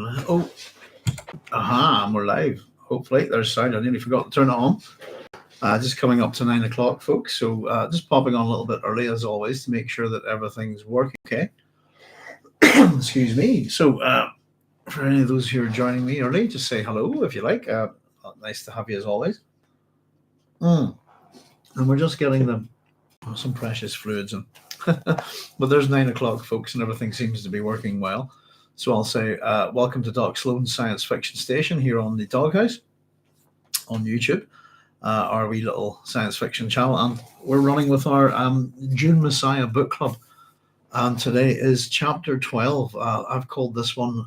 Oh, aha, and we're live. Hopefully, there's sound. I nearly forgot to turn it on. Just coming up to 9 o'clock, folks. So just popping on a little bit early, as always, to make sure that everything's working okay. Excuse me. So for any of those who are joining me early, just say hello if you like. Nice to have you as always. And we're just getting some precious fluids in. But there's 9 o'clock, folks, and everything seems to be working well. So I'll say welcome to Doc Sloan's Science Fiction Station here on the Doghouse on YouTube, our wee little science fiction channel. And we're running with our Dune Messiah book club. And today is chapter 12. I've called this one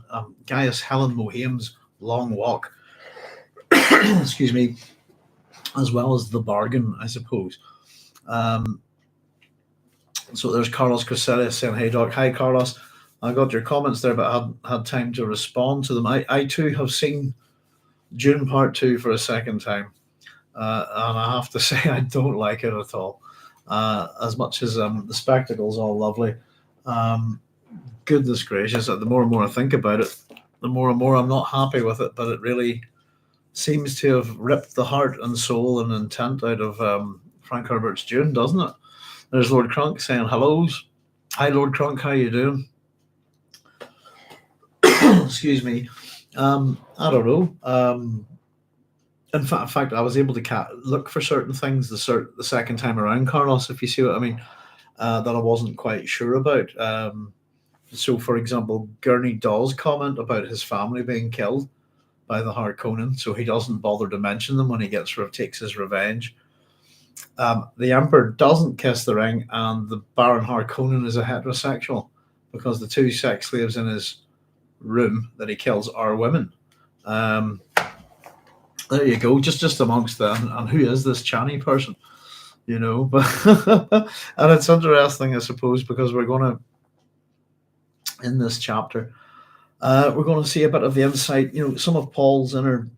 Gaius, Helen, Mohiam's Long Walk. Excuse me. As well as The Bargain, I suppose. So there's Carlos Crescelia saying, hey, Doc. Hi, Carlos. I got your comments there, but I hadn't had time to respond to them. I too have seen Dune Part 2 for a second time. And I have to say, I don't like it at all. As much as the spectacle's all lovely. Goodness gracious, the more and more I think about it, the more and more I'm not happy with it. But it really seems to have ripped the heart and soul and intent out of Frank Herbert's Dune, doesn't it? There's Lord Crunk saying hellos. Hi, Lord Crunk, how you doing? Excuse me. I don't know. In fact, I was able to look for certain things the second time around, Carlos, if you see what I mean, that I wasn't quite sure about. So, for example, Gurney Dawes' comment about his family being killed by the Harkonnen, so he doesn't bother to mention them when he takes his revenge. The Emperor doesn't kiss the ring, and the Baron Harkonnen is a heterosexual because the two sex slaves in his room that he kills are women. There you go, just amongst them. And who is this Chani person? You know, but and it's interesting, I suppose, because we're going to, in this chapter, we're going to see a bit of the insight, you know, some of Paul's inner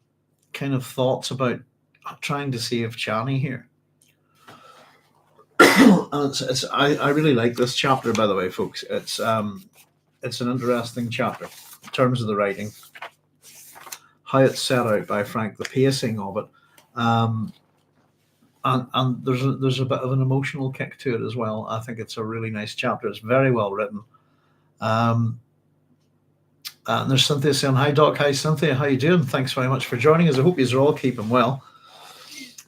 kind of thoughts about trying to save Chani here. And I really like this chapter, by the way, folks. It's an interesting chapter in terms of the writing, how it's set out by Frank, the pacing of it, and there's a bit of an emotional kick to it as well. I think it's a really nice chapter. It's very well written. And there's Cynthia saying, hi, Doc. Hi, Cynthia. How you doing? Thanks very much for joining us. I hope you're all keeping well.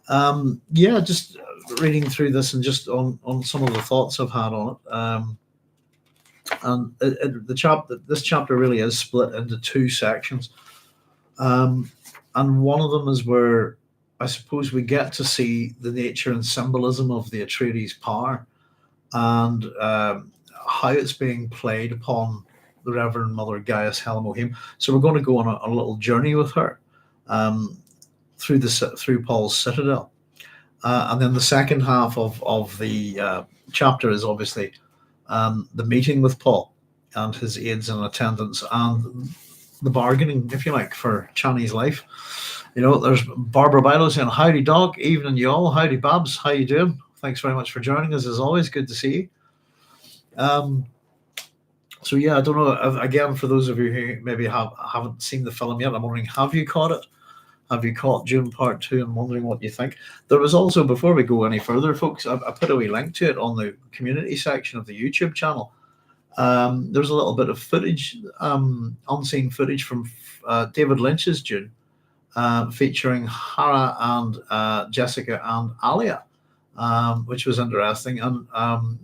Yeah, just reading through this and just on some of the thoughts I've had on it. And this chapter really is split into two sections. And one of them is where I suppose we get to see the nature and symbolism of the Atreides power and how it's being played upon the Reverend Mother Gaius Helen Mohiam. So we're going to go on a little journey with her through Paul's citadel. And then the second half of the chapter is obviously the meeting with Paul and his aides and attendants and the bargaining, if you like, for Chani's life. You know, there's Barbara Bilo saying, howdy, Doc. Evening, y'all. Howdy, Babs. How you doing? Thanks very much for joining us. As always, good to see you. So, yeah, I don't know. Again, for those of you who maybe haven't seen the film yet, I'm wondering, have you caught it? Have you caught Dune Part 2 and wondering what you think? There was also, before we go any further, folks, I put a wee link to it on the community section of the YouTube channel. There's a little bit of footage, unseen footage from David Lynch's Dune, featuring Hera and Jessica and Alia, which was interesting. And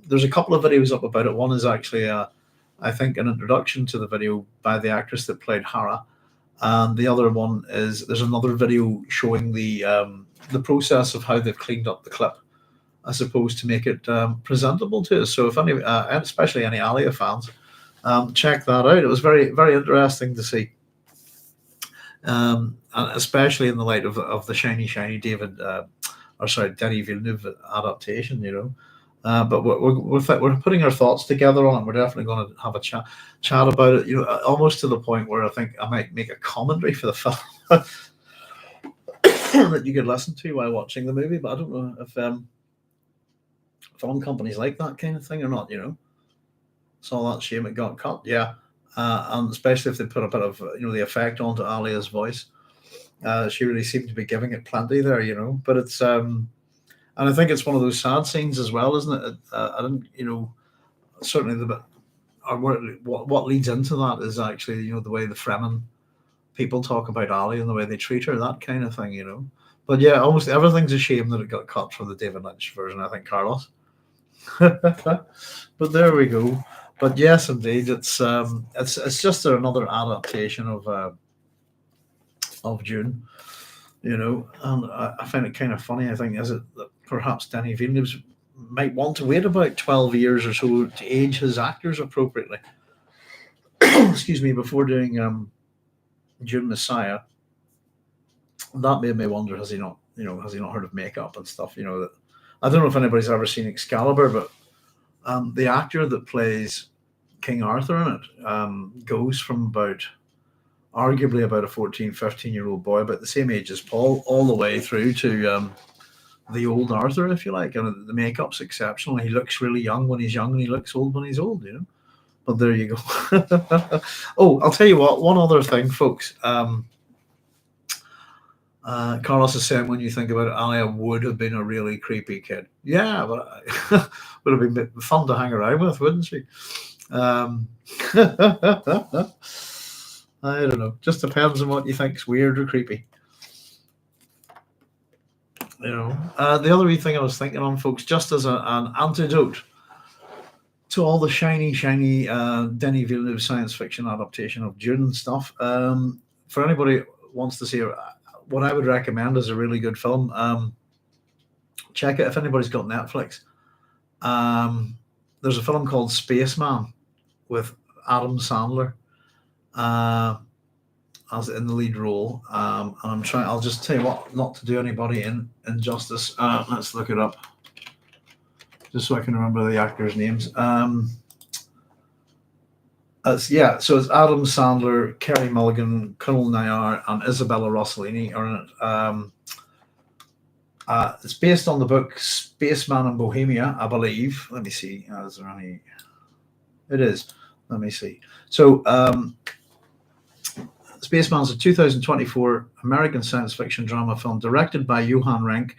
there's a couple of videos up about it. One is actually, I think, an introduction to the video by the actress that played Hera. And the other one is there's another video showing the process of how they've cleaned up the clip, I suppose, to make it presentable to us. So if any, especially any Alia fans, check that out. It was very, very interesting to see, and especially in the light of the shiny Denis Villeneuve adaptation. You know, but we're putting our thoughts together on it. We're definitely going to have a chat about it. You know, almost to the point where I think I might make a commentary for the film that you could listen to while watching the movie. But I don't know if film companies like that kind of thing or not. You know, it's all that shame it got cut. Yeah, and especially if they put a bit of the effect onto Alia's voice. She really seemed to be giving it plenty there, But it's and I think it's one of those sad scenes as well, isn't it? I didn't, certainly the bit, or what leads into that is actually the way the Fremen people talk about Ali and the way they treat her, that kind of thing. But yeah, almost everything's a shame that it got cut from the David Lynch version, I think, Carlos. But there we go. But yes, indeed, it's just another adaptation of Dune, and I find it kind of funny. I think is it that perhaps Denis Villeneuve might want to wait about 12 years or so to age his actors appropriately. Excuse me, before doing Dune Messiah. That made me wonder: has he not heard of makeup and stuff? That I don't know if anybody's ever seen Excalibur, but the actor that plays King Arthur in it goes from arguably about a 14, 15-year-old boy, about the same age as Paul, all the way through to the old Arthur, if you like. And the makeup's exceptional. He looks really young when he's young, and he looks old when he's old, But there you go. Oh, I'll tell you what, one other thing, folks. Carlos is saying, when you think about it, Alia would have been a really creepy kid. Yeah, but would have been fun to hang around with, wouldn't she? I don't know. Just depends on what you think's weird or creepy. The other wee thing I was thinking on, folks, just as an antidote to all the shiny Denis Villeneuve science fiction adaptation of Dune stuff, for anybody who wants to see what I would recommend is a really good film. Check it if anybody's got Netflix. There's a film called Spaceman with Adam Sandler as in the lead role. And I'll just tell you what, not to do anybody injustice. Let's look it up, just so I can remember the actors' names. So it's Adam Sandler, Kerry Mulligan, Kunal Nayyar, and Isabella Rossellini are in it. It's based on the book Spaceman in Bohemia, I believe. Let me see. Is there any? It is. Let me see. So, Spaceman's a 2024 American science fiction drama film directed by Johan Renck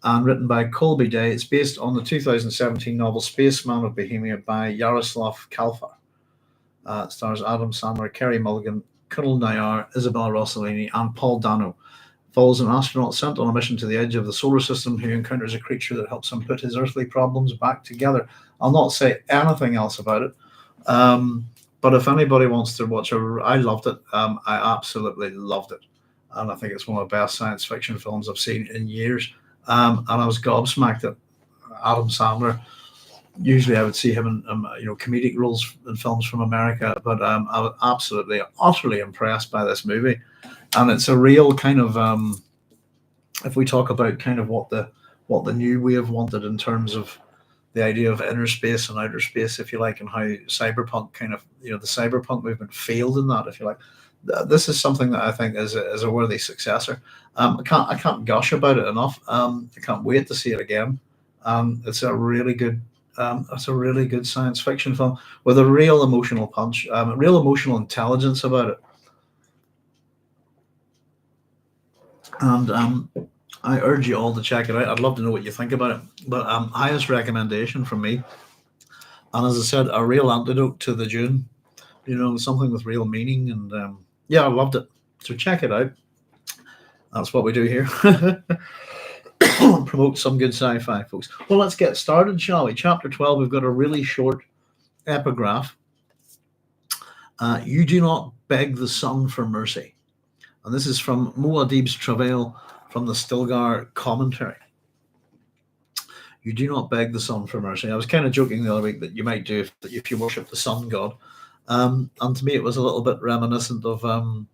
and written by Colby Day. It's based on the 2017 novel Spaceman of Bohemia by Yaroslav Kalfa. It stars Adam Sandler, Kerry Mulligan, Kunal Nayyar, Isabella Rossellini, and Paul Dano. It follows an astronaut sent on a mission to the edge of the solar system who encounters a creature that helps him put his earthly problems back together. I'll not say anything else about it. But if anybody wants to watch I loved it. I absolutely loved it. And I think it's one of the best science fiction films I've seen in years. And I was gobsmacked at Adam Sandler. Usually I would see him in comedic roles in films from America, but I was absolutely, utterly impressed by this movie. And it's a real kind of, if we talk about kind of what the new wave wanted in terms of the idea of inner space and outer space, if you like, and how cyberpunk kind of, the cyberpunk movement failed in that, if you like. This is something that I think is a worthy successor. I can't gush about it enough. I can't wait to see it again. It's a really good science fiction film with a real emotional punch, real emotional intelligence about it. And I urge you all to check it out. I'd love to know what you think about it. But highest recommendation from me. And as I said, a real antidote to the Dune. Something with real meaning. And I loved it. So check it out. That's what we do here. Promote some good sci-fi, folks. Well, let's get started, shall we? Chapter 12, we've got a really short epigraph. You do not beg the sun for mercy. And this is from Muad'Dib's Travail from the Stilgar commentary. You do not beg the sun for mercy. I was kind of joking the other week that you might do if you worship the sun god. And to me, it was a little bit reminiscent of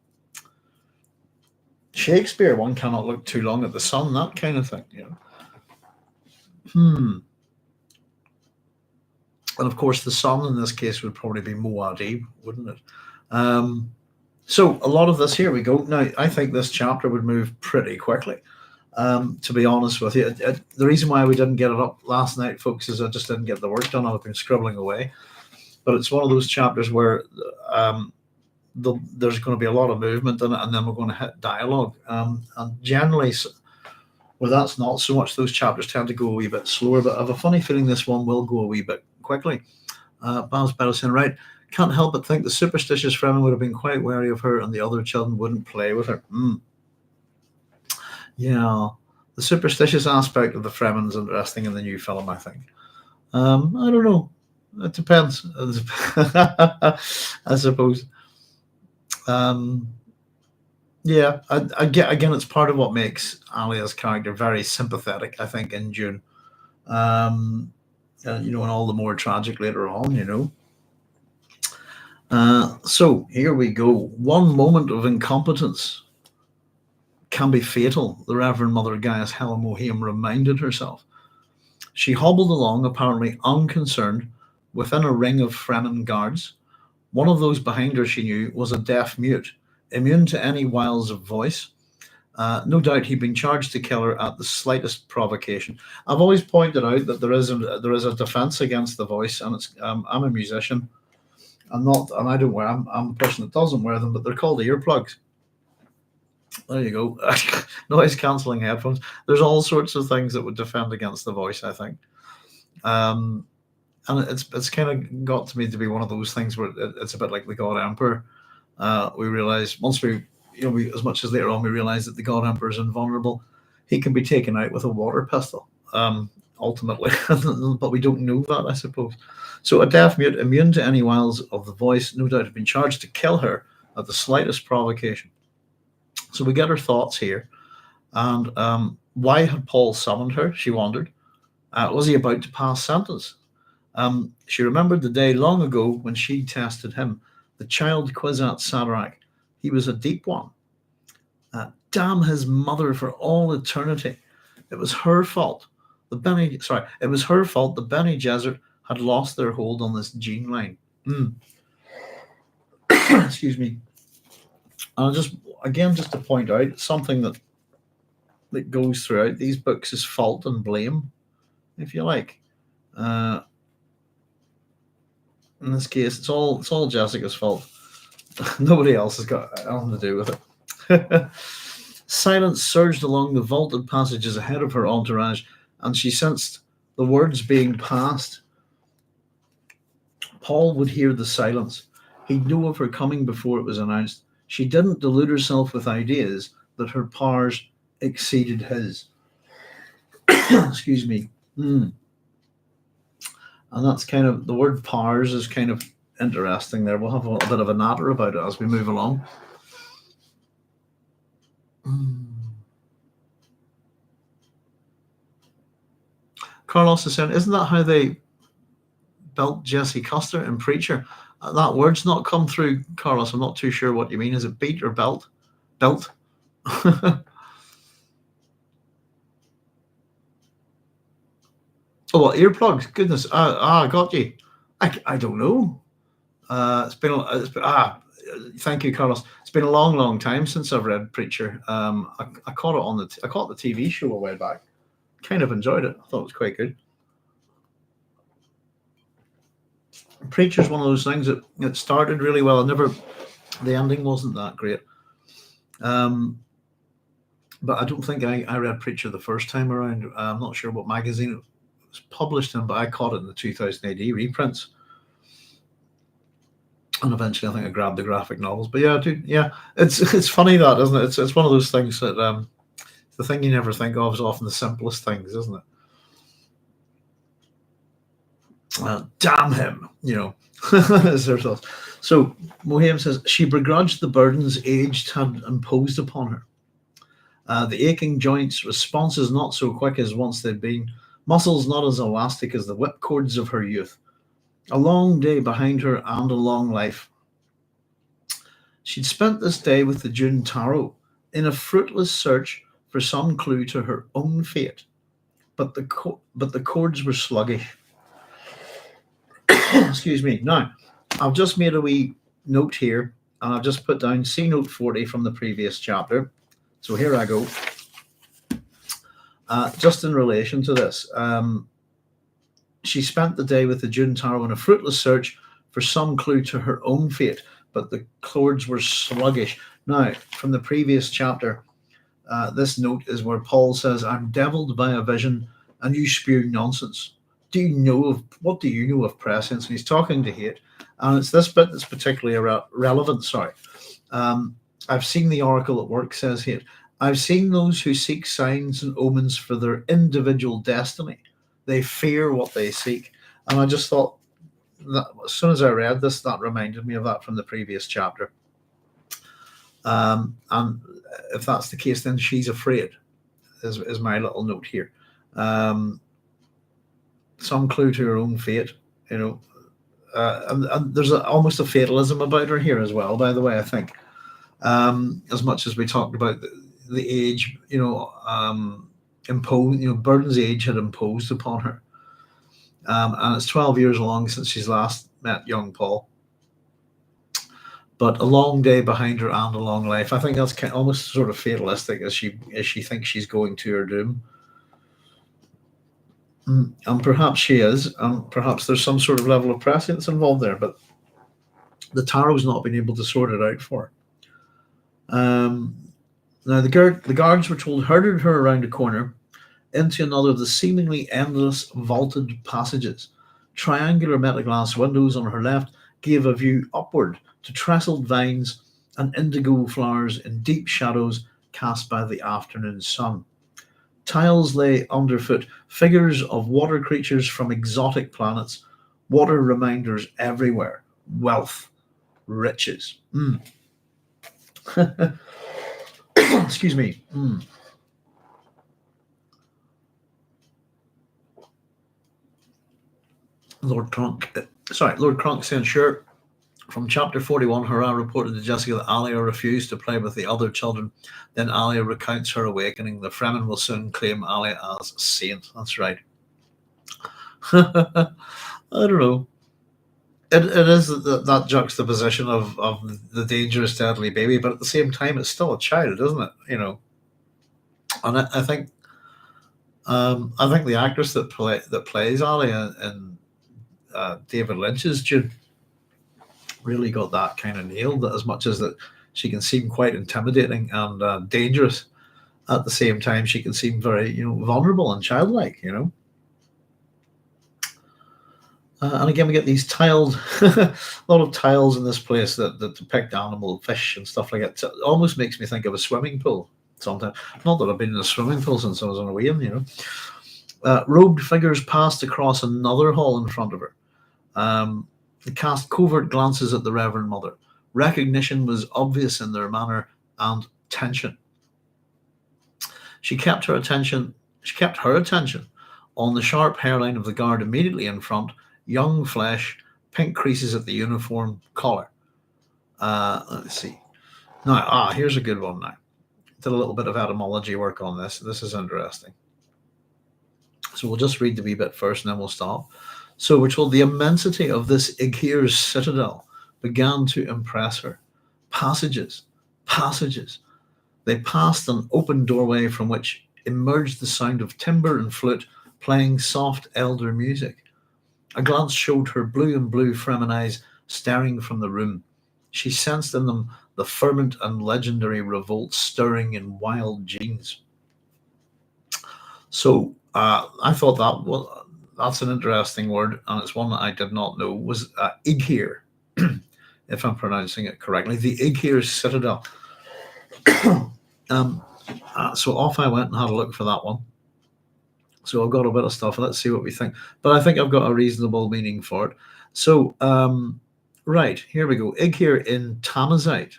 Shakespeare. One cannot look too long at the sun, that kind of thing. And of course, the sun in this case would probably be Muad'Dib, wouldn't it? So a lot of this, here we go. Now, I think this chapter would move pretty quickly, to be honest with you. The reason why we didn't get it up last night, folks, is I just didn't get the work done. I've been scribbling away. but it's one of those chapters where there's going to be a lot of movement in it, and then we're going to hit dialogue. And generally, where that's not so much, those chapters tend to go a wee bit slower, but I have a funny feeling this one will go a wee bit quickly. Baz Better saying, right, can't help but think the superstitious Fremen would have been quite wary of her and the other children wouldn't play with her. Yeah, the superstitious aspect of the Fremen is interesting in the new film, I think. I don't know. It depends, I suppose. Yeah, I get, again, it's part of what makes Alia's character very sympathetic, I think, in Dune. And all the more tragic later on. So here we go. One moment of incompetence can be fatal, the Reverend Mother Gaius Helen Mohiam reminded herself. She hobbled along, apparently unconcerned, within a ring of Fremen guards. One of those behind her, she knew, was a deaf mute, immune to any wiles of voice. No doubt he'd been charged to kill her at the slightest provocation. I've always pointed out that there is a defense against the voice, and it's I'm a musician. I'm a person that doesn't wear them, but they're called earplugs. There you go. Noise cancelling headphones. There's all sorts of things that would defend against the voice, I think. And it's kind of got to me to be one of those things where it's a bit like the God Emperor. We realize once as much as later on we realize that the God Emperor is invulnerable, he can be taken out with a water pistol, ultimately. But we don't know that, I suppose. So a deaf mute, immune to any wiles of the voice, no doubt had been charged to kill her at the slightest provocation. So we get her thoughts here. And why had Paul summoned her, she wondered. Was he about to pass sentence? She remembered the day long ago when she tested him, the child Kwisatz Haderach. He was a deep one. Damn his mother for all eternity. It was her fault. It was her fault the Bene Gesserit had lost their hold on this gene line. Excuse me. And just to point out something that goes throughout these books is fault and blame, if you like. In this case, it's all Jessica's fault. Nobody else has got anything to do with it. Silence surged along the vaulted passages ahead of her entourage, and she sensed the words being passed. Paul would hear the silence. He'd know of her coming before it was announced. She didn't delude herself with ideas that her powers exceeded his. Excuse me. And that's kind of, the word powers is kind of interesting there. We'll have a bit of a natter about it as we move along. Carlos is saying, isn't that how they built Jesse Custer in Preacher? That word's not come through, Carlos. I'm not too sure what you mean. Is it beat or belt? Belt. Oh, what, earplugs? Goodness. I got you. I don't know. Thank you, Carlos. It's been a long, long time since I've read Preacher. I caught it I caught the TV show a while back. Kind of enjoyed it. I thought it was quite good. Preacher's one of those things that it started really well. The ending wasn't that great. But I don't think I read Preacher the first time around. I'm not sure what magazine it was published in, but I caught it in the 2000 AD reprints. And eventually I think I grabbed the graphic novels. But yeah, it's funny that, isn't it? It's one of those things that the thing you never think of is often the simplest things, isn't it? Damn him, is her thoughts. So Mohiam says she begrudged the burdens age had imposed upon her. The aching joints, responses not so quick as once they'd been, muscles not as elastic as the whipcords of her youth. A long day behind her and a long life. She'd spent this day with the Dune Tarot in a fruitless search for some clue to her own fate, but the cords were sluggish. Excuse me. Now, I've just made a wee note here, and I've just put down C note 40 from the previous chapter. So here I go. Just in relation to this, she spent the day with the Dune Tarot in a fruitless search for some clue to her own fate, but the chords were sluggish. Now, from the previous chapter, this note is where Paul says, "I'm devilled by a vision, and you spew nonsense. What do you know of prescience?" And he's talking to Hate, and it's this bit that's particularly relevant. Sorry, I've seen the oracle at work, says Hate. I've seen those who seek signs and omens for their individual destiny. They fear what they seek, and I just thought that as soon as I read this, that reminded me of that from the previous chapter. And if that's the case, then she's afraid, is my little note here. Some clue to her own fate, and there's almost a fatalism about her here as well, by the way, I think. As much as we talked about the age, Burden's age had imposed upon her. And it's 12 years long since she's last met young Paul. But a long day behind her and a long life. I think that's almost sort of fatalistic as she thinks she's going to her doom. And perhaps she is, and perhaps there's some sort of level of prescience involved there, but the Tarot's not been able to sort it out for her. Now, the guards were told herded her around a corner into another of the seemingly endless vaulted passages. Triangular metal glass windows on her left gave a view upward to trestled vines and indigo flowers in deep shadows cast by the afternoon sun. Tiles lay underfoot, figures of water creatures from exotic planets, water reminders everywhere, wealth, riches. Excuse me. Lord Cronk saying, sure. From chapter 41, Hera reported to Jessica that Alia refused to play with the other children. Then Alia recounts her awakening. The Fremen will soon claim Alia as saint. That's right. I don't know. It is that juxtaposition of the dangerous, deadly baby, but at the same time, it's still a child, isn't it? And I think the actress that plays Alia in David Lynch's Dune really got that kind of nailed. That as much as that she can seem quite intimidating and dangerous, at the same time she can seem very vulnerable and childlike. And again, we get these tiled, a lot of tiles in this place that depict animal, fish, and stuff like that. It almost makes me think of a swimming pool sometimes. Not that I've been in a swimming pool since I was on a Mohiam, robed figures passed across another hall in front of her. They cast covert glances at the Reverend Mother. Recognition was obvious in their manner and tension. She kept her attention on the sharp hairline of the guard immediately in front, young flesh, pink creases at the uniform collar. Let's see. Now, here's a good one now. Did a little bit of etymology work on this. This is interesting. So we'll just read the wee bit first and then we'll stop. So we're told the immensity of this Ighear's citadel began to impress her. Passages. They passed an open doorway from which emerged the sound of timbre and flute playing soft elder music. A glance showed her blue and blue Fremen eyes staring from the room. She sensed in them the fervent and legendary revolt stirring in wild genes. So I thought that's an interesting word, and it's one that I did not know was Ighear, if I'm pronouncing it correctly. The Ighear's citadel. So off I went and had a look for that one. So I've got a bit of stuff. Let's see what we think. But I think I've got a reasonable meaning for it. So, right, here we go. Ighear in Tamazight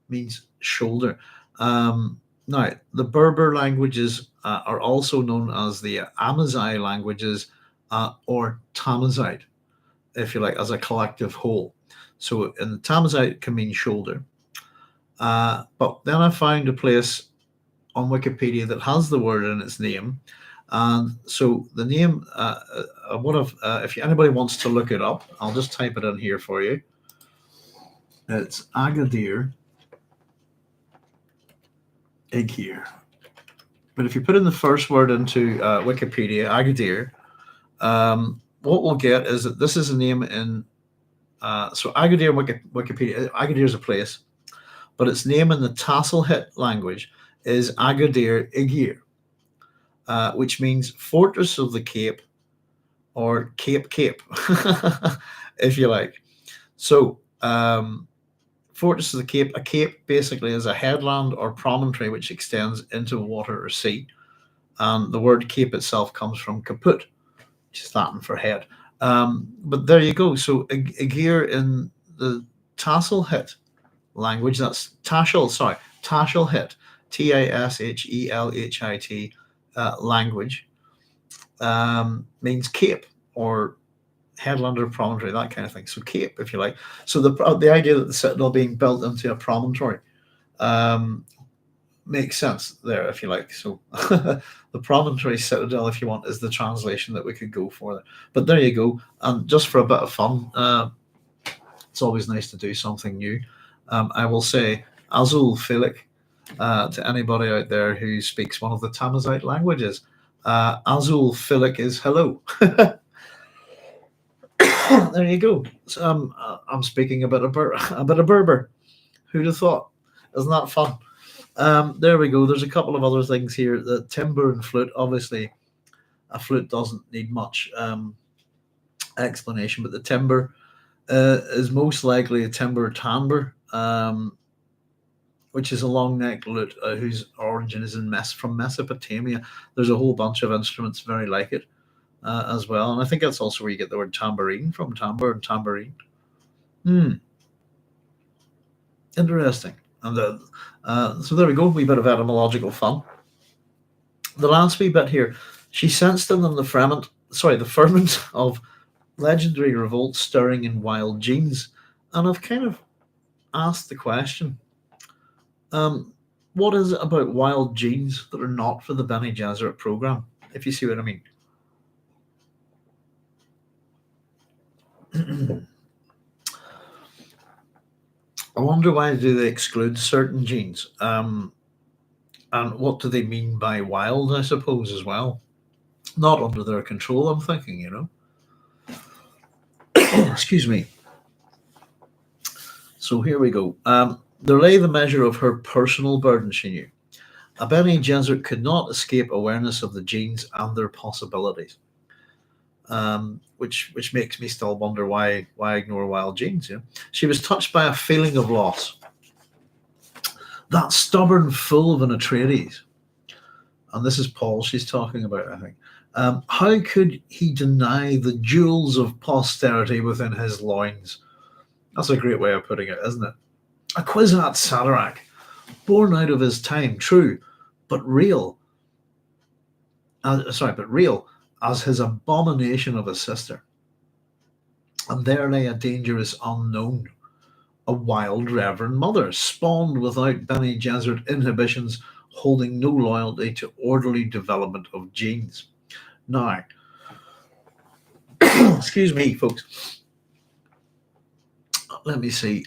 means shoulder. Now, the Berber languages are also known as the Amazigh languages or Tamazight, if you like, as a collective whole. So in the Tamazight, it can mean shoulder. But then I found a place on Wikipedia that has the word in its name. And so the name, if anybody wants to look it up, I'll just type it in here for you. It's Agadir Ighear. But if you put in the first word into Wikipedia, Agadir, what we'll get is that this is a name in So Agadir, Wikipedia, Agadir is a place, but its name in the Tasselhit language is Agadir Igir, which means Fortress of the Cape, or Cape, if you like. So, Fortress of the Cape, a cape basically is a headland or promontory which extends into water or sea. And the word cape itself comes from kaput, which is Latin for head. But there you go. So Igir in the Tasselhit language, that's Tashelhit, Tashelhit language, means cape or headland or promontory, that kind of thing. So cape, if you like. So the idea that the citadel being built into a promontory makes sense there, if you like. So the promontory citadel, if you want, is the translation that we could go for there. But there you go. And just for a bit of fun, it's always nice to do something new. I will say Azul Filik to anybody out there who speaks one of the Tamazight languages. Azul Filik is hello. There you go. So, I'm speaking a bit of Berber. Who'd have thought? Isn't that fun? There we go. There's a couple of other things here. The timbre and flute. Obviously, a flute doesn't need much explanation, but the timbre is most likely a timbre timbre, which is a long-necked lute whose origin is from Mesopotamia. There's a whole bunch of instruments very like it as well, and I think that's also where you get the word tambourine from, timbre and tambourine. Interesting. And so there we go, a wee bit of etymological fun. The last wee bit here, she sensed in them the ferment of legendary revolt stirring in wild genes. And I've kind of asked the question, what is it about wild genes that are not for the Bene Gesserit program, if you see what I mean? I wonder why do they exclude certain genes, and what do they mean by wild, I suppose, as well. Not under their control, I'm thinking, Excuse me. So here we go. There lay the measure of her personal burden, she knew. A Bene Gesserit could not escape awareness of the genes and their possibilities. Which makes me still wonder why ignore wild genes. She was touched by a feeling of loss. That stubborn fool of an Atreides, and this is Paul she's talking about, I think. How could he deny the jewels of posterity within his loins? That's a great way of putting it, isn't it? A Kwisatz Haderach, born out of his time, true, but real. Real. As his abomination of a sister. And there lay a dangerous unknown, a wild Reverend Mother, spawned without Bene Gesserit inhibitions, holding no loyalty to orderly development of genes. Now, excuse me, folks. Let me see.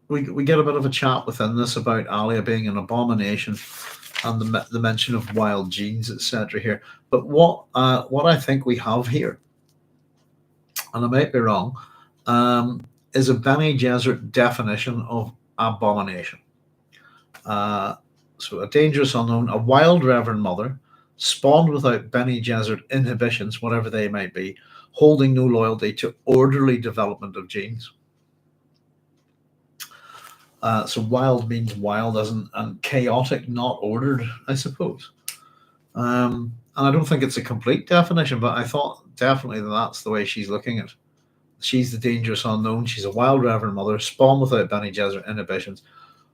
We get a bit of a chat within this about Alia being an abomination, and the mention of wild genes, etc. here. But what I think we have here, and I might be wrong, is a Bene Gesserit definition of abomination. So a dangerous unknown, a wild Reverend Mother, spawned without Bene Gesserit inhibitions, whatever they might be, holding no loyalty to orderly development of genes. So wild means wild, and chaotic, not ordered, I suppose. And I don't think it's a complete definition, but I thought definitely that's the way she's looking at it. She's the dangerous unknown. She's a wild Reverend Mother, spawned without Bene Gesserit inhibitions,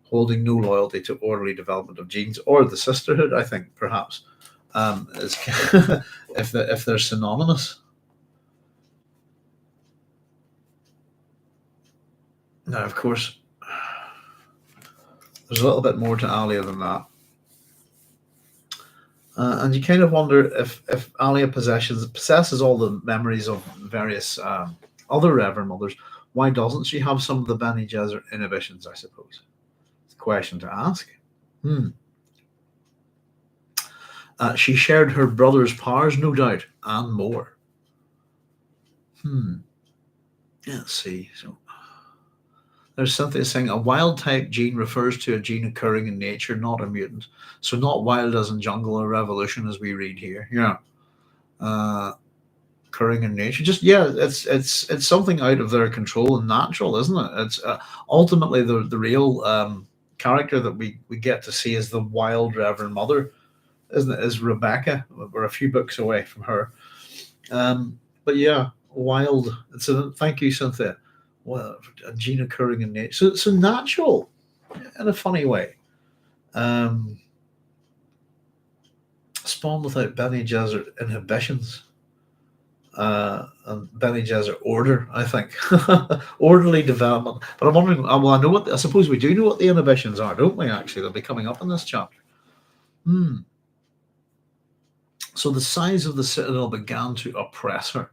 holding no loyalty to orderly development of genes, or the sisterhood, I think, perhaps, is if they're synonymous. Now, of course, there's a little bit more to Alia than that. And you kind of wonder if Alia possesses all the memories of various other Reverend Mothers, why doesn't she have some of the Bene Gesserit inhibitions, I suppose? It's a question to ask. She shared her brother's powers, no doubt, and more. Let's see. So there's something saying a wild type gene refers to a gene occurring in nature, not a mutant. So not wild as in jungle or revolution as we read here. Yeah. Occurring in nature. Just it's something out of their control and natural, isn't it? It's ultimately the real character that we get to see is the wild Reverend Mother, isn't it? Is Rebecca. We're a few books away from her. But yeah, wild. It's a thank you, Cynthia. Well, a gene occurring in nature. So natural in a funny way. Spawn without Bene Gesserit inhibitions. And Bene Gesserit order, I think. Orderly development. But I'm wondering, well, I suppose we do know what the inhibitions are, don't we, actually? They'll be coming up in this chapter. So the size of the citadel began to oppress her.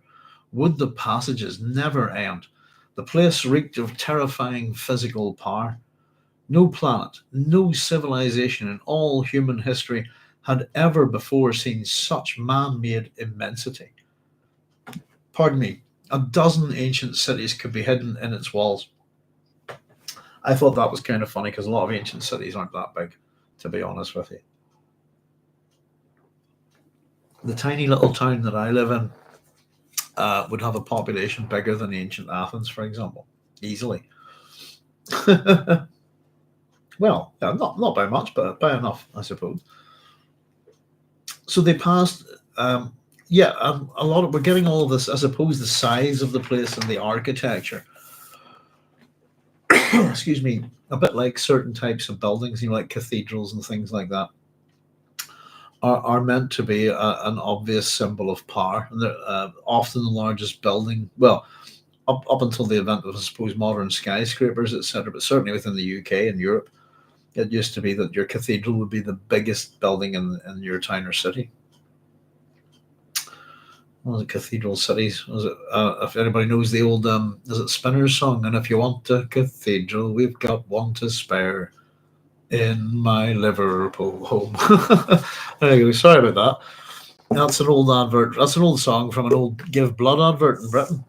Would the passages never end? The place reeked of terrifying physical power. No planet, no civilization in all human history had ever before seen such man-made immensity. Pardon me, a dozen ancient cities could be hidden in its walls. I thought that was kind of funny because a lot of ancient cities aren't that big, to be honest with you. The tiny little town that I live in would have a population bigger than ancient Athens, for example, easily. Well, not by much, but by enough, I suppose. So they passed, a lot of, we're getting all of this, I suppose, the size of the place and the architecture. Excuse me, a bit like certain types of buildings, like cathedrals and things like that, are meant to be an obvious symbol of power. And they're often the largest building, well, up until the event of, I suppose, modern skyscrapers, etc., but certainly within the UK and Europe, it used to be that your cathedral would be the biggest building in your town or city. What was it? Cathedral cities? Was it? If anybody knows the old, is it Spinner's song? And if you want a cathedral, we've got one to spare in my Liverpool home. There you go. Sorry about that. That's an old advert. That's an old song from an old Give Blood advert in Britain.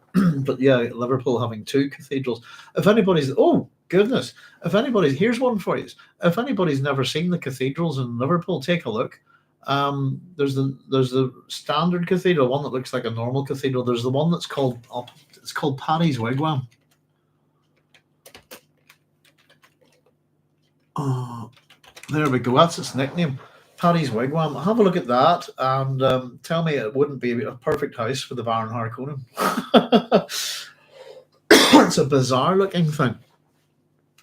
But yeah, Liverpool having two cathedrals. If anybody's, oh goodness, here's one for you. If anybody's never seen the cathedrals in Liverpool, take a look. There's the standard cathedral, one that looks like a normal cathedral. There's the one that's called Paddy's Wigwam. Oh, there we go. That's its nickname, Paddy's Wigwam. Have a look at that and tell me it wouldn't be a perfect house for the Baron Harkonnen. It's a bizarre looking thing.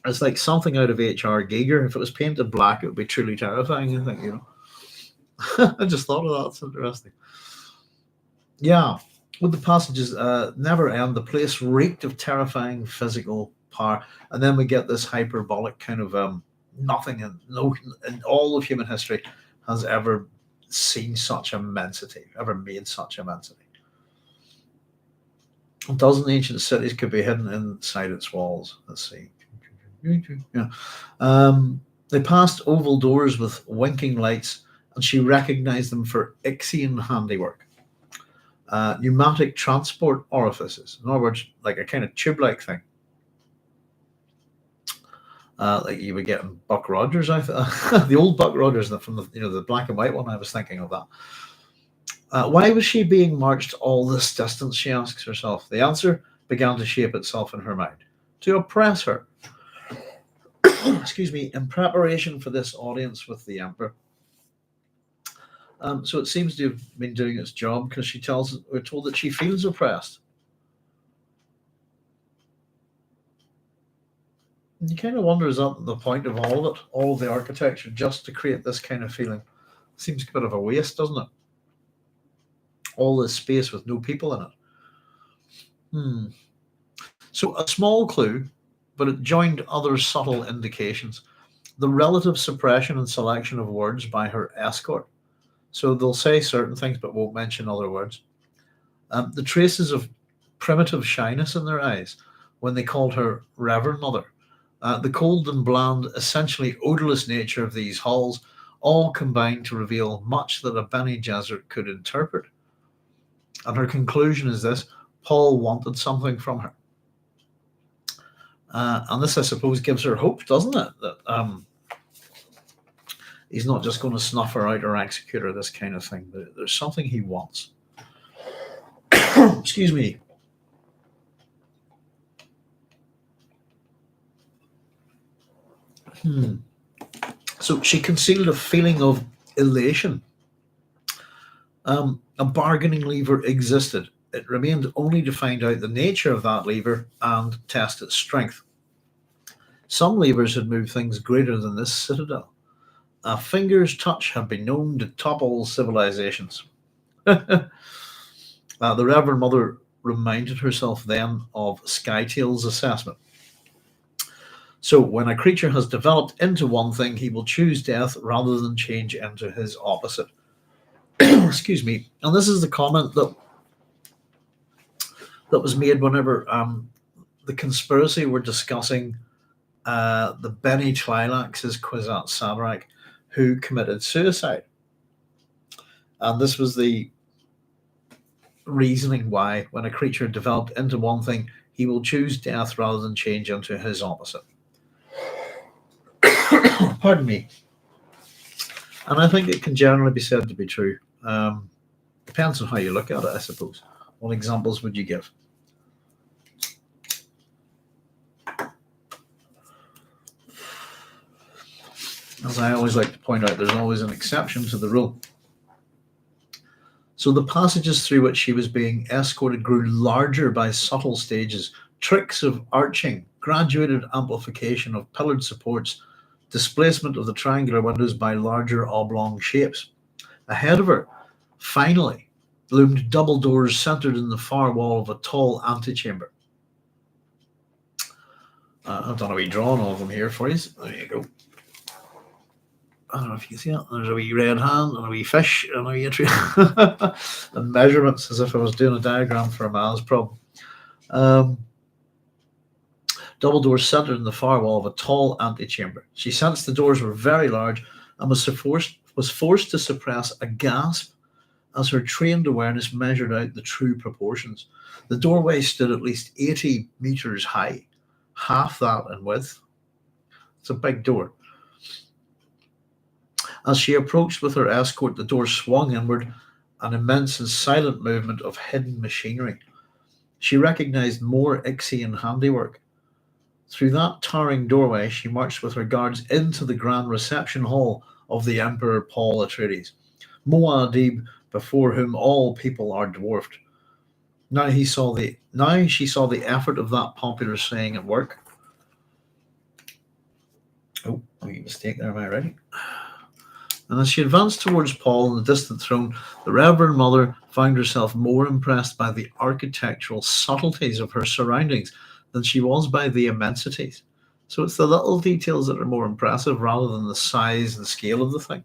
It's like something out of H.R. Giger. If it was painted black, it would be truly terrifying, I think, I just thought of that. It's interesting. Yeah, with the passages never end, the place reeked of terrifying physical power. And then we get this hyperbolic kind of nothing in all of human history has ever seen such immensity, ever made such immensity. A dozen ancient cities could be hidden inside its walls. Let's see. Yeah. They passed oval doors with winking lights, and she recognized them for Ixian handiwork. Pneumatic transport orifices. In other words, like a kind of tube-like thing. Like you would get in Buck Rogers, the old Buck Rogers from the black and white one. I was thinking of that. Why was she being marched all this distance? She asks herself. The answer began to shape itself in her mind. To oppress her. Excuse me, in preparation for this audience with the Emperor. So it seems to have been doing its job because we're told that she feels oppressed. And you kind of wonder, is that the point of all of it, all of the architecture, just to create this kind of feeling? Seems a bit of a waste, doesn't it? All this space with no people in it. So a small clue, but it joined other subtle indications. The relative suppression and selection of words by her escort. So they'll say certain things, but won't mention other words. The traces of primitive shyness in their eyes when they called her Reverend Mother. The cold and bland, essentially odorless nature of these halls all combined to reveal much that a Bene Gesserit could interpret. And her conclusion is this: Paul wanted something from her. And this, I suppose, gives her hope, doesn't it? That he's not just going to snuff her out or execute her, this kind of thing. There's something he wants. Excuse me. So she concealed a feeling of elation. A bargaining lever existed. It remained only to find out the nature of that lever and test its strength. Some levers had moved things greater than this citadel. A finger's touch had been known to topple civilizations. The Reverend Mother reminded herself then of Skytail's assessment. So when a creature has developed into one thing, he will choose death rather than change into his opposite. Excuse me. And this is the comment that was made whenever the conspiracy were discussing the Bene Tleilax's Kwisatz Haderach, who committed suicide. And this was the reasoning why, when a creature developed into one thing, he will choose death rather than change into his opposite. Pardon me. And I think it can generally be said to be true. Depends on how you look at it, I suppose. What examples would you give? As I always like to point out, there's always an exception to the rule. So the passages through which she was being escorted grew larger by subtle stages, tricks of arching, graduated amplification of pillared supports, displacement of the triangular windows by larger oblong shapes. Ahead of her, finally, loomed double doors centered in the far wall of a tall antechamber. I've done a wee drawing of them here for you. There you go. I don't know if you can see it. There's a wee red hand and a wee fish and a wee tree. And measurements, as if I was doing a diagram for a maths problem. Double doors centered in the far wall of a tall antechamber. She sensed the doors were very large and was forced to suppress a gasp as her trained awareness measured out the true proportions. The doorway stood at least 80 meters high, half that in width. It's a big door. As she approached with her escort, the door swung inward, an immense and silent movement of hidden machinery. She recognized more Ixian handiwork. Through that towering doorway, she marched with her guards into the grand reception hall of the Emperor Paul Atreides, Muad'Dib, before whom all people are dwarfed. Now she saw the effort of that popular saying at work. Oh, I made a mistake there, am I ready? And as she advanced towards Paul on the distant throne, the Reverend Mother found herself more impressed by the architectural subtleties of her surroundings than she was by the immensities. So it's the little details that are more impressive rather than the size and scale of the thing.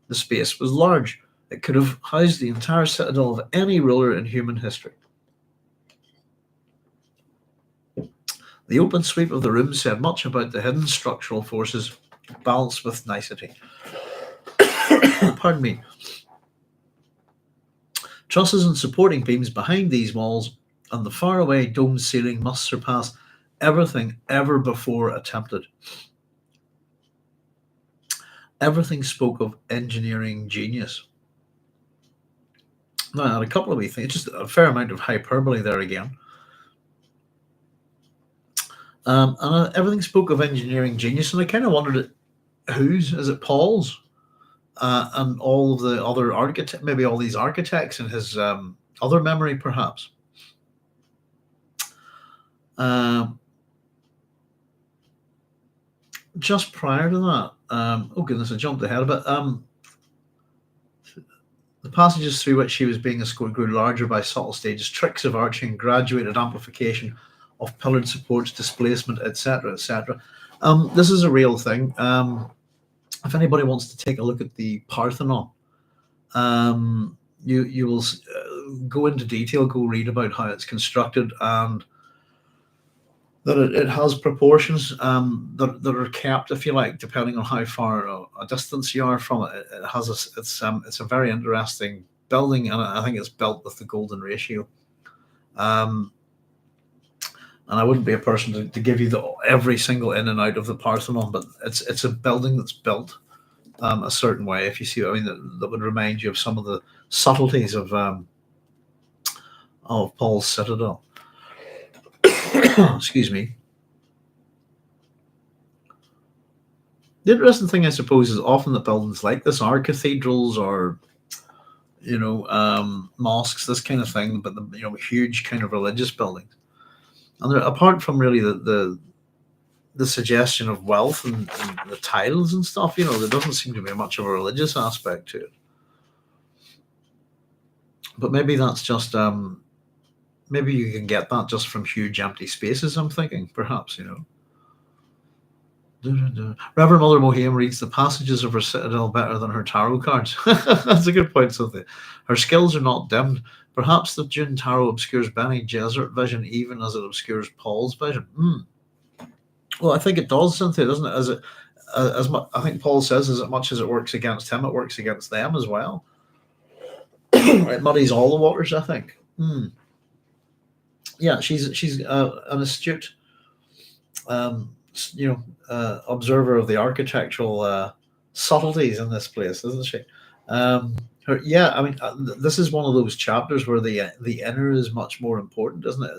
The space was large. It could have housed the entire citadel of any ruler in human history. The open sweep of the room said much about the hidden structural forces balanced with nicety. Pardon me. Trusses and supporting beams behind these walls and the faraway domed ceiling must surpass everything ever before attempted. Everything spoke of engineering genius. Now, I had a couple of wee things, just a fair amount of hyperbole there again. And everything spoke of engineering genius, and I kind of wondered, whose? Is it Paul's? And all of the other architects, maybe all these architects in his other memory, perhaps. Just prior to that, oh goodness, I jumped ahead a bit. The passages through which she was being escorted grew larger by subtle stages, tricks of arching, graduated amplification of pillared supports, displacement, etc., etc. This is a real thing. If anybody wants to take a look at the Parthenon, you will go into detail, go read about how it's constructed, and that it has proportions that are kept, if you like, depending on how far a distance you are from it. It has it's a very interesting building, and I think it's built with the golden ratio. Um, and I wouldn't be a person to give you every single in and out of the Parthenon, but it's a building that's built a certain way. If you see what I mean, that would remind you of some of the subtleties of Paul's citadel. Excuse me. The interesting thing, I suppose, is often that buildings like this are cathedrals or mosques, this kind of thing, but huge kind of religious buildings. And apart from really the suggestion of wealth and the tiles and stuff, there doesn't seem to be much of a religious aspect to it. But maybe that's just maybe you can get that just from huge empty spaces. I'm thinking, perhaps. Reverend Mother Mohiam reads the passages of her citadel better than her tarot cards. That's a good point, Sophie. Her skills are not dimmed. Perhaps the Dune tarot obscures Bene Gesserit vision even as it obscures Paul's vision. Well, I think it does, Cynthia, doesn't it? As much, I think Paul says, as much as it works against him, it works against them as well. It muddies all the waters, I think. Yeah, she's an astute observer of the architectural subtleties in this place, isn't she? This is one of those chapters where the inner is much more important, isn't it?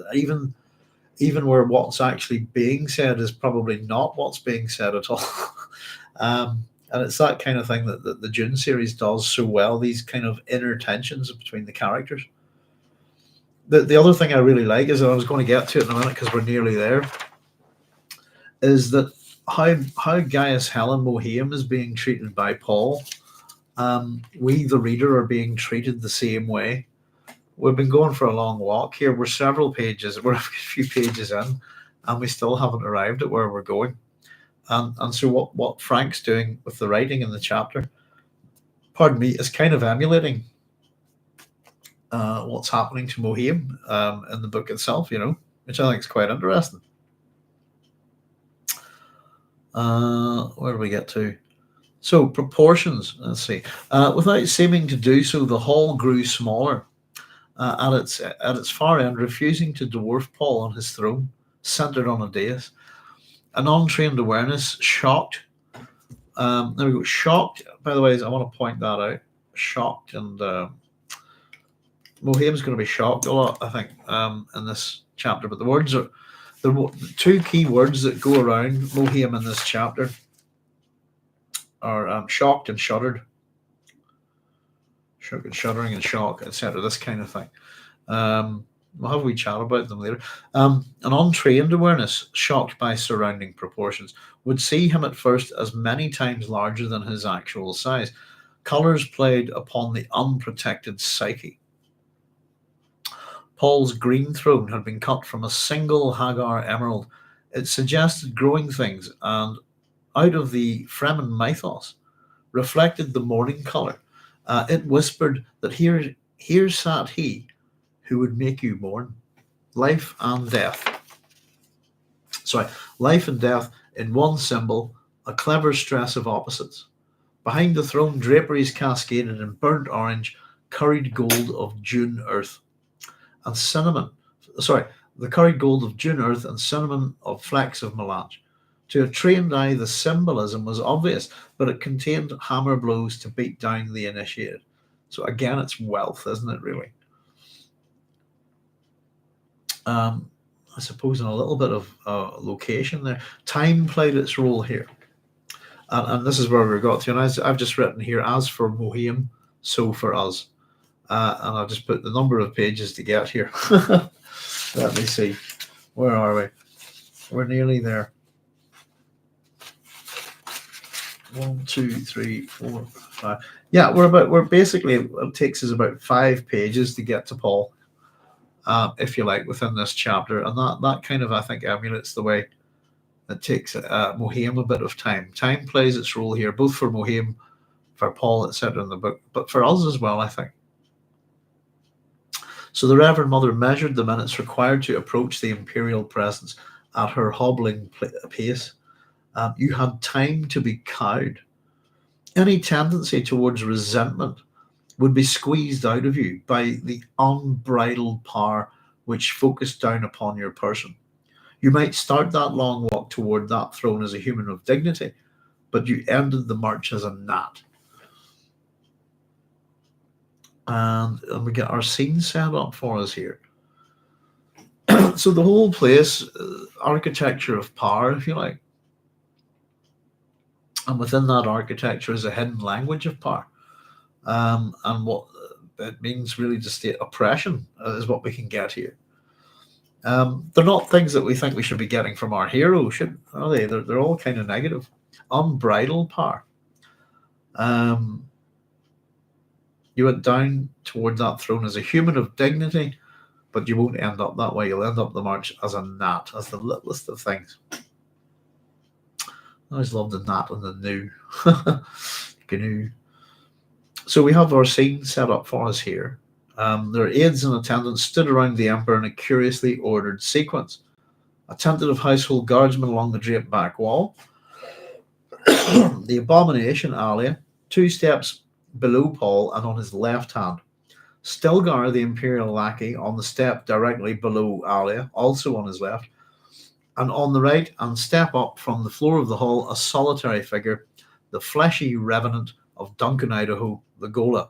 Even where what's actually being said is probably not what's being said at all. And it's that kind of thing that the Dune series does so well, these kind of inner tensions between the characters. The other thing I really like is, and I was going to get to it in a minute because we're nearly there, is that how Gaius Helen Mohiam is being treated by Paul. We, the reader, are being treated the same way. We've been going for a long walk here. We're a few pages in, and we still haven't arrived at where we're going. And so what Frank's doing with the writing in the chapter, pardon me, is kind of emulating what's happening to Mohiam in the book itself, which I think is quite interesting. Where do we get to? So proportions, let's see. Without seeming to do so, the hall grew smaller at its far end, refusing to dwarf Paul on his throne, centered on a dais. An untrained awareness shocked. There we go. Shocked. By the way, I want to point that out. Shocked, and Mohiam's going to be shocked a lot, I think, in this chapter. But the words are the two key words that go around Mohiam in this chapter are shocked and shuddered. Shock and shuddering and shock, etc. This kind of thing. We'll have a wee chat about them later. An untrained awareness, shocked by surrounding proportions, would see him at first as many times larger than his actual size. Colours played upon the unprotected psyche. Paul's green throne had been cut from a single Hagar emerald. It suggested growing things, and out of the Fremen mythos, reflected the morning colour. It whispered that here sat he who would make you mourn. Life and death. Life and death in one symbol, a clever stress of opposites. Behind the throne, draperies cascaded in burnt orange, curried gold of Dune earth, and cinnamon. The curried gold of Dune earth and cinnamon of flecks of melange. To a trained eye, the symbolism was obvious, but it contained hammer blows to beat down the initiated. So again, it's wealth, isn't it, really? I suppose in a little bit of location there. Time played its role here. And this is where we got to. And I've just written here, as for Mohiam, so for us. And I've just put the number of pages to get here. Let me see. Where are we? We're nearly there. 1, 2, 3, 4, 5. Yeah, we're basically, it takes us about 5 pages to get to Paul, if you like, within this chapter. And that kind of, I think, emulates the way it takes Mohiam a bit of time. Time plays its role here, both for Mohiam, for Paul, etc. in the book, but for us as well, I think. So the Reverend Mother measured the minutes required to approach the imperial presence at her hobbling pace. You had time to be cowed. Any tendency towards resentment would be squeezed out of you by the unbridled power which focused down upon your person. You might start that long walk toward that throne as a human of dignity, but you ended the march as a gnat. And we get our scene set up for us here. So the whole place, architecture of power, if you like. And within that architecture is a hidden language of power. And what it means really to state oppression is what we can get here. They're not things that we think we should be getting from our hero, are they? They're all kind of negative. Unbridled power. You went down toward that throne as a human of dignity, but you won't end up that way. You'll end up the march as a gnat, as the littlest of things. I always loved the gnat and the new. GNU. So we have our scene set up for us here. Their aides and attendants stood around the emperor in a curiously ordered sequence. A tentative household guardsman along the draped back wall. The abomination, Alia, 2 steps below Paul and on his left hand. Stilgar, the imperial lackey, on the step directly below Alia, also on his left. And on the right, and step up from the floor of the hall, a solitary figure, the fleshy revenant of Duncan, Idaho, the Gola.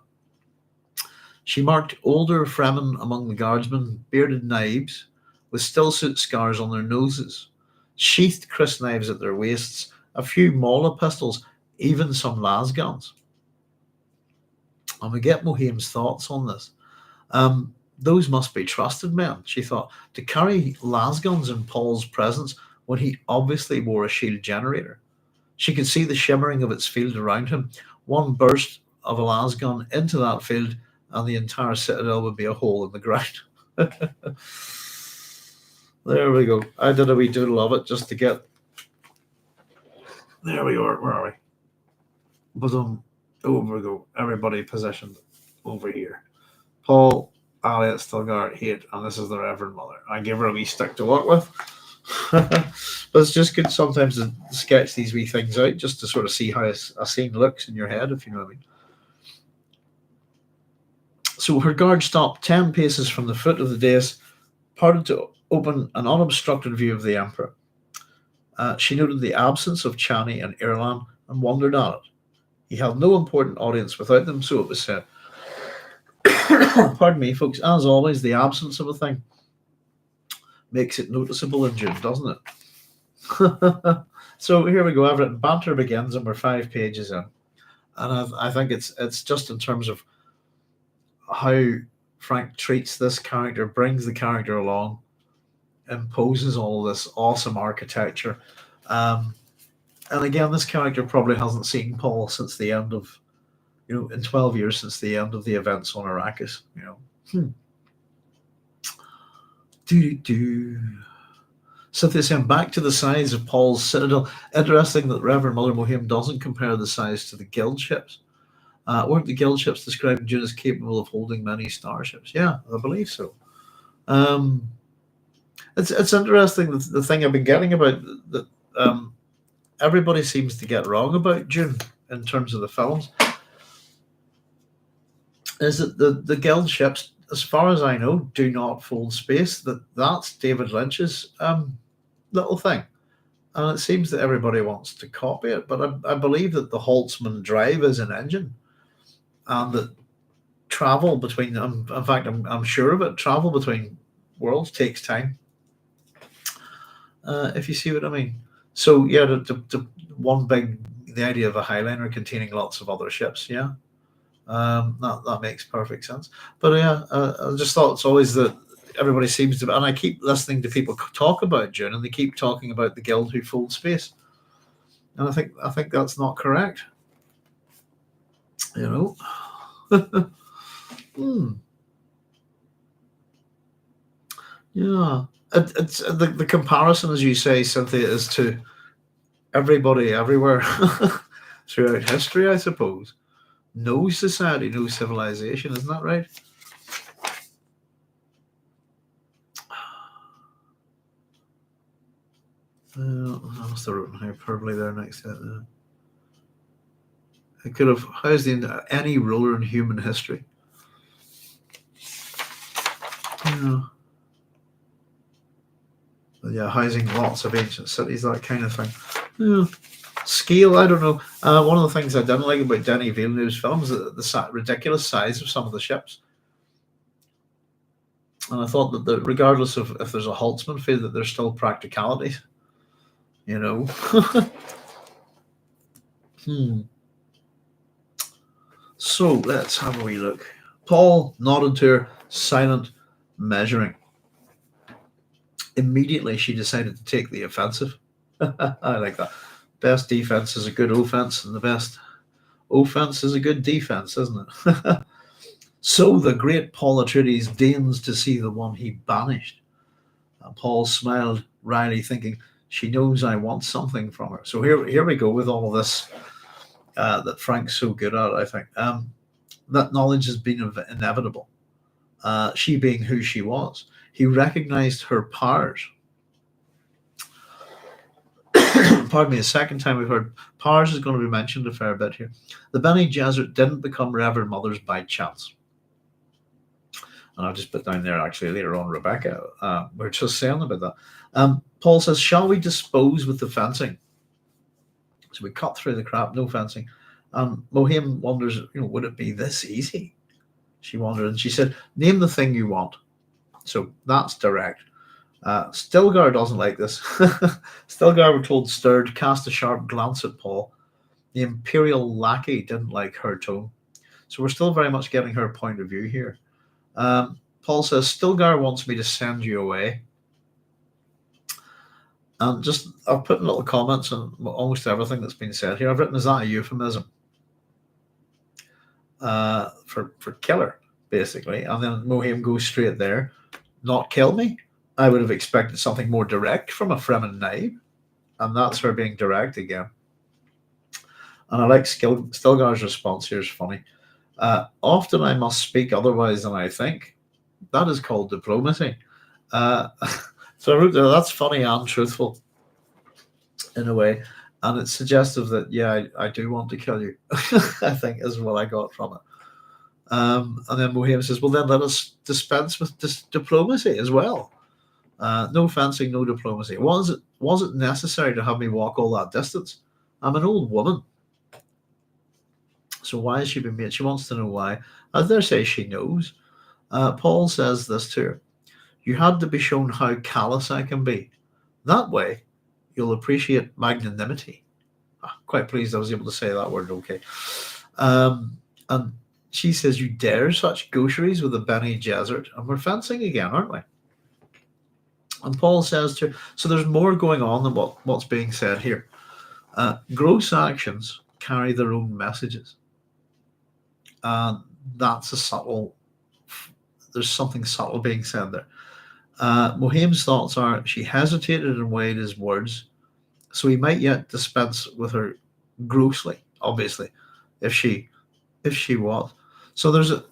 She marked older Fremen among the guardsmen, bearded naibs, with stillsuit scars on their noses, sheathed crysknives at their waists, a few mauler pistols, even some lasguns. And we get Mohiam's thoughts on this. Those must be trusted men, she thought, to carry lasguns in Paul's presence when he obviously wore a shield generator. She could see the shimmering of its field around him. One burst of a lasgun into that field, and the entire citadel would be a hole in the ground. There we go. I did a wee doodle of it just to get. There we are. Where are we? But over we go. Everybody positioned over here. Paul, Aliet, Stilgar, Hate, and this is the Reverend Mother. I gave her a wee stick to work with. But it's just good sometimes to sketch these wee things out just to sort of see how a scene looks in your head, if you know what I mean. So her guard stopped 10 paces from the foot of the dais, parted to open an unobstructed view of the Emperor. She noted the absence of Chani and Irulan and wondered at it. He held no important audience without them, so it was said. Pardon me, folks. As always, the absence of a thing makes it noticeable in Dune, doesn't it? So here we go. Everett. Banter begins, and we're 5 pages in, and I think it's just in terms of how Frank treats this character, brings the character along, imposes all this awesome architecture. And again, this character probably hasn't seen Paul since the end of, in 12 years since the end of the events on Arrakis, Cynthia saying, back to the size of Paul's citadel. Interesting that Reverend Mother Mohiam doesn't compare the size to the guild ships. Weren't the guild ships described in Dune as capable of holding many starships? Yeah, I believe so. It's interesting the thing I've been getting about that everybody seems to get wrong about Dune in terms of the films is that the guild ships, as far as I know, do not fold space. That's David Lynch's little thing, and it seems that everybody wants to copy it. But I believe that the Holtzman drive is an engine, and that travel between them, in fact, I'm sure of it, travel between worlds takes time. If you see what I mean. So yeah, the idea of a Highliner containing lots of other ships, yeah. That makes perfect sense. But yeah, I just thought it's always that everybody seems to, and I keep listening to people talk about Dune, and they keep talking about the guild who fold space, and I think that's not correct. Yeah, it's the comparison, as you say, Cynthia, is to everybody everywhere throughout history, I suppose. No society, no civilization, isn't that right? I must have written hyperbole there next to it. It could have. How's any ruler in human history? Yeah. Yeah, housing lots of ancient cities, that kind of thing. Yeah. Scale, I don't know. One of the things I didn't like about Denis Villeneuve's films is the ridiculous size of some of the ships. And I thought that regardless of if there's a Holtzman feel, that there's still practicalities. You know. So let's have a wee look. Paul nodded to her, silent, measuring. Immediately, she decided to take the offensive. I like that. Best defense is a good offense, and the best offense is a good defense, isn't it? So the great Paul Atreides deigns to see the one he banished. And Paul smiled wryly, thinking, she knows I want something from her. So here we go with all of this that Frank's so good at, I think. That knowledge has been inevitable. She being who she was. He recognized her powers. Pardon me, a second time we've heard powers is going to be mentioned a fair bit here. The Bene Gesserit didn't become Reverend Mothers by chance. And I'll just put down there actually later on, Rebecca. We're just saying about that. Paul says, shall we dispose with the fencing? So we cut through the crap, no fencing. Mohiam wonders, would it be this easy? She wondered, and she said, name the thing you want. So that's direct. Stilgar doesn't like this. Stilgar, we're told, stirred, cast a sharp glance at Paul. The Imperial lackey didn't like her tone. So we're still very much getting her point of view here. Paul says, Stilgar wants me to send you away. And just, I've put in little comments on almost everything that's been said here. I've written, is that a euphemism? For killer, basically. And then Mohiam goes straight there. Not kill me? I would have expected something more direct from a Fremen naib. And that's her being direct again. And I like Stilgar's response here is funny. Often I must speak otherwise than I think. That is called diplomacy. So I wrote there, that's funny and truthful in a way. And it's suggestive that, yeah, I do want to kill you, I think is what I got from it. And then Mohiam says, well, then let us dispense with diplomacy as well. No fencing, no diplomacy. Was it necessary to have me walk all that distance? I'm an old woman. So why has she been made? She wants to know why. I dare say she knows. Paul says this to her. You had to be shown how callous I can be. That way, you'll appreciate magnanimity. Quite pleased I was able to say that word okay. And she says, you dare such gaucheries with the Bene Gesserit? And we're fencing again, aren't we? And Paul says to her, so there's more going on than what's being said here. Gross actions carry their own messages. That's there's something subtle being said there. Mohiam's thoughts are, she hesitated and weighed his words, so he might yet dispense with her grossly, obviously, if she was. So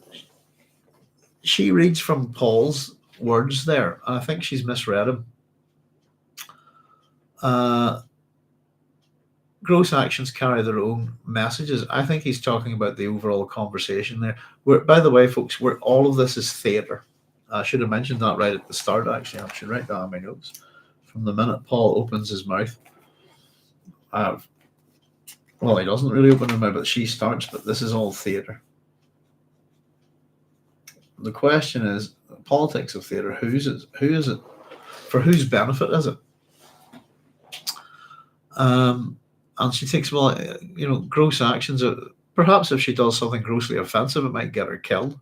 she reads from Paul's words there, and I think she's misread him. Gross actions carry their own messages. I think he's talking about the overall conversation there. By the way, folks, all of this is theatre. I should have mentioned that right at the start, actually. I should write that on my notes. From the minute Paul opens his mouth. Well, he doesn't really open his mouth, but she starts, but this is all theatre. The question is, politics of theatre, who is it? For whose benefit is it? And she thinks, well, gross actions, perhaps if she does something grossly offensive, it might get her killed.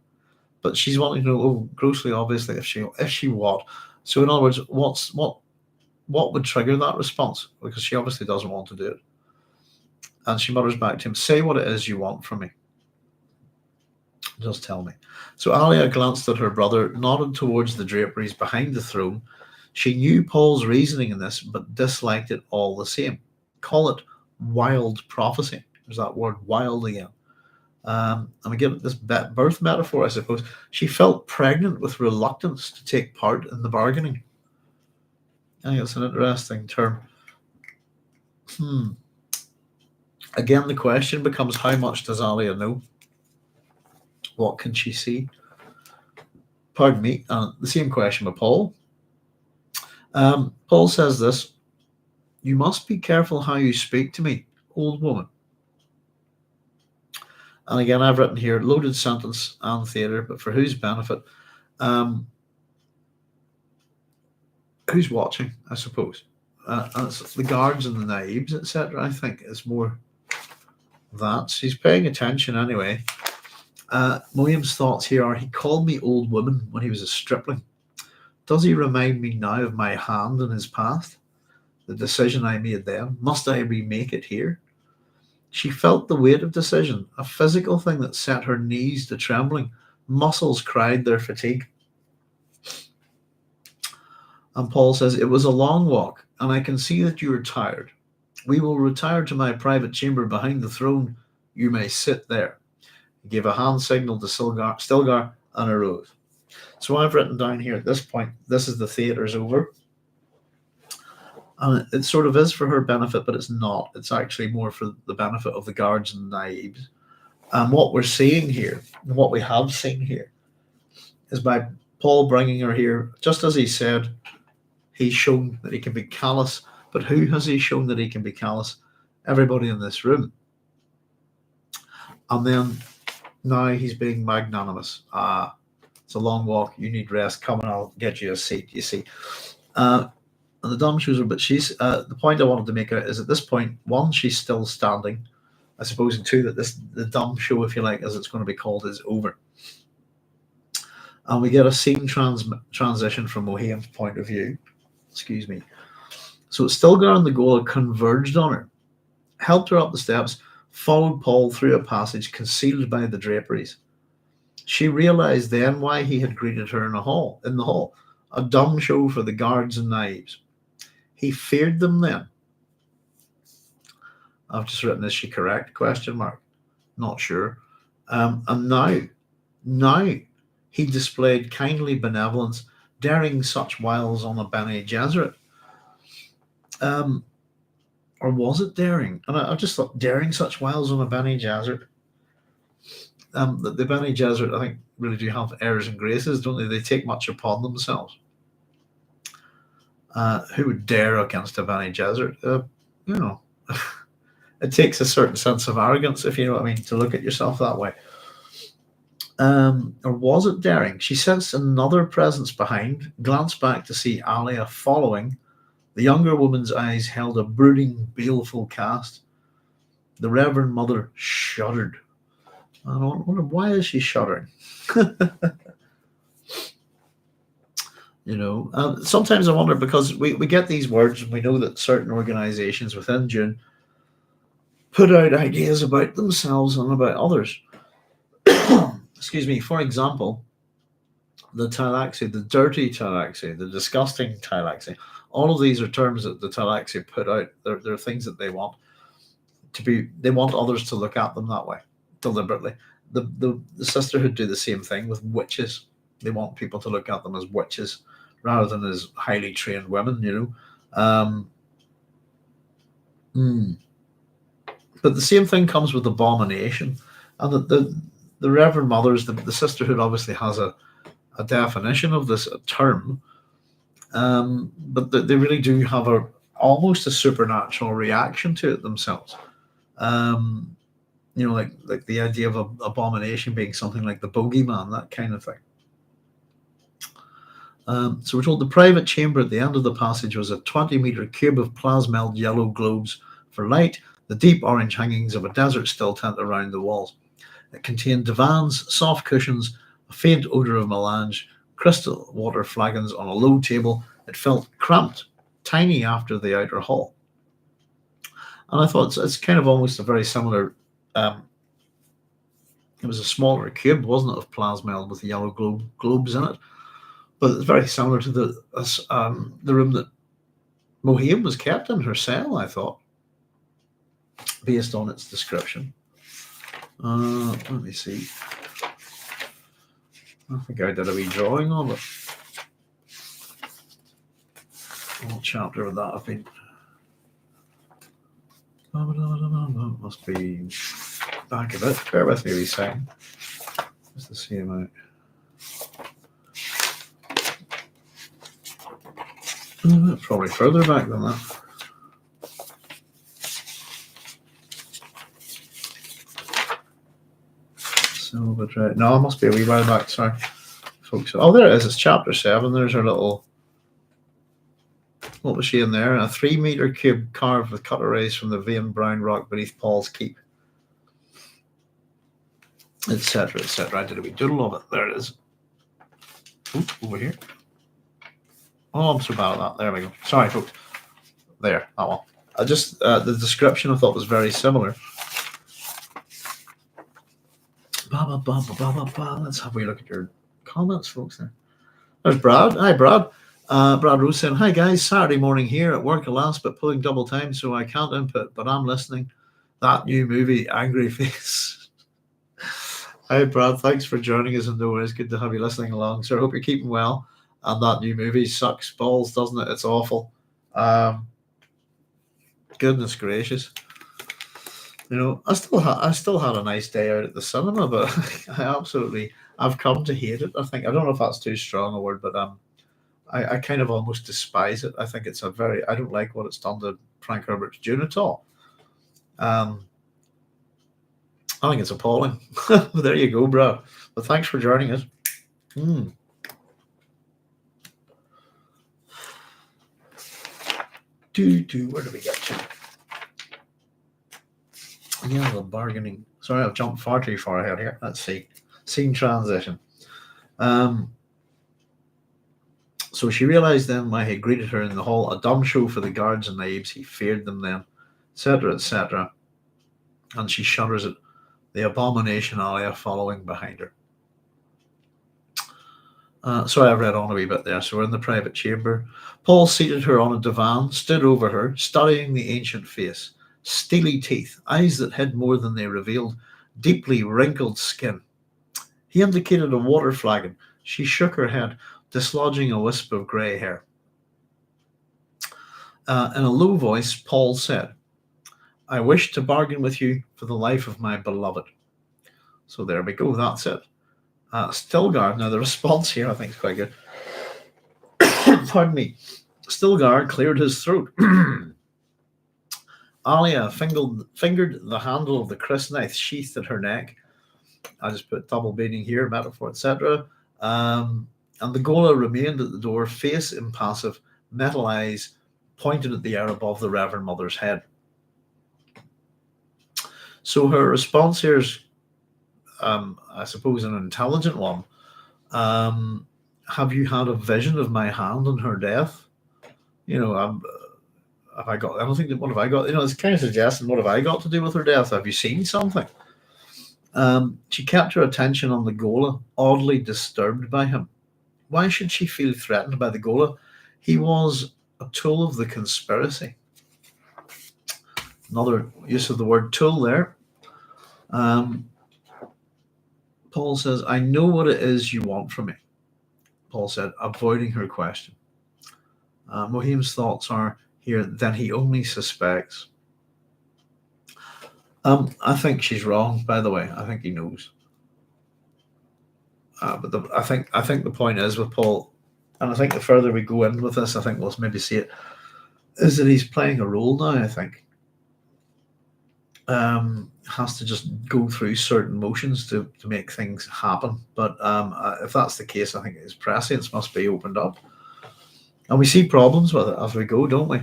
But she's wanting to know, grossly, obviously, if she what? So in other words, what would trigger that response? Because she obviously doesn't want to do it. And she mutters back to him, say what it is you want from me. Just tell me. So Alia glanced at her brother, nodded towards the draperies behind the throne. She knew Paul's reasoning in this, but disliked it all the same. Call it wild prophecy. There's that word wild again. And we get this birth metaphor, I suppose. She felt pregnant with reluctance to take part in the bargaining. I think it's an interesting term. Again, the question becomes, how much does Alia know? What can she see? Pardon me. The same question with Paul. Paul says this: "You must be careful how you speak to me, old woman." And again, I've written here loaded sentence and theatre, but for whose benefit? Um, who's watching, I suppose. And it's the guards and the naibs, etc. I think it's more that. She's paying attention anyway. Mohiam's thoughts here are: he called me old woman when he was a stripling. Does he remind me now of my hand in his past? The decision I made then? Must I remake it here? She felt the weight of decision, a physical thing that set her knees to trembling. Muscles cried their fatigue. And Paul says, "It was a long walk, and I can see that you are tired. We will retire to my private chamber behind the throne. You may sit there." He gave a hand signal to Stilgar and arose. So I've written down here at this point, this is the theatre's over. And it sort of is for her benefit, but it's not. It's actually more for the benefit of the guards and the naibs. And what we're seeing here, what we have seen here, is by Paul bringing her here, just as he said, he's shown that he can be callous. But who has he shown that he can be callous? Everybody in this room. And then now he's being magnanimous. It's a long walk. You need rest. Come and I'll get you a seat, you see. And the dumb shoes are, but she's, the point I wanted to make out is at this point, one, she's still standing, I suppose, and two, that the dumb show, if you like, as it's going to be called, is over. And we get a scene transition from Mohiam's point of view. Excuse me. So Stilgar and the Gola converged on her, helped her up the steps, followed Paul through a passage concealed by the draperies. She realized then why he had greeted her in the hall, a dumb show for the guards and naibs. He feared them then. I've just written, is she correct? Question mark. Not sure. And now he displayed kindly benevolence, daring such wiles on a Bene Gesserit. Or was it daring? And I just thought, daring such wiles on a Bene Gesserit. The Bene Gesserit, I think, really do have airs and graces, don't they? They take much upon themselves. Who would dare against a Bene Gesserit? It takes a certain sense of arrogance, if you know what I mean, to look at yourself that way. Or was it daring? She sensed another presence behind, glanced back to see Alia following. The younger woman's eyes held a brooding, baleful cast. The Reverend Mother shuddered. I wonder, why is she shuddering? Sometimes I wonder, because we get these words and we know that certain organizations within Dune put out ideas about themselves and about others. Excuse me. For example, the Talaxi, the dirty Talaxi, the disgusting Talaxi. All of these are terms that the Talaxi put out. They're things that they want to be. They want others to look at them that way, deliberately. The Sisterhood do the same thing with witches. They want people to look at them as witches rather than as highly trained women, But the same thing comes with abomination. And the Reverend Mothers, the Sisterhood obviously has a definition of this term, but they really do have almost a supernatural reaction to it themselves. Like the idea of abomination being something like the bogeyman, that kind of thing. So we're told the private chamber at the end of the passage was a 20-meter cube of plasmelled yellow globes for light, the deep orange hangings of a desert still tent around the walls. It contained divans, soft cushions, a faint odour of melange, crystal water flagons on a low table. It felt cramped, tiny after the outer hall. And I thought it's kind of almost a very similar... it was a smaller cube, wasn't it, of plasmelled with yellow globes in it. But it's very similar to the room that Mohiam was kept in, her cell, I thought, based on its description. Let me see. I think I did a wee drawing of it. What chapter would that have been? Must be back a bit. Bear with me a wee second. Just to see him out. Probably further back than that. So, but no, it must be a wee while back. Sorry, folks. Oh, there it is. It's chapter 7. There's her little. What was she in there? A 3-meter cube carved with cut rays from the veined brown rock beneath Paul's keep, etc., etc. I did a wee doodle of it. There it is. Ooh, over here. Oh, I'm so bad at that. There we go. Sorry, folks. There, that one. I just the description I thought was very similar. Let's have a wee look at your comments, folks. There's Brad. Hi, Brad. Brad Rose saying, "Hi guys, Saturday morning here at work, alas, but pulling double time, so I can't input, but I'm listening. That new movie, Angry Face." Hi, Brad. Thanks for joining us, and no worries. Good to have you listening along. So I hope you're keeping well. And that new movie sucks balls, doesn't it? It's awful. Goodness gracious. You know, I still had a nice day out at the cinema, but I've come to hate it. I don't know if that's too strong a word, but I kind of almost despise it. I think it's I don't like what it's done to Frank Herbert's Dune at all. I think it's appalling. There you go, bro. But thanks for joining us. Where do we get to? Yeah, the bargaining. Sorry, I've jumped far too far ahead here. Let's see. Scene transition. So she realised then why he greeted her in the hall, a dumb show for the guards and knaves. He feared them then, etc., etc. And she shudders at the abomination Alia following behind her. Sorry, I've read on a wee bit there. So we're in the private chamber. Paul seated her on a divan, stood over her, studying the ancient face. Steely teeth, eyes that hid more than they revealed, deeply wrinkled skin. He indicated a water flagon. She shook her head, dislodging a wisp of grey hair. In a low voice, Paul said, "I wish to bargain with you for the life of my beloved." So there we go, that's it. Stilgar, now the response here I think is quite good. Pardon me. Stilgar cleared his throat. Alia fingered the handle of the crysknife sheathed at her neck. I just put double meaning here, metaphor, etc. And the Gola remained at the door, face impassive, metal eyes pointed at the air above the Reverend Mother's head. So her response here is, I suppose, an intelligent one. Have you had a vision of my hand in her death? You know, have I got anything? What have I got? You know, it's kind of suggesting, what have I got to do with her death? Have you seen something? She kept her attention on the Gola, oddly disturbed by him. Why should she feel threatened by the Gola? He was a tool of the conspiracy. Another use of the word tool there. Paul says, "I know what it is you want from me," Paul said, avoiding her question. Mohiam's thoughts are here, then he only suspects. I think she's wrong, by the way. I think he knows. But I think the point is with Paul, and I think the further we go in with this, I think we'll maybe see it, is that he's playing a role now, I think. Has to just go through certain motions to make things happen. But if that's the case, I think his prescience must be opened up. And we see problems with it as we go, don't we?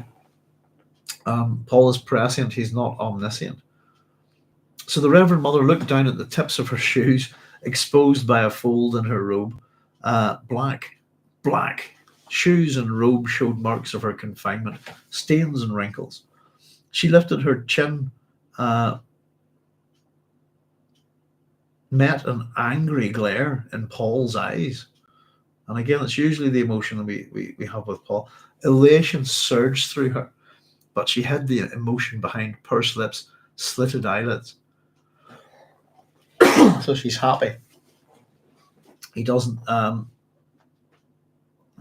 Paul is prescient, he's not omniscient. So the Reverend Mother looked down at the tips of her shoes, exposed by a fold in her robe. Black. Shoes and robe showed marks of her confinement, stains and wrinkles. She lifted her chin, met an angry glare in Paul's eyes. And again, it's usually the emotion that we have with Paul. Elation surged through her, but she hid the emotion behind pursed lips, slitted eyelids. So she's happy. He doesn't. I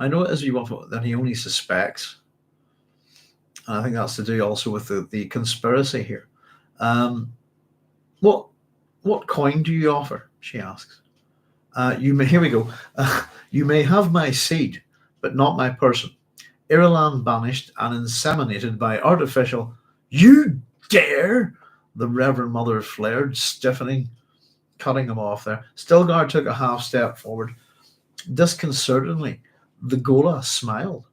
know it is you want, then he only suspects. And I think that's to do also with the conspiracy here. What coin do you offer? She asks. Here we go. You may have my seed, but not my person. Irulan banished and inseminated by artificial. You dare! The Reverend Mother flared, stiffening, cutting him off there. Stilgar took a half step forward. Disconcertingly, the Gola smiled.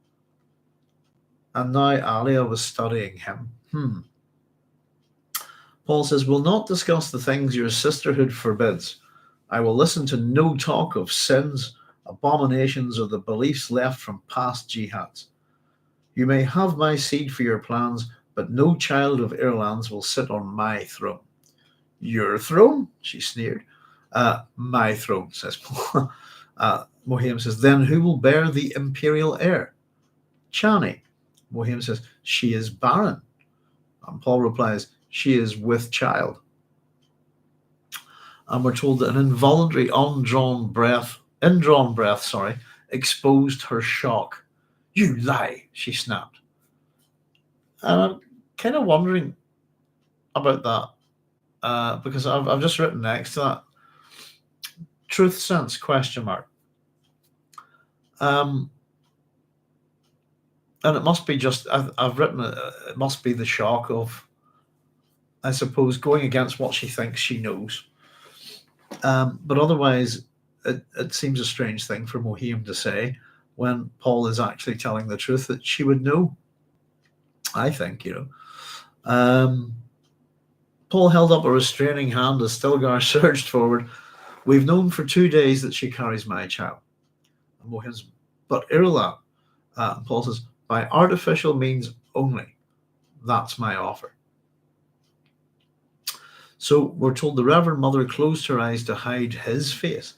And now Alia was studying him. Paul says, we'll not discuss the things your sisterhood forbids. I will listen to no talk of sins, abominations, or the beliefs left from past jihads. You may have my seed for your plans, but no child of Irulan's will sit on my throne. Your throne? She sneered. My throne, says Paul. Mohiam says, then who will bear the imperial heir? Chani. Mohiam says, she is barren. And Paul replies, she is with child. And we're told that an involuntary indrawn breath, exposed her shock. You lie, she snapped. And I'm kind of wondering about that, because I've just written next to that, truth sense, ? And it must be just, I've written it must be the shock of, I suppose, going against what she thinks she knows. But otherwise, it seems a strange thing for Mohiam to say when Paul is actually telling the truth that she would know. I think, Paul held up a restraining hand as Stilgar surged forward. We've known for 2 days that she carries my child. And Mohiam's, but Irulan, Paul says, by artificial means only. That's my offer. So we're told the Reverend Mother closed her eyes to hide his face.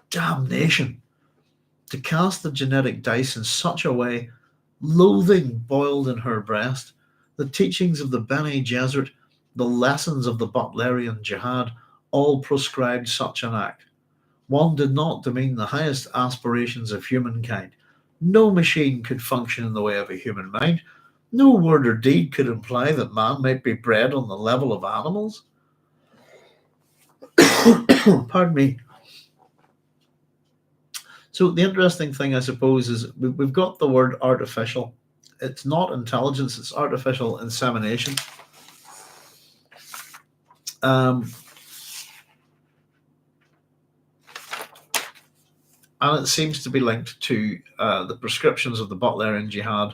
Damnation! To cast the genetic dice in such a way, loathing boiled in her breast. The teachings of the Bene Gesserit, the lessons of the Butlerian Jihad, all proscribed such an act. One did not demean the highest aspirations of humankind. No machine could function in the way of a human mind. No word or deed could imply that man might be bred on the level of animals. Pardon me. So the interesting thing, I suppose, is we've got the word artificial. It's not intelligence, it's artificial insemination. And it seems to be linked to the prescriptions of the Butlerian Jihad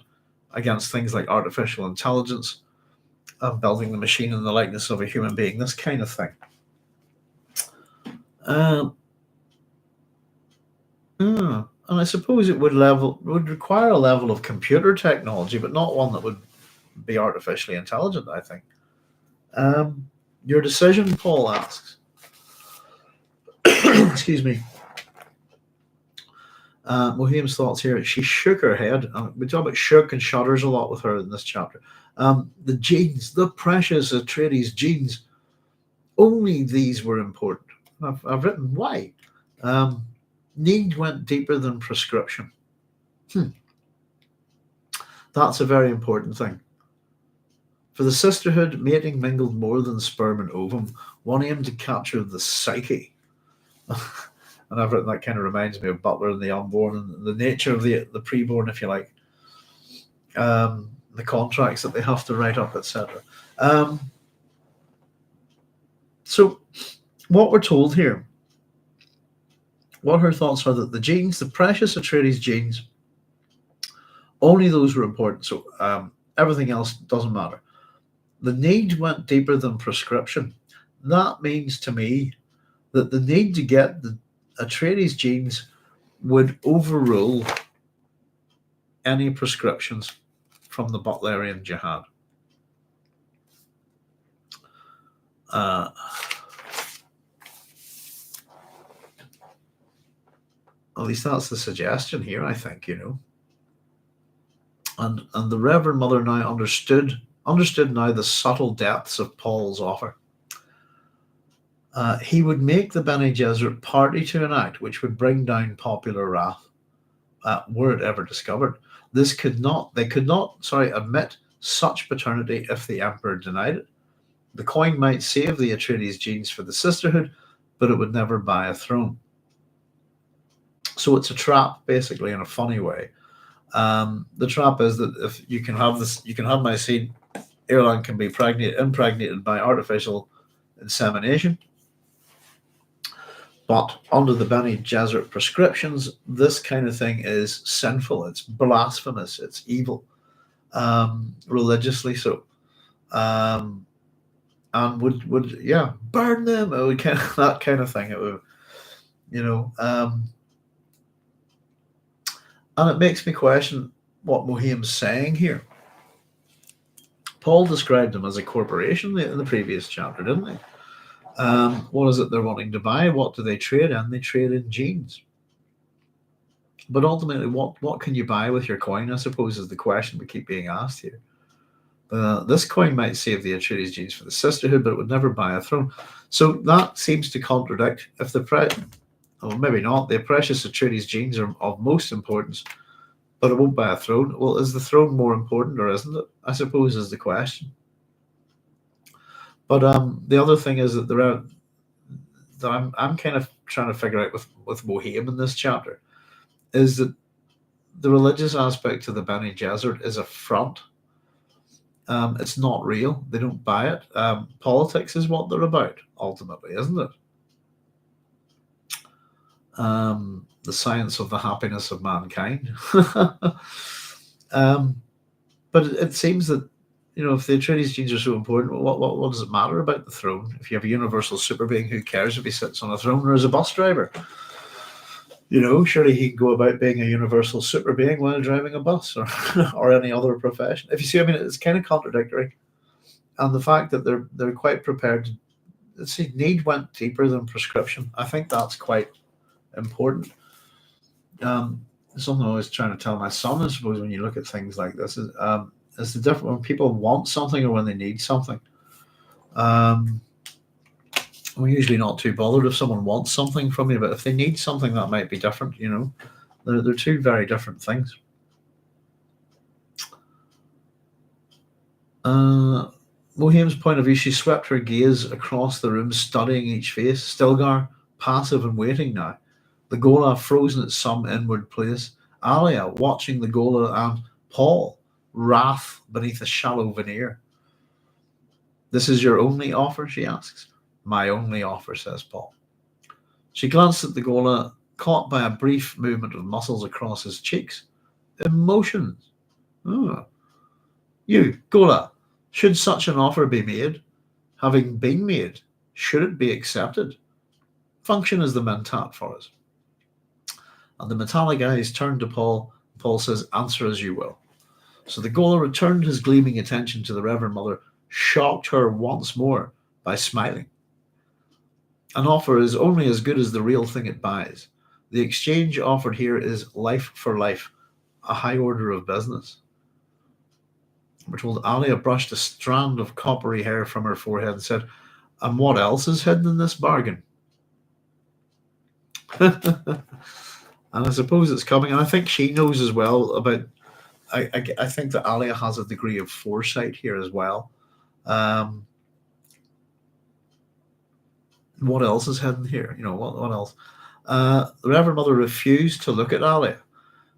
against things like artificial intelligence, building the machine in the likeness of a human being, this kind of thing. And I suppose it would require a level of computer technology, but not one that would be artificially intelligent, I think. Your decision, Paul asks. Excuse me. Mohiam's thoughts here. She shook her head. We talk about shook and shudders a lot with her in this chapter. The genes, the precious Atreides genes, only these were important. I've written why. Need went deeper than prescription. That's a very important thing. For the sisterhood, mating mingled more than sperm and ovum, one aimed to capture the psyche. And I've written that kind of reminds me of Butler and the unborn and the nature of the preborn, if you like. The contracts that they have to write up, etc. So what we're told here, what her thoughts are that the genes, the precious Atreides genes, only those were important. So everything else doesn't matter. The need went deeper than prescription. That means to me that the need to get the Atreides genes would overrule any prescriptions from the Butlerian Jihad. At least that's the suggestion here, I think, And the Reverend Mother now understood now the subtle depths of Paul's offer. He would make the Bene Gesserit party to an act which would bring down popular wrath, were it ever discovered. They could not admit such paternity if the Emperor denied it. The coin might save the Atreides genes for the sisterhood, but it would never buy a throne. So it's a trap, basically, in a funny way. The trap is that if you can have this, you can have my seed. Ireland can be impregnated by artificial insemination. But under the Bene Gesserit prescriptions, this kind of thing is sinful. It's blasphemous. It's evil, religiously so. And would burn them? It would kind of, that kind of thing. It would, and it makes me question what Mohiam's saying here. Paul described them as a corporation in the previous chapter, didn't he? What is it they're wanting to buy? What do they trade in? They trade in genes. But ultimately, what can you buy with your coin, I suppose, is the question we keep being asked here. This coin might save the Atreides genes for the Sisterhood, but it would never buy a throne. So that seems to contradict, if or maybe not, the precious Atreides genes are of most importance, but it won't buy a throne. Well, is the throne more important or isn't it? I suppose is the question. But the other thing is that I'm kind of trying to figure out with Mohiam in this chapter is that the religious aspect to the Bene Gesserit is a front. It's not real. They don't buy it. Politics is what they're about, ultimately, isn't it? The science of the happiness of mankind. But it seems that, if the Atreides genes are so important, what does it matter about the throne? If you have a universal super being, who cares if he sits on a throne or is a bus driver? Surely he can go about being a universal super being while driving a bus or any other profession. If you see, it's kind of contradictory. And the fact that they're quite prepared to need went deeper than prescription. I think that's quite important. Something I was trying to tell my son, I suppose, when you look at things like this, is the difference when people want something or when they need something. We're usually not too bothered if someone wants something from you, but if they need something, that might be different. They're two very different things. Mohiam's point of view, she swept her gaze across the room, studying each face. Stilgar, passive and waiting now. The Gola frozen at some inward place. Alia, watching the Gola, and Paul, wrath beneath a shallow veneer. This is your only offer, she asks. My only offer, says Paul. She glanced at the Gola, caught by a brief movement of muscles across his cheeks. Emotions. Oh. You, Gola, should such an offer be made? Having been made, should it be accepted? Function as the mentat for us. And the metallic eyes turned to Paul. Paul says, answer as you will. So the Gola returned his gleaming attention to the Reverend Mother, shocked her once more by smiling. An offer is only as good as the real thing it buys. The exchange offered here is life for life, a high order of business. We're told Alia brushed a strand of coppery hair from her forehead and said, and what else is hidden in this bargain? And I suppose it's coming, and I think she knows as well about, I think that Alia has a degree of foresight here as well. What else is hidden here? What else? The Reverend Mother refused to look at Alia,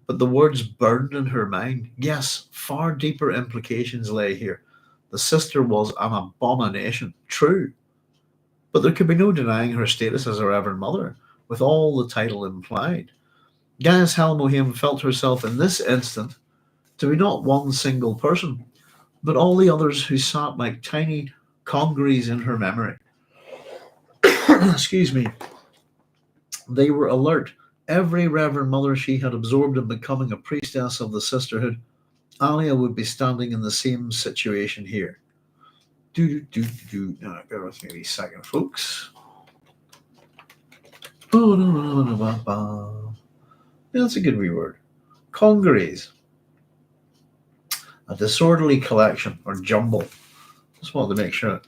but the words burned in her mind. Yes, far deeper implications lay here. The sister was an abomination, true, but there could be no denying her status as a Reverend Mother, with all the title implied. Gaius Helen Mohiam felt herself in this instant to be not one single person, but all the others who sat like tiny congeries in her memory. Excuse me. They were alert. Every Reverend Mother she had absorbed in becoming a priestess of the Sisterhood, Alia would be standing in the same situation here. Now, bear with me a second, folks. Yeah, that's a good wee word. Congeries. A disorderly collection or jumble. Just wanted to make sure.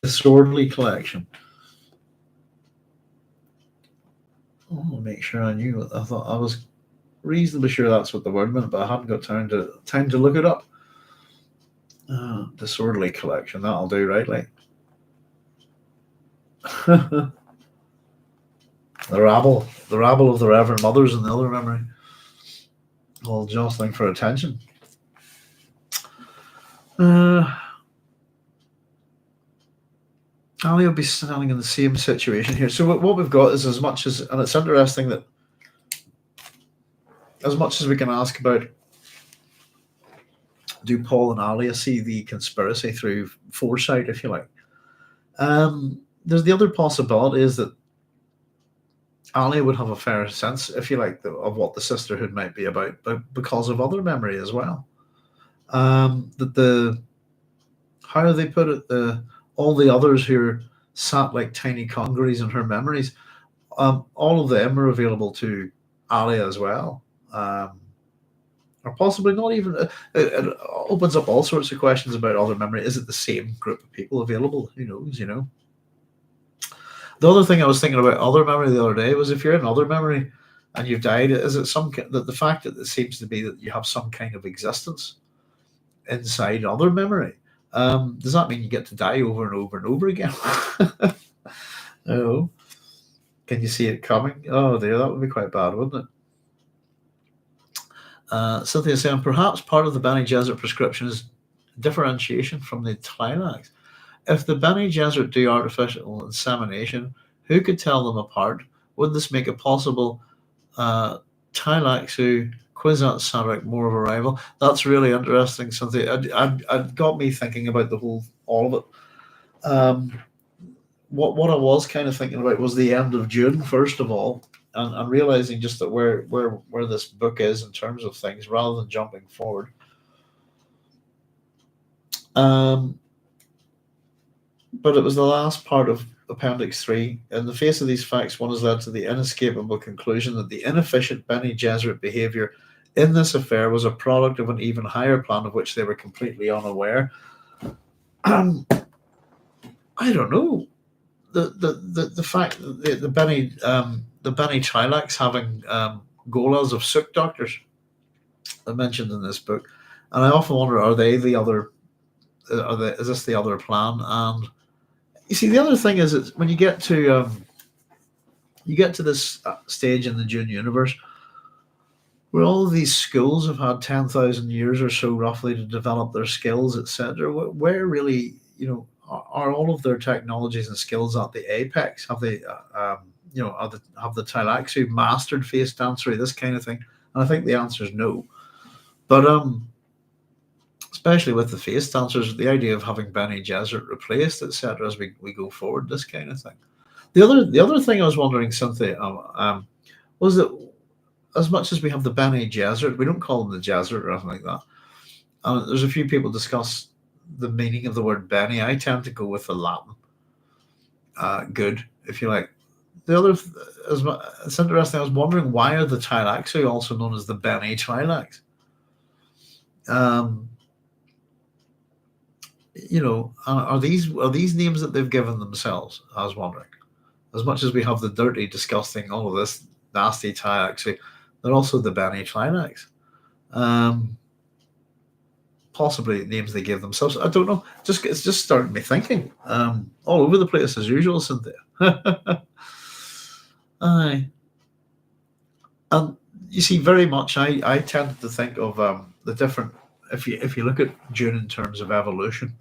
Disorderly collection. I want to make sure I knew. I thought I was reasonably sure that's what the word meant, but I hadn't got time to look it up. Disorderly collection. That'll do, right? Like the rabble of the Reverend Mothers in the other memory. all jostling for attention. Ali will be standing in the same situation here. So what we've got is, as much as, and it's interesting that as much as we can ask about, do Paul and Ali see the conspiracy through foresight, if you like? There's the other possibility is that Ali would have a fair sense, if you like, of what the sisterhood might be about, but because of other memory as well. That how do they put it? All the others who sat like tiny congeries in her memories, all of them are available to Ali as well. Or possibly not even. It opens up all sorts of questions about other memory. Is it the same group of people available? Who knows, you know? The other thing I was thinking about other memory the other day was, if you're in other memory and you've died, is it the fact that it seems to be that you have some kind of existence inside other memory? Does that mean you get to die over and over and over again? Oh, can you see it coming? Oh dear, that would be quite bad, wouldn't it? Cynthia saying, perhaps part of the Bene Gesserit prescription is differentiation from the Tleilax. If the Bene Gesserit do artificial insemination, who could tell them apart? Would this make it possible Tleilax who Kwisatz Haderach more of a rival? That's really interesting, Cynthia. It got me thinking about all of it. What I was kind of thinking about was the end of Dune, first of all, and realizing just that where this book is in terms of things, rather than jumping forward. But it was the last part of Appendix 3. In the face of these facts, one has led to the inescapable conclusion that the inefficient Bene Gesserit behavior in this affair was a product of an even higher plan of which they were completely unaware. I don't know. The fact that the Bene Tleilax having golas of sook doctors are mentioned in this book, and I often wonder, are they the other? Is this the other plan? And you see, the other thing is, it's when you get to this stage in the Dune universe where all of these schools have had 10,000 years or so roughly to develop their skills, etc. Where really, are all of their technologies and skills at the apex? Have they, have the Tleilaxu mastered face dancery, this kind of thing? And I think the answer is no. But especially with the face dancers, the idea of having Bene Gesserit replaced, etc., as we go forward, this kind of thing. The other thing I was wondering, Cynthia, was that as much as we have the Bene Gesserit, we don't call them the Gesserit or anything like that. There's a few people discuss the meaning of the word Bene. I tend to go with the Latin good, if you like. The other, it's interesting, I was wondering, why are the Tleilaxu also known as the Bene Tleilax? Are these names that they've given themselves? I was wondering. As much as we have the dirty, disgusting, all of this nasty Tleilaxu, they're also the Bene Tleilax. Possibly names they give themselves. I don't know. It's just starting me thinking. All over the place as usual, Cynthia. Aye. And you see, very much I tended to think of the different. If you look at Dune in terms of evolution,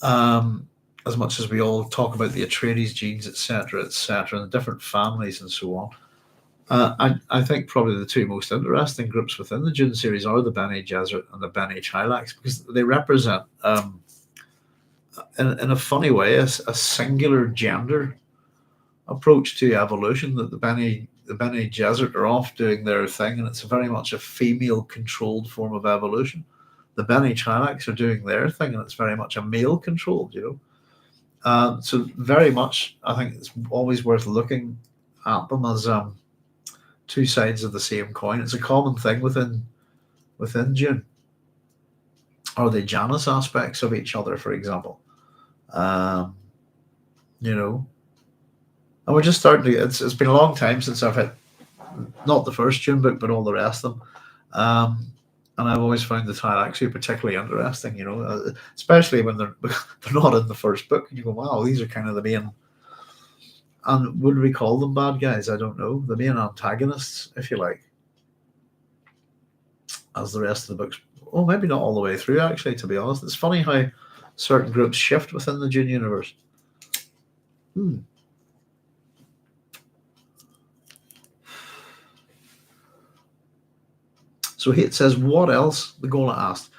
as much as we all talk about the Atreides genes, etc., and the different families and so on, I think probably the two most interesting groups within the Dune series are the Bene Gesserit and the Bene Tleilax, because they represent, in a funny way, a singular gender approach to evolution. That the Bene Gesserit are off doing their thing, and it's very much a female-controlled form of evolution. The Bene Tleilax are doing their thing, and it's very much a male-controlled, So very much, I think it's always worth looking at them as two sides of the same coin. It's a common thing within Dune. Or the Janus aspects of each other, for example. And we're just starting to. It's been a long time since I've had not the first Dune book, but all the rest of them. And I've always found the Tleilaxu particularly interesting, especially when they're not in the first book. And you go, wow, these are kind of the main. And would we call them bad guys? I don't know. The main antagonists, if you like. as the rest of the books. Oh, maybe not all the way through, actually, to be honest. It's funny how certain groups shift within the Dune universe. So it says, what else? The Gola asked.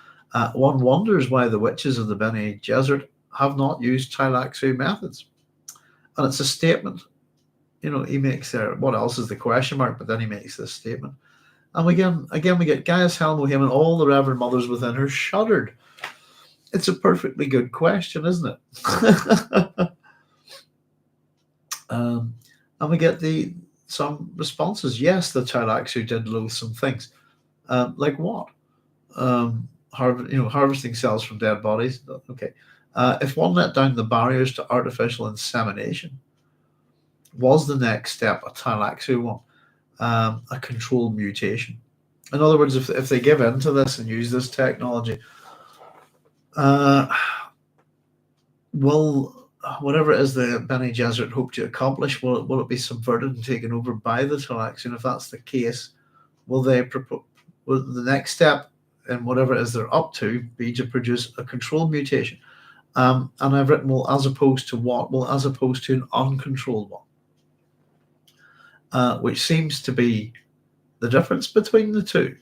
One wonders why the witches of the Bene Gesserit have not used Tleilaxu methods. And it's a statement. He makes there, what else is the question mark? But then he makes this statement. And again we get Gaius, Helen, Mohiam, and all the Reverend Mothers within her shuddered. It's a perfectly good question, isn't it? And we get some responses. Yes, the Tleilaxu did loathsome things. Like what? Harvesting cells from dead bodies. Okay. If one let down the barriers to artificial insemination, was the next step a Tleilaxu one, a controlled mutation? In other words, if they give in to this and use this technology, will whatever it is the Bene Gesserit hope to accomplish, will it be subverted and taken over by the Tleilaxu? And if that's the case, will the next step in whatever it is they're up to be to produce a controlled mutation? And I've written, well, as opposed to what? Well, as opposed to an uncontrolled one, which seems to be the difference between the two,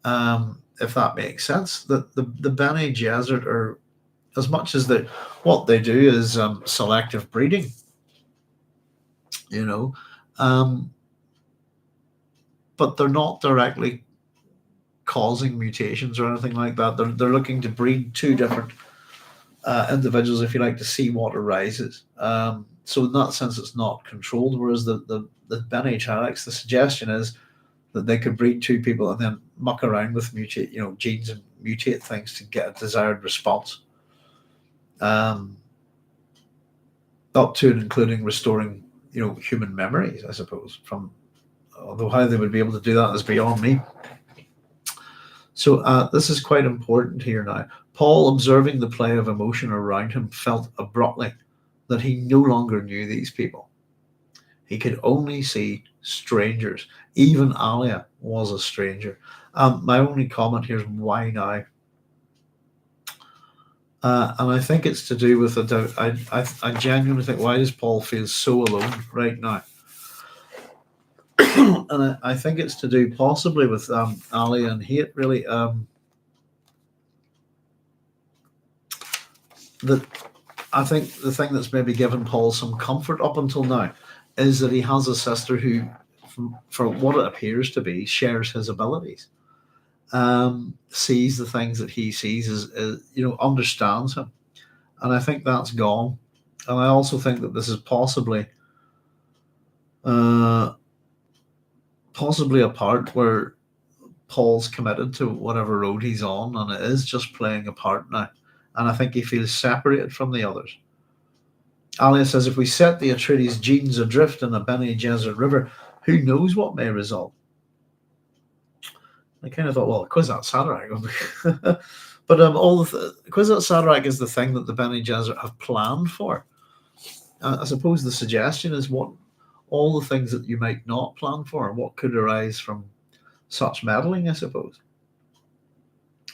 if that makes sense. The Bene Gesserit are, as much as what they do is selective breeding, but they're not directly causing mutations or anything like that. They're looking to breed two different individuals, if you like, to see what arises. So in that sense, it's not controlled. Whereas the Bene Gesserit, the suggestion is that they could breed two people and then muck around with genes and mutate things to get a desired response. Up to and including restoring, human memories, I suppose. Although how they would be able to do that is beyond me. So this is quite important here now. Paul, observing the play of emotion around him, felt abruptly that he no longer knew these people. He could only see strangers. Even Alia was a stranger. My only comment here is, why now? And I think it's to do with I genuinely think, why does Paul feel so alone right now? And I think it's to do possibly with Ali and hate, really. That I think the thing that's maybe given Paul some comfort up until now is that he has a sister who, for what it appears to be, shares his abilities. Sees the things that he sees, understands him. And I think that's gone. And I also think that this is possibly a part where Paul's committed to whatever road he's on, and it is just playing a part now. And I think he feels separated from the others. Alia says, if we set the Atreides genes adrift in the Bene Gesserit River, who knows what may result? I kind of thought, well, Kwisatz Haderach. But Kwisatz Haderach is the thing that the Bene Gesserit have planned for. I suppose the suggestion is what all the things that you might not plan for, what could arise from such meddling, I suppose,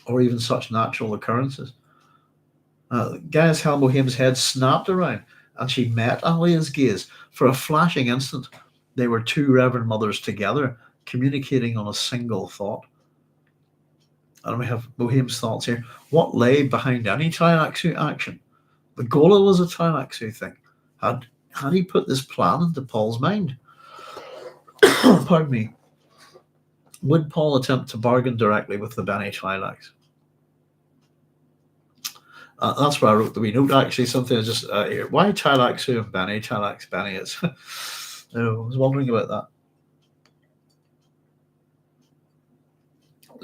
or even such natural occurrences. Gaius Helen Mohiam's head snapped around, and she met Alia's gaze. For a flashing instant, they were two Reverend Mothers together, communicating on a single thought. And we have Mohiam's thoughts here. What lay behind any Tleilaxu action? The Gola was a Tleilaxu thing. Had he put this plan into Paul's mind? Pardon me. Would Paul attempt to bargain directly with the Bene Tleilax? That's where I wrote the wee note, actually. Something I just here. Why Tleilaxu and Bene Tleilax? Bene is. I was wondering about that.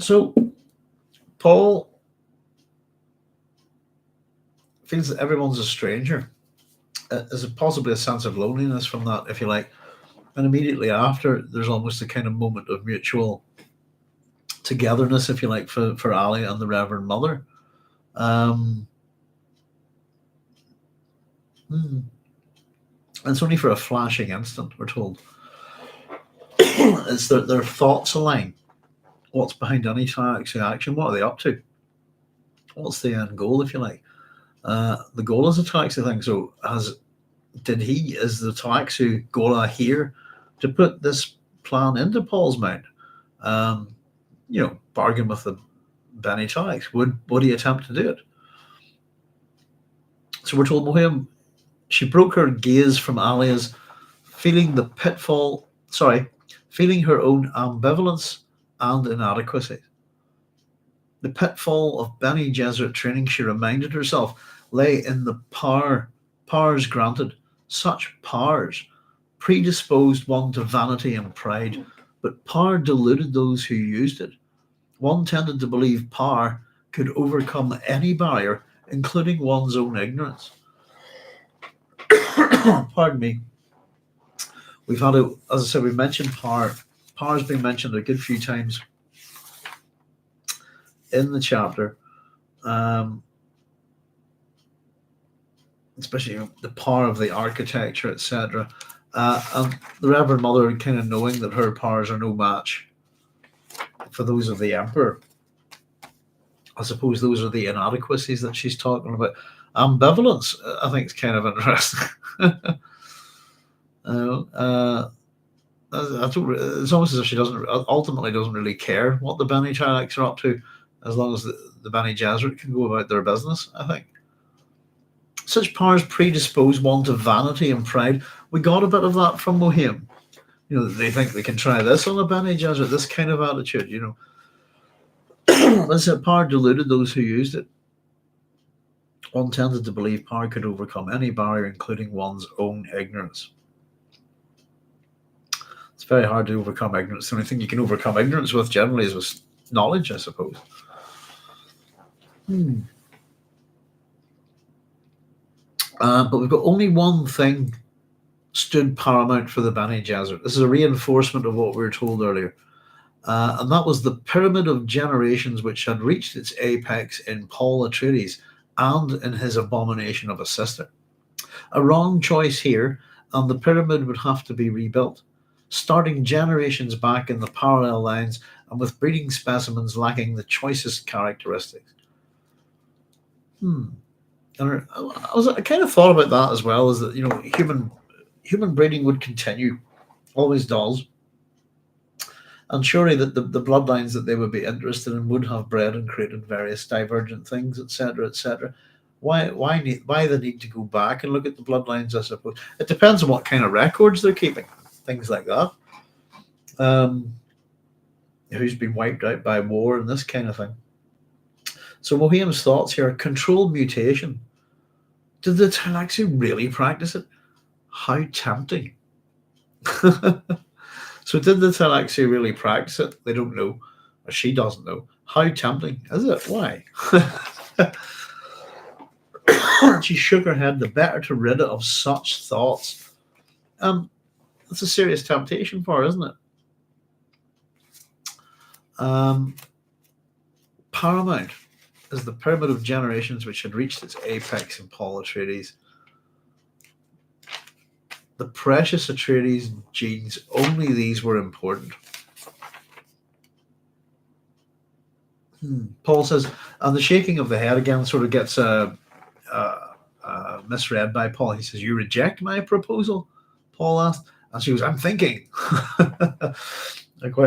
So Paul feels that everyone's a stranger. There's possibly a sense of loneliness from that, if you like. And immediately after, there's almost a kind of moment of mutual togetherness, if you like, for Ali and the Reverend Mother. It's only for a flashing instant, we're told. It's their thoughts align. what's behind any Talaxi action? What are they up to? What's the end goal, if you like? The goal is a Talaxi thing. So is the Talaxi Gola here to put this plan into Paul's mind? Bargain with the Bene Talax. Would he attempt to do it? So we're told Mohiam, she broke her gaze from Alia's, feeling her own ambivalence and inadequacy. The pitfall of Bene Gesserit training, she reminded herself, lay in the powers granted. Such powers predisposed one to vanity and pride, but power deluded those who used it. One tended to believe power could overcome any barrier, including one's own ignorance. Pardon me. We've had as I said, we mentioned power. Power's been mentioned a good few times in the chapter, especially the power of the architecture, etc. And the Reverend Mother kind of knowing that her powers are no match for those of the Emperor. I suppose those are the inadequacies that she's talking about. Ambivalence, I think, is kind of interesting. It's almost as if she ultimately doesn't really care what the Bene Talax are up to, as long as the Bene Gesserit can go about their business, I think. Such powers predispose one to vanity and pride. We got a bit of that from Mohiam. They think they can try this on a Bene Gesserit, this kind of attitude, As that power deluded those who used it. One tended to believe power could overcome any barrier, including one's own ignorance. It's very hard to overcome ignorance. The only thing you can overcome ignorance with generally is with knowledge, I suppose. But we've got only one thing stood paramount for the Bene Gesserit. This is a reinforcement of what we were told earlier. And that was the pyramid of generations which had reached its apex in Paul Atreides and in his abomination of a sister. A wrong choice here, and the pyramid would have to be rebuilt, starting generations back in the parallel lines and with breeding specimens lacking the choicest characteristics. And I kind of thought about that as well, is that human breeding would continue, always does. And surely that the bloodlines that they would be interested in would have bred and created various divergent things, etc., etc. Why the need to go back and look at the bloodlines? I suppose it depends on what kind of records they're keeping, things like that. Who's been wiped out by war and this kind of thing. So Mohiam's thoughts here: controlled mutation. Did the Talaxi really practice it? How tempting. So did the Talaxi really practice it? They don't know. Or she doesn't know. How tempting is it? Why? She shook her head. The better to rid it of such thoughts. It's a serious temptation for her, isn't it? Paramount is the pyramid of generations which had reached its apex in Paul Atreides. The precious Atreides genes, only these were important. Paul says, and the shaking of the head again sort of gets misread by Paul. He says, "You reject my proposal?" Paul asked. And she goes, "I'm thinking." I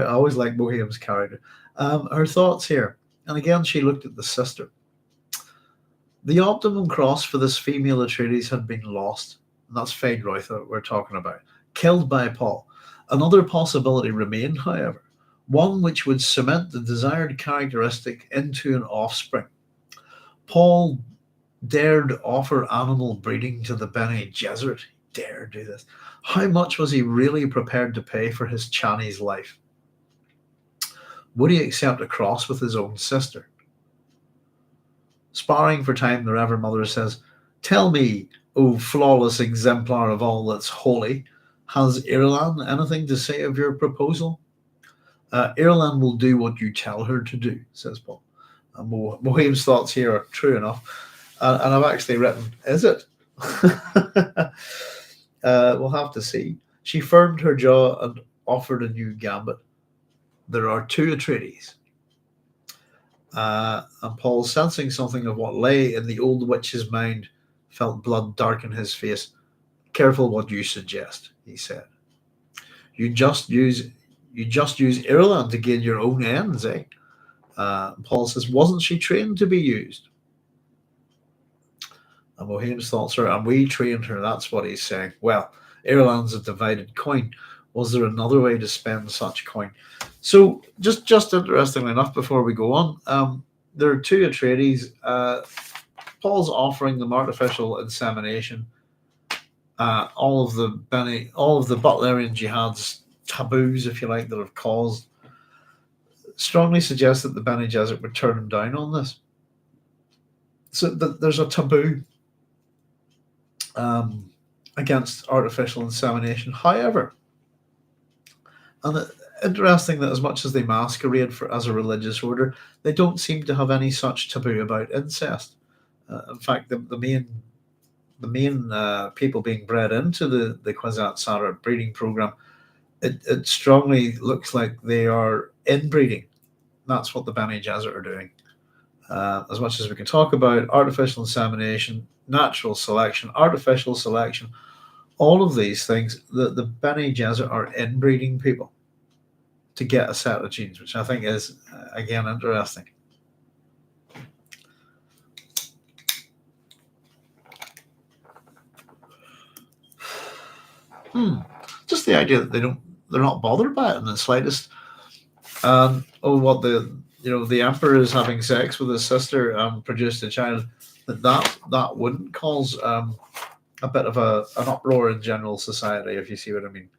always like Mohiam's character. Her thoughts here. And again, she looked at the sister. The optimum cross for this female Atreides had been lost. And that's Feyd-Rautha that we're talking about. Killed by Paul. Another possibility remained, however. One which would cement the desired characteristic into an offspring. Paul dared offer animal breeding to the Bene Gesserit. He dared do this. How much was he really prepared to pay for his Chani's life? Would he accept a cross with his own sister? Sparring for time, the Reverend Mother says, "Tell me, O flawless exemplar of all that's holy, has Irulan anything to say of your proposal?" Irulan will do what you tell her to do, says Paul. And Mohiam's thoughts here are true enough. And I've actually written, is it? We'll have to see. She firmed her jaw and offered a new gambit. there are two Atreides. And Paul, sensing something of what lay in the old witch's mind, felt blood darken his face. Careful what you suggest, he said. You just use Irulan to gain your own ends, eh? Paul says, wasn't she trained to be used? And Mohiam's thoughts are, and we trained her, that's what he's saying. Well, Irulan's a divided coin. Was there another way to spend such coin? So, just interestingly enough, before we go on, there are two Atreides. Paul's offering them artificial insemination. All of the Butlerian jihad's taboos, if you like, that have caused, strongly suggest that the Bene Gesserit would turn him down on this. So there's a taboo against artificial insemination. However, and interesting that as much as they masquerade as a religious order, they don't seem to have any such taboo about incest. In fact, the main people being bred into the Kwisatz Haderach breeding program, it strongly looks like they are inbreeding. That's what the Bene Gesserit are doing. As much as we can talk about artificial insemination, natural selection, artificial selection, all of these things, the Bene Gesserit are inbreeding people to get a set of genes, which I think is, again, interesting. Just the idea that they're not bothered by it in the slightest. What the emperor is having sex with his sister and produced a child, that wouldn't cause a bit of an uproar in general society, if you see what I mean.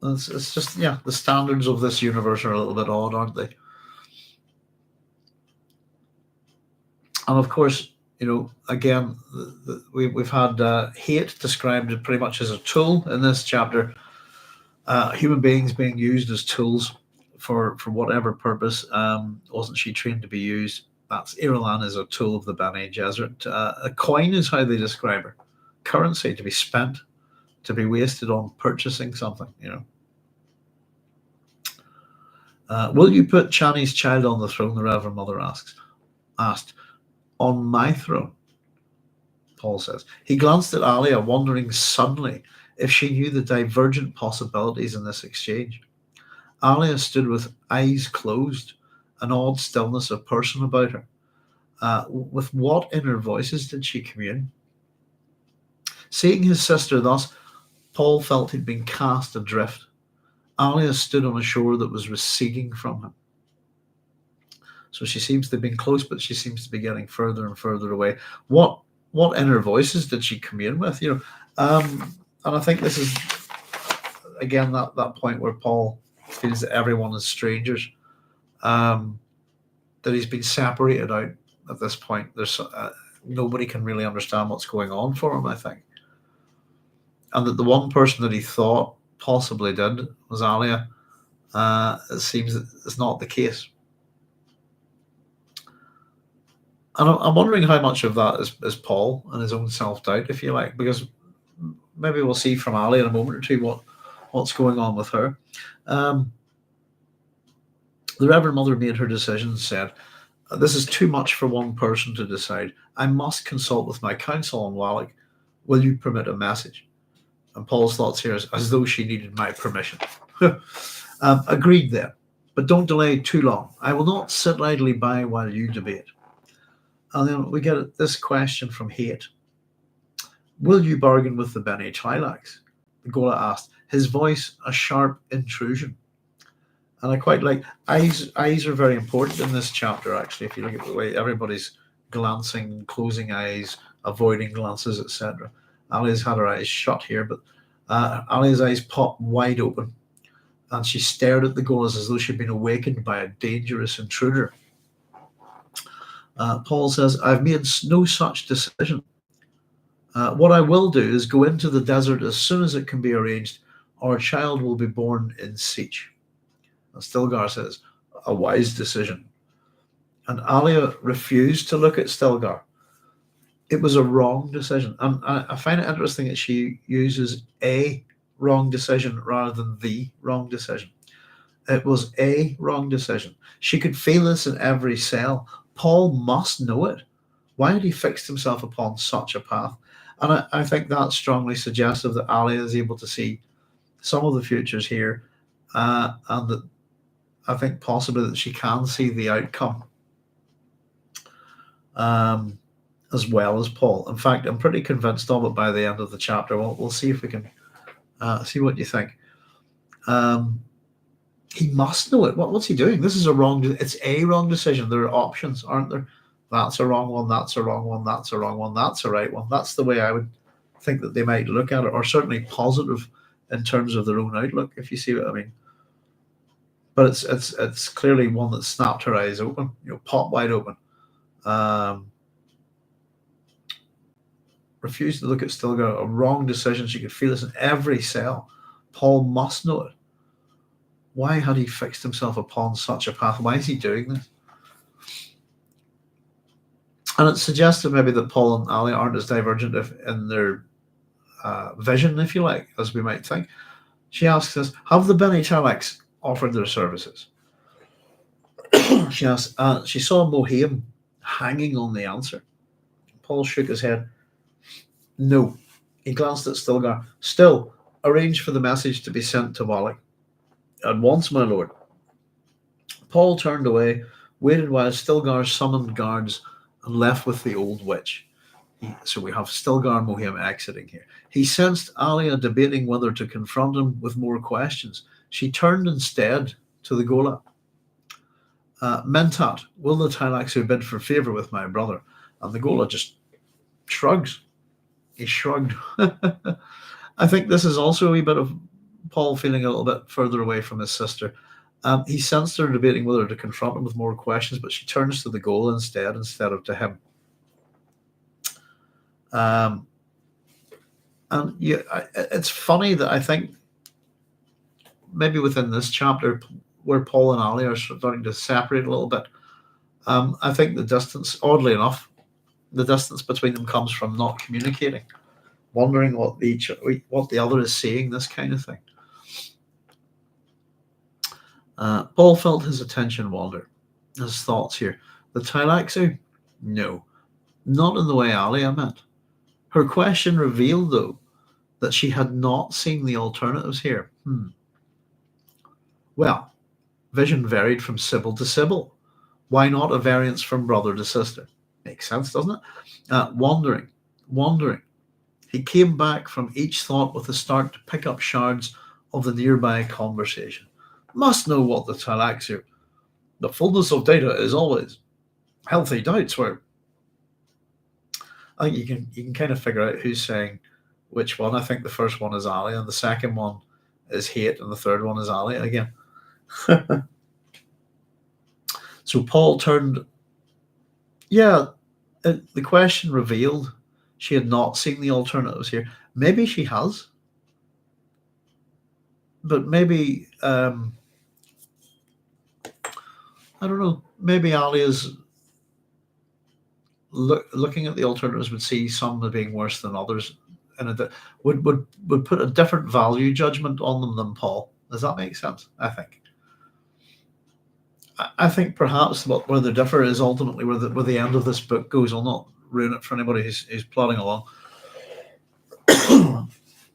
It's just, the standards of this universe are a little bit odd, aren't they? And of course, again, we've had hate described pretty much as a tool in this chapter. Human beings being used as tools for whatever purpose. Wasn't she trained to be used? That's Irulan is a tool of the Bene Gesserit. A coin is how they describe her. Currency to be spent, to be wasted on purchasing something. Will you put Chani's child on the throne? The Reverend Mother asked. On my throne, Paul says. He glanced at Alia, wondering suddenly if she knew the divergent possibilities in this exchange. Alia stood with eyes closed, an odd stillness of person about her. With what inner voices did she commune? Seeing his sister thus, Paul felt he'd been cast adrift. Alia stood on a shore that was receding from him. So she seems to have been close, but she seems to be getting further and further away. What inner voices did she commune with? And I think this is, again, that point where Paul feels that everyone is strangers, that he's been separated out at this point. There's nobody can really understand what's going on for him, I think. And that the one person that he thought possibly did was Alia. It seems that it's not the case. And I'm wondering how much of that is Paul and his own self-doubt, if you like, because maybe we'll see from Ali in a moment or two what's going on with her. The Reverend Mother made her decision and said, this is too much for one person to decide. I must consult with my council on Wallach. Will you permit a message? And Paul's thoughts here is as though she needed my permission. Agreed then, but don't delay too long. I will not sit idly by while you debate. And then we get this question from Hate. Will you bargain with the Bene Twi'leks? Gola asked, his voice a sharp intrusion. And I quite like, eyes are very important in this chapter, actually, if you look at the way everybody's glancing, closing eyes, avoiding glances, etc. Ali's had her eyes shut here, but Ali's eyes popped wide open, and she stared at the Golas as though she'd been awakened by a dangerous intruder. Paul says, I've made no such decision. What I will do is go into the desert as soon as it can be arranged. Our child will be born in siege. And Stilgar says, a wise decision. And Alia refused to look at Stilgar. It was a wrong decision. And I find it interesting that she uses a wrong decision rather than the wrong decision. It was a wrong decision. She could feel this in every cell. Paul must know it. Why had he fixed himself upon such a path? And I think that's strongly suggestive that Alia is able to see some of the futures here, and that I think possibly that she can see the outcome, as well as Paul. In fact, I'm pretty convinced of it by the end of the chapter. We'll see if we can see what you think. He must know it. What's he doing? This is a wrong. It's a wrong decision. There are options, aren't there? That's a wrong one. That's a wrong one. That's a wrong one. That's a right one. That's the way I would think that they might look at it, or certainly positive in terms of their own outlook, if you see what I mean. But it's clearly one that snapped her eyes open, pop wide open. Refused to look at Stilgar, a wrong decision. She could feel this in every cell. Paul must know it. Why had he fixed himself upon such a path? Why is he doing this? And it suggested maybe that Paul and Alia aren't as divergent in their vision, if you like, as we might think. She asks us, have the Bene Gesserit offered their services? She asked, she saw Mohiam hanging on the answer. Paul shook his head. No. He glanced at Stilgar. Still, arrange for the message to be sent to Wallach. At once, my lord. Paul turned away, waited while Stilgar summoned guards, and left with the old witch. So we have Stilgar and Mohiam exiting here. He sensed Alia debating whether to confront him with more questions. She turned instead to the Gola. Mentat, will the Thylaxu bid for favour with my brother? And the Gola just shrugs. He shrugged. I think this is also a wee bit of Paul feeling a little bit further away from his sister. He sensed her debating whether to confront him with more questions, but she turns to the Gola instead of to him. And it's funny that I think maybe within this chapter where Paul and Ali are starting to separate a little bit, I think the distance, oddly enough, the distance between them comes from not communicating, wondering what the other is saying, this kind of thing. Paul felt his attention wander, his thoughts here. The Thylaxu? No, not in the way Alia meant. Her question revealed, though, that she had not seen the alternatives here. Well, vision varied from Sybil to Sybil. Why not a variance from brother to sister? Makes sense, doesn't it? Wandering. He came back from each thought with a start to pick up shards of the nearby conversation. Must know what the Thylaxu. The fullness of data is always healthy doubts where I think you can kind of figure out who's saying which one. I think the first one is Ali, and the second one is hate, and the third one is Ali again. So Paul turned. Yeah, the question revealed she had not seen the alternatives here. Maybe she has, but maybe I don't know. Maybe Ali is looking at the alternatives would see some as being worse than others, and would put a different value judgment on them than Paul. Does that make sense? I think perhaps where the differ is ultimately where the end of this book goes. I'll not ruin it for anybody who's plodding along.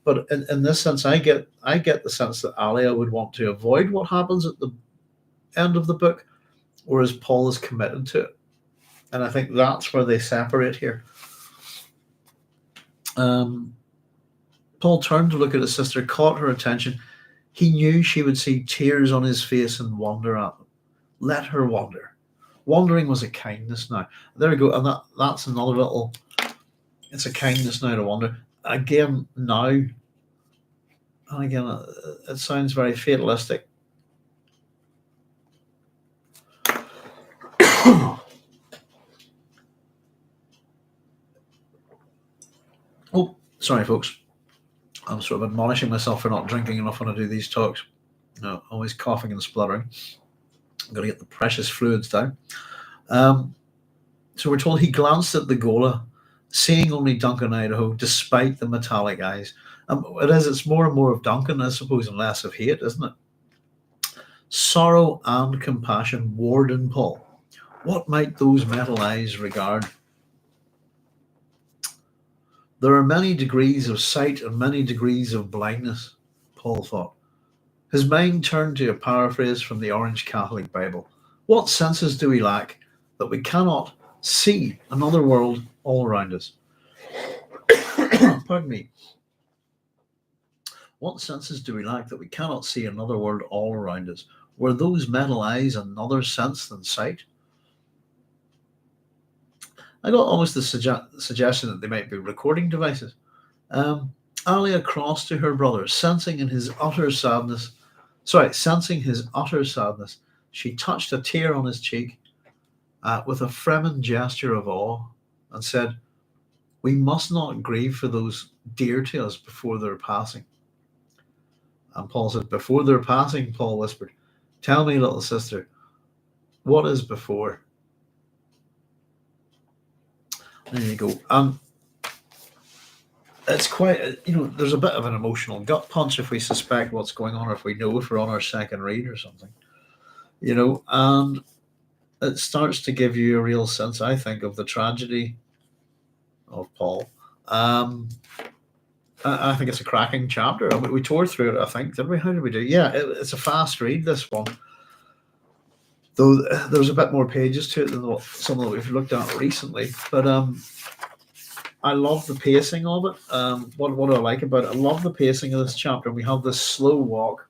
But in this sense, I get the sense that Alia would want to avoid what happens at the end of the book, whereas Paul is committed to it. And I think that's where they separate here. Paul turned to look at his sister, caught her attention. He knew she would see tears on his face and wonder at them. Let her wonder. Wondering was a kindness now. There we go. And that's another little... It's a kindness now to wonder. Again, now... And again, it sounds very fatalistic. Oh, sorry, folks. I'm sort of admonishing myself for not drinking enough when I do these talks. No, always coughing and spluttering. I'm going to get the precious fluids down. So we're told he glanced at the Gola seeing only Duncan, Idaho, despite the metallic eyes. It's more and more of Duncan, I suppose, and less of hate, isn't it? Sorrow and compassion ward in Paul. What might those metal eyes regard? There are many degrees of sight and many degrees of blindness, Paul thought. His mind turned to a paraphrase from the Orange Catholic Bible. What senses do we lack that we cannot see another world all around us? Pardon me. What senses do we lack that we cannot see another world all around us? Were those metal eyes another sense than sight? I got almost the suggestion that they might be recording devices. Alia crossed to her brother, sensing his utter sadness, she touched a tear on his cheek with a Fremen gesture of awe and said, "We must not grieve for those dear to us before their passing." And Paul said, "Before their passing," Paul whispered, "tell me, little sister, what is before?" There you go. It's quite, there's a bit of an emotional gut punch if we suspect what's going on, or if we know, if we're on our second read or something, and it starts to give you a real sense, I think, of the tragedy of Paul. I think it's a cracking chapter. I mean, we tore through it, I think, did we? How did we do? Yeah, it's a fast read, this one. Though there's a bit more pages to it than some that we've looked at recently. But I love the pacing of it. What do I like about it? I love the pacing of this chapter. We have this slow walk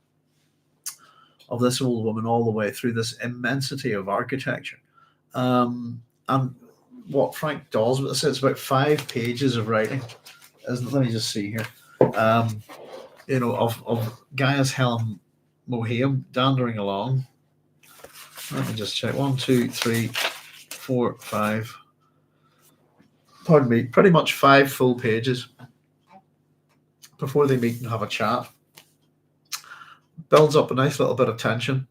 of this old woman all the way through this immensity of architecture. And what Frank does with this, it's about 5 pages of writing. Let me just see here. Of Gaius, Helen, Mohiam dandering along. Let me just check. 1, 2, 3, 4, 5. Pardon me. Pretty much 5 full pages before they meet and have a chat. Builds up a nice little bit of tension.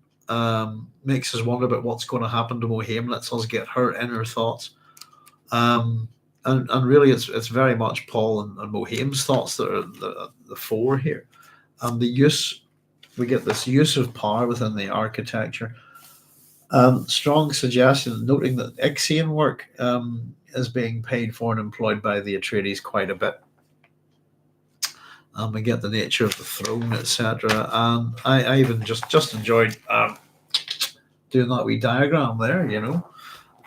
Makes us wonder about what's going to happen to Mohiam. Lets us get her inner thoughts. And really, it's very much Paul and Mohiam's thoughts that are the fore here. And we get this use of power within the architecture. Strong suggestion, noting that Ixian work is being paid for and employed by the Atreides quite a bit. We get the nature of the throne, etc. And I even just enjoyed doing that wee diagram there,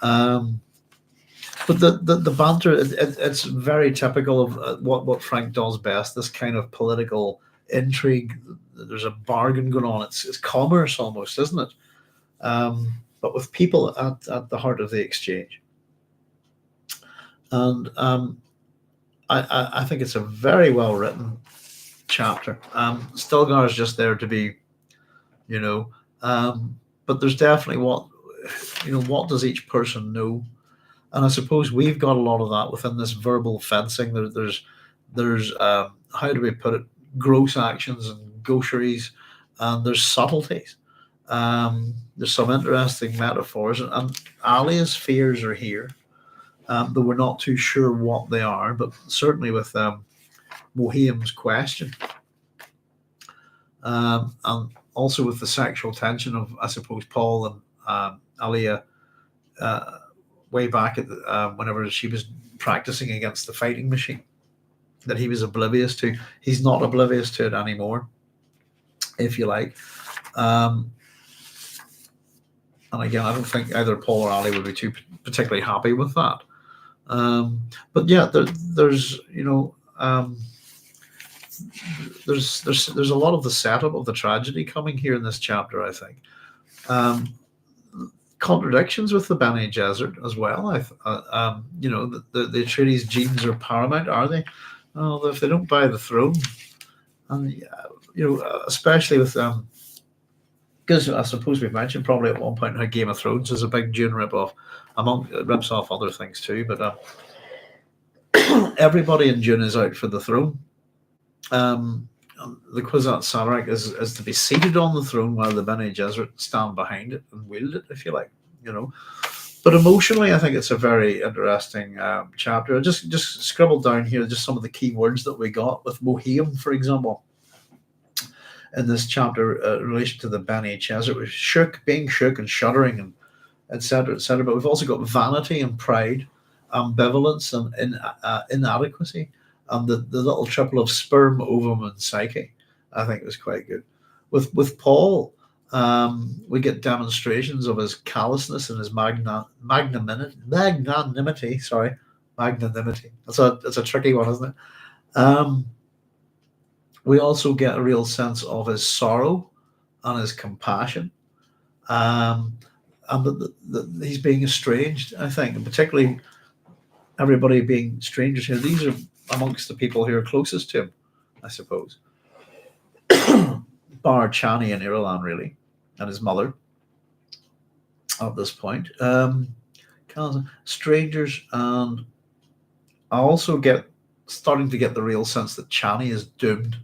But the banter, it's very typical of what Frank does best, this kind of political intrigue. There's a bargain going on. It's commerce almost, isn't it? But with people at the heart of the exchange. And I think it's a very well written chapter. Stilgar is just there to be, but there's definitely what does each person know? And I suppose we've got a lot of that within this verbal fencing. There's how do we put it? Gross actions and gaucheries, and there's subtleties. There's some interesting metaphors, and Alia's fears are here, though we're not too sure what they are. But certainly with Mohiam's question, and also with the sexual tension of, I suppose, Paul and Alia. Way back at whenever she was practicing against the fighting machine, that he was oblivious to. He's not oblivious to it anymore, if you like. And again, I don't think either Paul or Ali would be too particularly happy with that. But yeah, there's a lot of the setup of the tragedy coming here in this chapter, I think. Contradictions with the Bene Gesserit as well. The Atreides genes are paramount, are they? Oh, if they don't buy the throne, and especially with because I suppose we've mentioned probably at one point how Game of Thrones is a big Dune ripoff. It rips off other things too, but everybody in Dune is out for the throne. The Kwisatz Haderach is to be seated on the throne while the Bene Gesserit stand behind it and wield it, if you like, But But emotionally, I think it's a very interesting chapter. I just scribbled down here just some of the key words that we got with Mohiam, for example, in this chapter in relation to the Bene Gesserit. We're shook, being shook and shuddering, and etc., etc. But we've also got vanity and pride, ambivalence and inadequacy, and the little triple of sperm, ovum, and psyche. I think was quite good. With Paul, we get demonstrations of his callousness and his magnanimity. Sorry, magnanimity. It's a tricky one, isn't it? We also get a real sense of his sorrow and his compassion, and he's being estranged. I think, and particularly everybody being strangers here. These are amongst the people who are closest to him, I suppose. Bar Chani and Irulan, really, and his mother at this point. Strangers, and I also starting to get the real sense that Chani is doomed.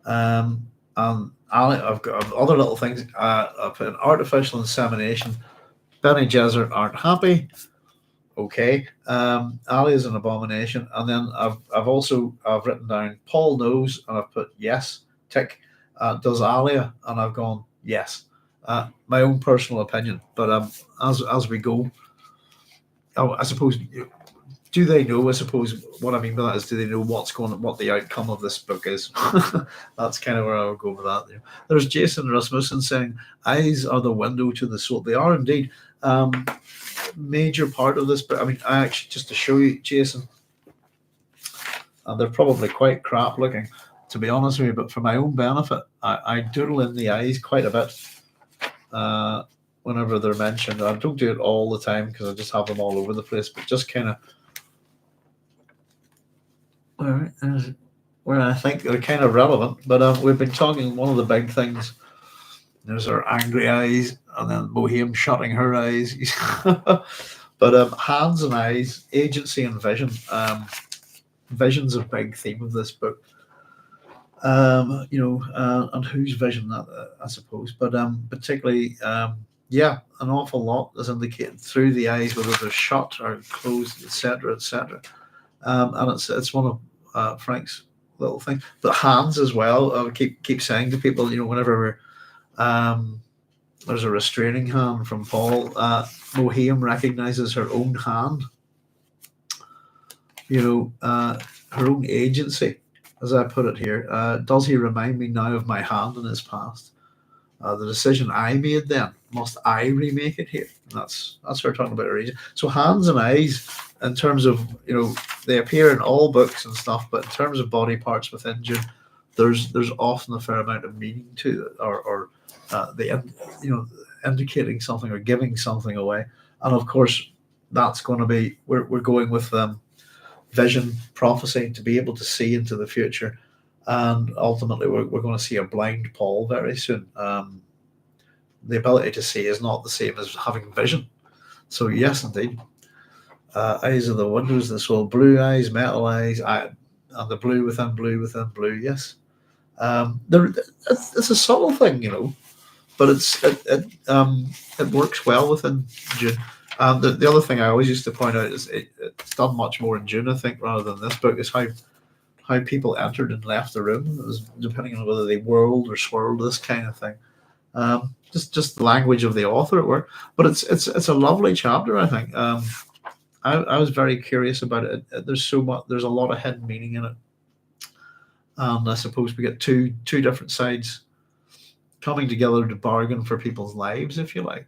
And I've got other little things. I put an artificial insemination. Bene Gesserit aren't happy. Okay. Ali is an abomination, and then I've written down Paul knows, and I've put yes, tick. Does Alia? And I've gone yes. My own personal opinion, but as we go, I suppose, do they know? I suppose what I mean by that is, do they know what the outcome of this book is? That's kind of where I would go with that. There's Jason Rasmussen saying, "Eyes are the window to the soul." They are indeed. Major part of this, but I mean, I actually, just to show you, Jason, and they're probably quite crap looking, to be honest with you, but for my own benefit, I doodle in the eyes quite a bit whenever they're mentioned. I don't do it all the time because I just have them all over the place, but just kind of where I think they're kind of relevant. But we've been talking, one of the big things, there's our angry eyes, and then Mohiam shutting her eyes. But hands and eyes, agency and vision. Vision's a big theme of this book. And whose vision that, I suppose. But particularly, an awful lot is indicated through the eyes, whether they're shut or closed, etc., etc. And it's one of Frank's little things. But hands as well. I would keep saying to people, whenever we're there's a restraining hand from Paul. Mohiam recognizes her own hand, her own agency, as I put it here. Does he remind me now of my hand in his past? The decision I made then, must I remake it here? And that's her talking about her agent. So hands and eyes, in terms of, they appear in all books and stuff, but in terms of body parts within Dune, there's often a fair amount of meaning to it, or indicating something or giving something away. And of course, that's going to be, we're going with vision, prophecy, to be able to see into the future, and ultimately we're going to see a blind Paul very soon. The ability to see is not the same as having vision. So yes, indeed, eyes are the windows of the soul. Blue eyes, metal eyes, and the blue within blue within blue. Yes, it's a subtle thing, but it works well within Dune. And the other thing I always used to point out is it's done much more in Dune, I think, rather than this book, is how people entered and left the room. It was depending on whether they whirled or swirled, this kind of thing. Just the language of the author at work. But it's a lovely chapter, I think. I was very curious about it. There's a lot of hidden meaning in it. And I suppose we get two different sides coming together to bargain for people's lives, if you like.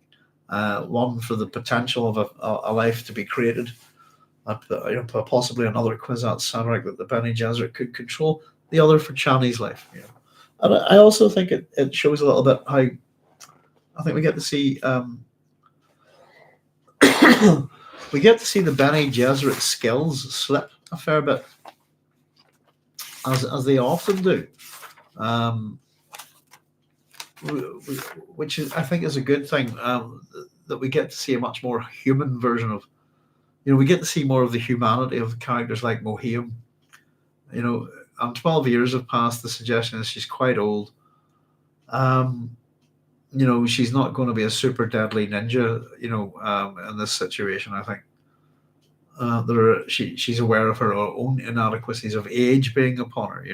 One for the potential of a life to be created, possibly another Kwisatz Haderach that the Bene Gesserit could control. The other for Chani's life. And I also think it shows a little bit how I think we get to see the Bene Gesserit skills slip a fair bit, as they often do. Which I think is a good thing, that we get to see a much more human version of, we get to see more of the humanity of characters like Mohiam. And 12 years have passed. The suggestion is she's quite old. she's not going to be a super deadly ninja, in this situation. I think she's aware of her own inadequacies of age being upon her,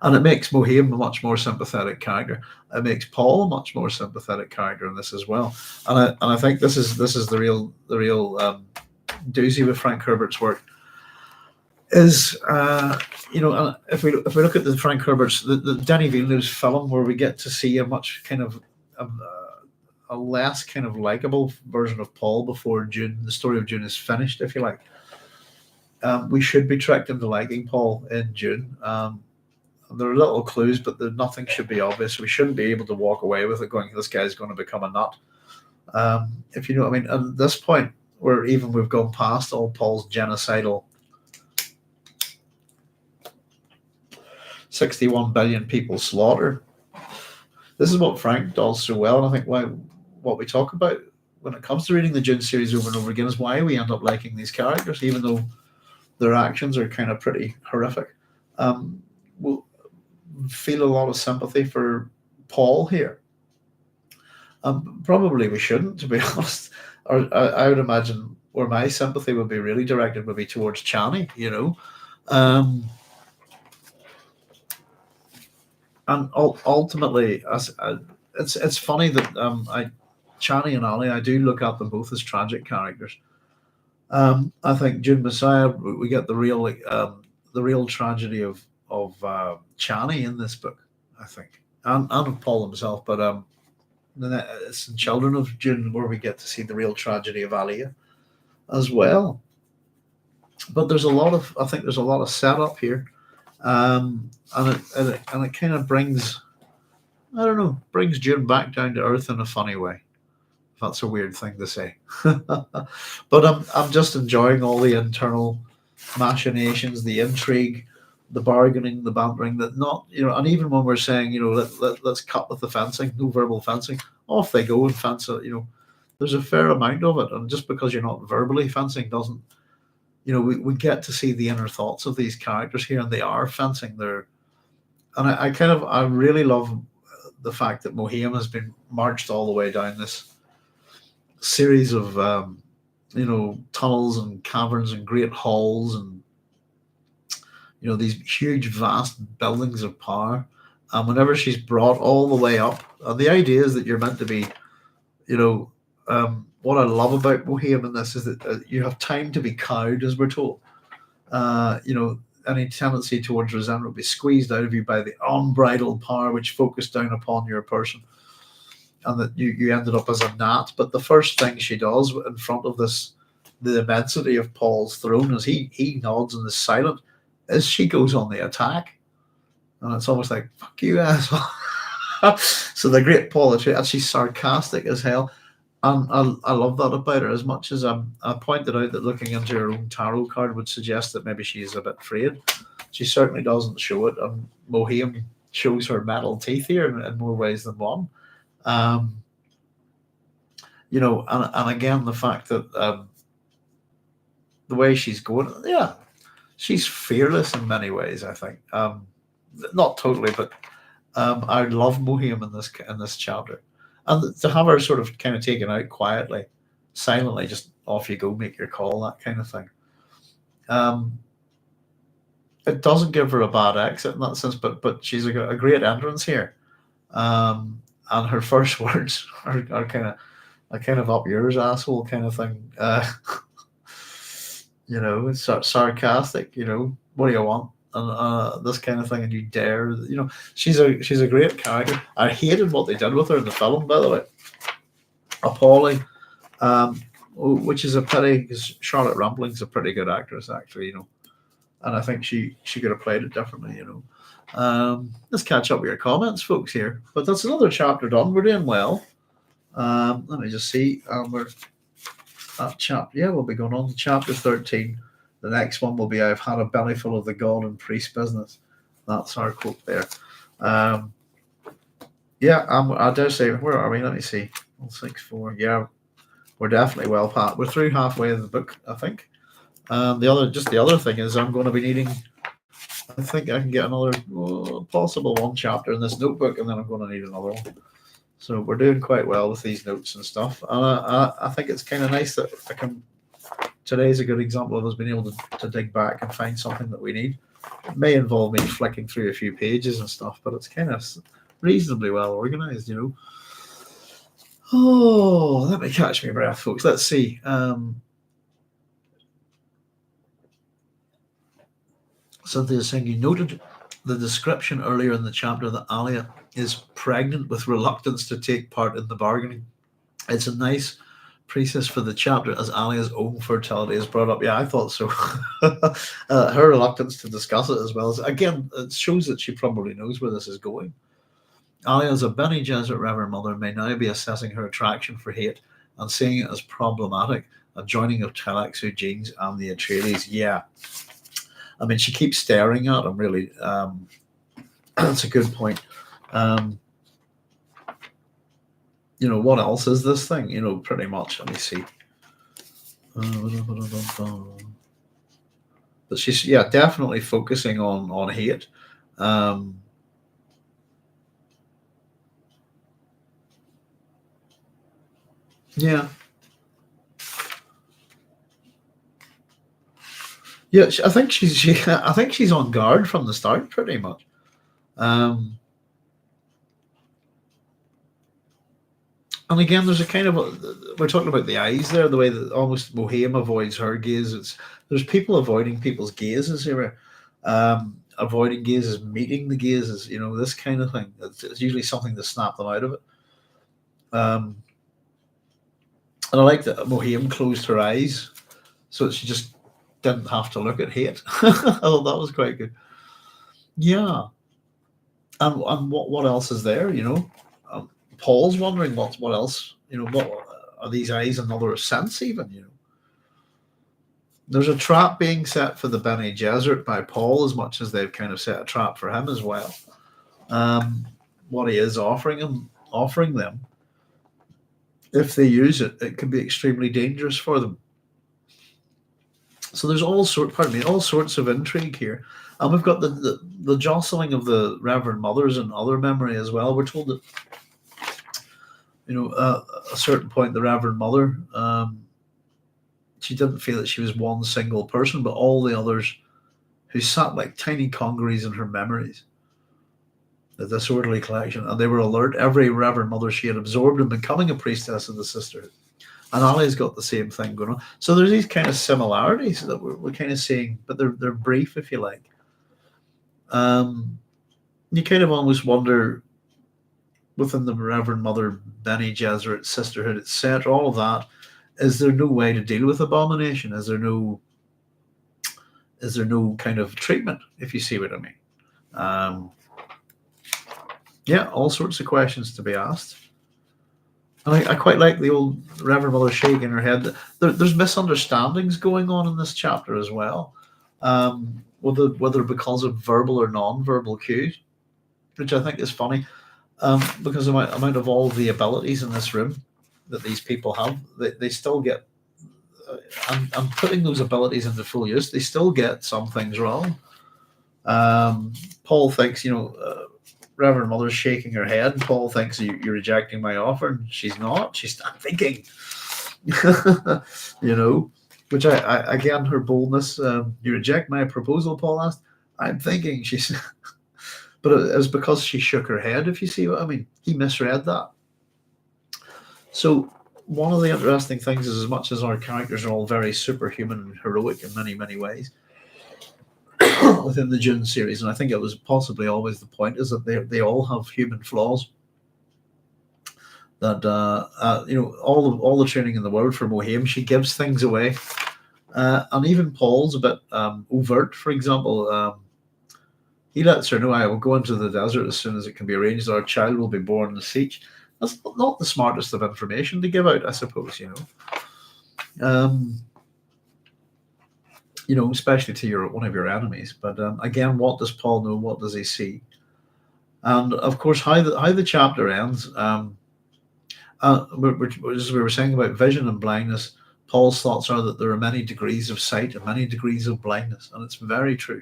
and it makes Mohiam a much more sympathetic character. It makes Paul a much more sympathetic character in this as well. And I think this is the real doozy with Frank Herbert's work is if we look at the Frank Herbert's the Denis Villeneuve's film, where we get to see a much kind of a less kind of likable version of Paul before Dune, the story of Dune, is finished, if you like. We should be tricked into liking Paul in Dune. There are little clues, but nothing should be obvious. We shouldn't be able to walk away with it going, this guy's going to become a nut. If you know what I mean. At this point, where even we've gone past all Paul's genocidal 61 billion people slaughter. This is what Frank does so well, and I think what we talk about when it comes to reading the Dune series over and over again is why we end up liking these characters, even though their actions are kind of pretty horrific. We'll feel a lot of sympathy for Paul here. Probably we shouldn't, to be honest. Or I would imagine where my sympathy would be really directed would be towards Chani, and ultimately, it's funny that Chani and Ali, I do look at them both as tragic characters. I think Dune Messiah, we get the real tragedy of Chani in this book, I think, and of Paul himself. But it's in Children of Dune where we get to see the real tragedy of Alia as well. But there's a lot of setup here. And it kind of brings Dune back down to earth in a funny way. That's a weird thing to say, but I'm just enjoying all the internal machinations, the intrigue, the bargaining, the bantering. That and even when we're saying let's cut with the fencing, no verbal fencing, off they go and fence it. There's a fair amount of it, and just because you're not verbally fencing doesn't. We get to see the inner thoughts of these characters here, and they are fencing there. And I really love the fact that Mohiam has been marched all the way down this series of tunnels and caverns and great halls and these huge vast buildings of power. And whenever she's brought all the way up, the idea is that you're meant to be what I love about Mohiam in this is that you have time to be cowed, as we're told. Any tendency towards resentment will be squeezed out of you by the unbridled power which focused down upon your person, and that you ended up as a gnat. But the first thing she does in front of the immensity of Paul's throne, as he nods and is silent, is she goes on the attack. And it's almost like, fuck you, asshole. So the great Paul Atreides, and she's sarcastic as hell. And I love that about her, as much as I pointed out that looking into her own tarot card would suggest that maybe she's a bit afraid. She certainly doesn't show it, and Mohiam shows her metal teeth here in more ways than one. And again, the fact that the way she's going, she's fearless in many ways, I think. Not totally, but I love Mohiam in this chapter. And to have her sort of kind of taken out quietly, silently, just off you go, make your call, that kind of thing. It doesn't give her a bad exit in that sense, but she's a great entrance here. And her first words are kind of up yours, asshole, kind of thing. It's sarcastic. What do you want? And this kind of thing, and you dare. She's a great character. I hated what they did with her in the film, by the way. Appalling. Which is a pity, because Charlotte Rampling's a pretty good actress, actually. And I think she could have played it differently. Let's catch up with your comments, folks, here. But that's another chapter done. We're doing well. Let me just see. We're at chapter. Yeah, we'll be going on to chapter 13. The next one will be, I've had a bellyful of the god and priest business. That's our quote there. I dare say, where are we? Let me see. 164. Yeah, we're definitely well past. We're through halfway of the book, I think. The other thing is, I'm going to be needing think I can get another possible one chapter in this notebook, and then I'm going to need another one. So we're doing quite well with these notes and stuff. And I think it's kind of nice that I can. Today's a good example of us being able to dig back and find something that we need. It may involve me flicking through a few pages and stuff, but it's kind of reasonably well organized, you know. Oh, let me catch my breath, folks. Let's see. Cynthia's saying, you noted the description earlier in the chapter that Alia is pregnant with reluctance to take part in the bargaining. It's a nice preface for the chapter as Alia's own fertility is brought up. Yeah, I thought so. Her reluctance to discuss it as well. Again, it shows that she probably knows where this is going. Alia, as a Bene Gesserit Reverend Mother, may now be assessing her attraction for hate and seeing it as problematic, a joining of Telexu genes and the Atreides. Yeah. I mean, she keeps staring at him, really. That's a good point. You know, what else is this thing? You know, pretty much. Let me see. But she's, yeah, definitely focusing on hate. Yeah. Yeah, I think she's on guard from the start, pretty much. And again, there's a kind of we're talking about the eyes there, the way that almost Mohiam avoids her gaze. There's people avoiding people's gazes here, avoiding gazes, meeting the gazes. You know, this kind of thing. It's usually something to snap them out of it. And I like that Mohiam closed her eyes, so she just didn't have to look at hate. I thought that was quite good. Yeah, and what else is there? You know. Paul's wondering what else, you know, what are these eyes another sense even, you know. There's a trap being set for the Bene Gesserit by Paul as much as they've kind of set a trap for him as well. What he is offering them, if they use it, it can be extremely dangerous for them. So there's all sorts of intrigue here. And we've got the jostling of the Reverend Mothers and other memory as well. We're told that, you know, a certain point, the Reverend Mother, she didn't feel that she was one single person, but all the others who sat like tiny congeries in her memories, the disorderly collection, and they were alert. Every Reverend Mother she had absorbed in becoming a priestess of the sisterhood. And Ali's got the same thing going on. So there's these kind of similarities that we're kind of seeing, but they're brief, if you like. You kind of almost wonder, within the Reverend Mother, Bene Gesserit Sisterhood, etc., all of that, is there no way to deal with abomination? Is there no kind of treatment, if you see what I mean? Yeah, all sorts of questions to be asked. And I quite like the old Reverend Mother shaking her head. There's misunderstandings going on in this chapter as well, whether because of verbal or non-verbal cues, which I think is funny. Because amount of all the abilities in this room that these people have, they still get, and putting those abilities into full use, they still get some things wrong. Paul thinks, you know, Reverend Mother's shaking her head, and Paul thinks you're rejecting my offer, and she's not. She's not thinking, you know, which I again, her boldness. You reject my proposal, Paul asked. I'm thinking, she's. But it was because she shook her head, if you see what I mean. He misread that. So one of the interesting things is, as much as our characters are all very superhuman and heroic in many, many ways within the Dune series, and I think it was possibly always the point, is that they all have human flaws. That you know, all the training in the world for Mohiam, she gives things away, and even Paul's a bit overt. For example, he lets her know, I will go into the desert as soon as it can be arranged. Our child will be born in the siege. That's not the smartest of information to give out, I suppose, you know. You know, especially to one of your enemies. But again, what does Paul know? What does he see? And of course, how the chapter ends, as we were saying about vision and blindness, Paul's thoughts are that there are many degrees of sight and many degrees of blindness, and it's very true.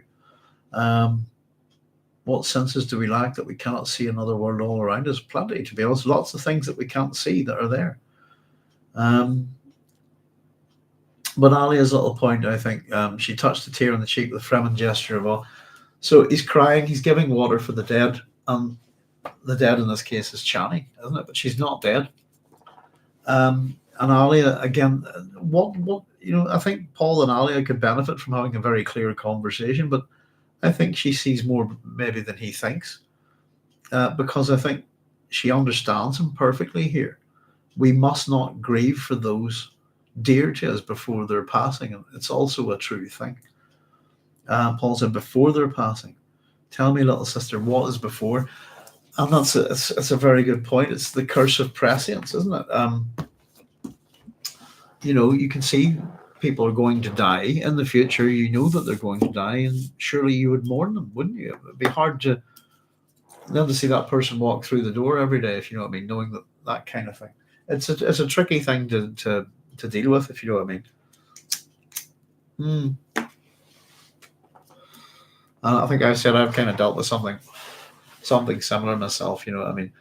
What senses do we lack that we cannot see another world all around us? Plenty, to be honest. Lots of things that we can't see that are there. But Alia's little point, I think, she touched a tear on the cheek with a Fremen gesture of all. So he's crying, he's giving water for the dead, and the dead in this case is Chani, isn't it? But she's not dead. And Alia, again, what I think Paul and Alia could benefit from having a very clear conversation, but I think she sees more maybe than he thinks, because I think she understands him perfectly here. We must not grieve for those dear to us before their passing, and it's also a true thing. Paul said, before their passing, tell me, little sister, what is before? And it's a very good point. It's the curse of prescience, isn't it? You can see people are going to die in the future. You know that they're going to die, and surely you would mourn them, wouldn't you? It'd be hard to then to see that person walk through the door every day, if you know what I mean, knowing that kind of thing. It's a tricky thing to deal with, if you know what I mean. And I think I said I've kind of dealt with something similar myself, you know what I mean.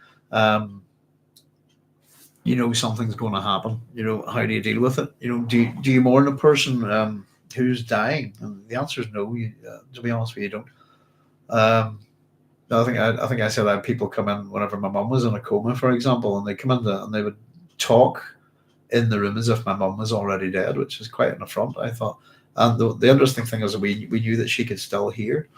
Something's going to happen. How do you deal with it? Do you mourn a person who's dying? And the answer is no. To be honest with you, don't. I think I said I had people come in whenever my mum was in a coma, for example, and they come in and they would talk in the room as if my mum was already dead, which is quite an affront, I thought. And the interesting thing is that we knew that she could still hear,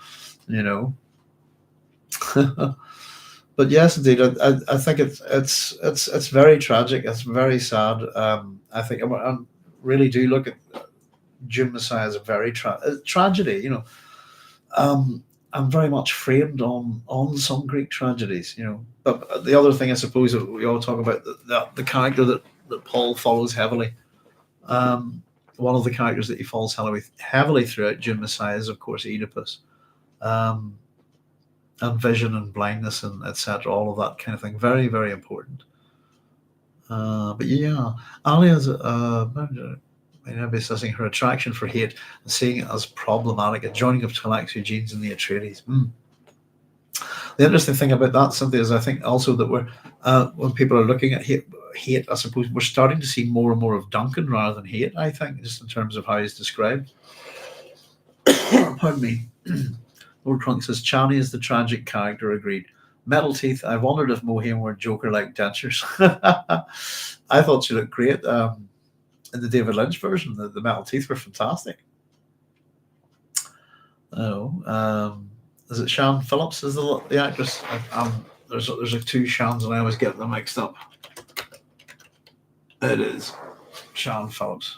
But yes, indeed, I think it's very tragic. It's very sad. I think I really do look at Dune Messiah as a very tragedy. I'm very much framed on some Greek tragedies. But the other thing, I suppose, that we all talk about the character that Paul follows heavily. One of the characters that he follows heavily throughout Dune Messiah is, of course, Oedipus. And vision and blindness and etc., all of that kind of thing. Very, very important. But yeah, Alia's maybe assessing her attraction for hate and seeing it as problematic, a joining of Talaxu genes in the Atreides. The interesting thing about that, Cynthia, is I think also that we're when people are looking at hate, I suppose we're starting to see more and more of Duncan rather than hate, I think, just in terms of how he's described. Pardon me. Lord Crunk says, Chani is the tragic character, agreed. Metal teeth, I wondered if Mohiam were Joker-like dentures. I thought she looked great in the David Lynch version. The metal teeth were fantastic. Is it Shan Phillips is the actress? There's like two Shans and I always get them mixed up. It is Shan Phillips.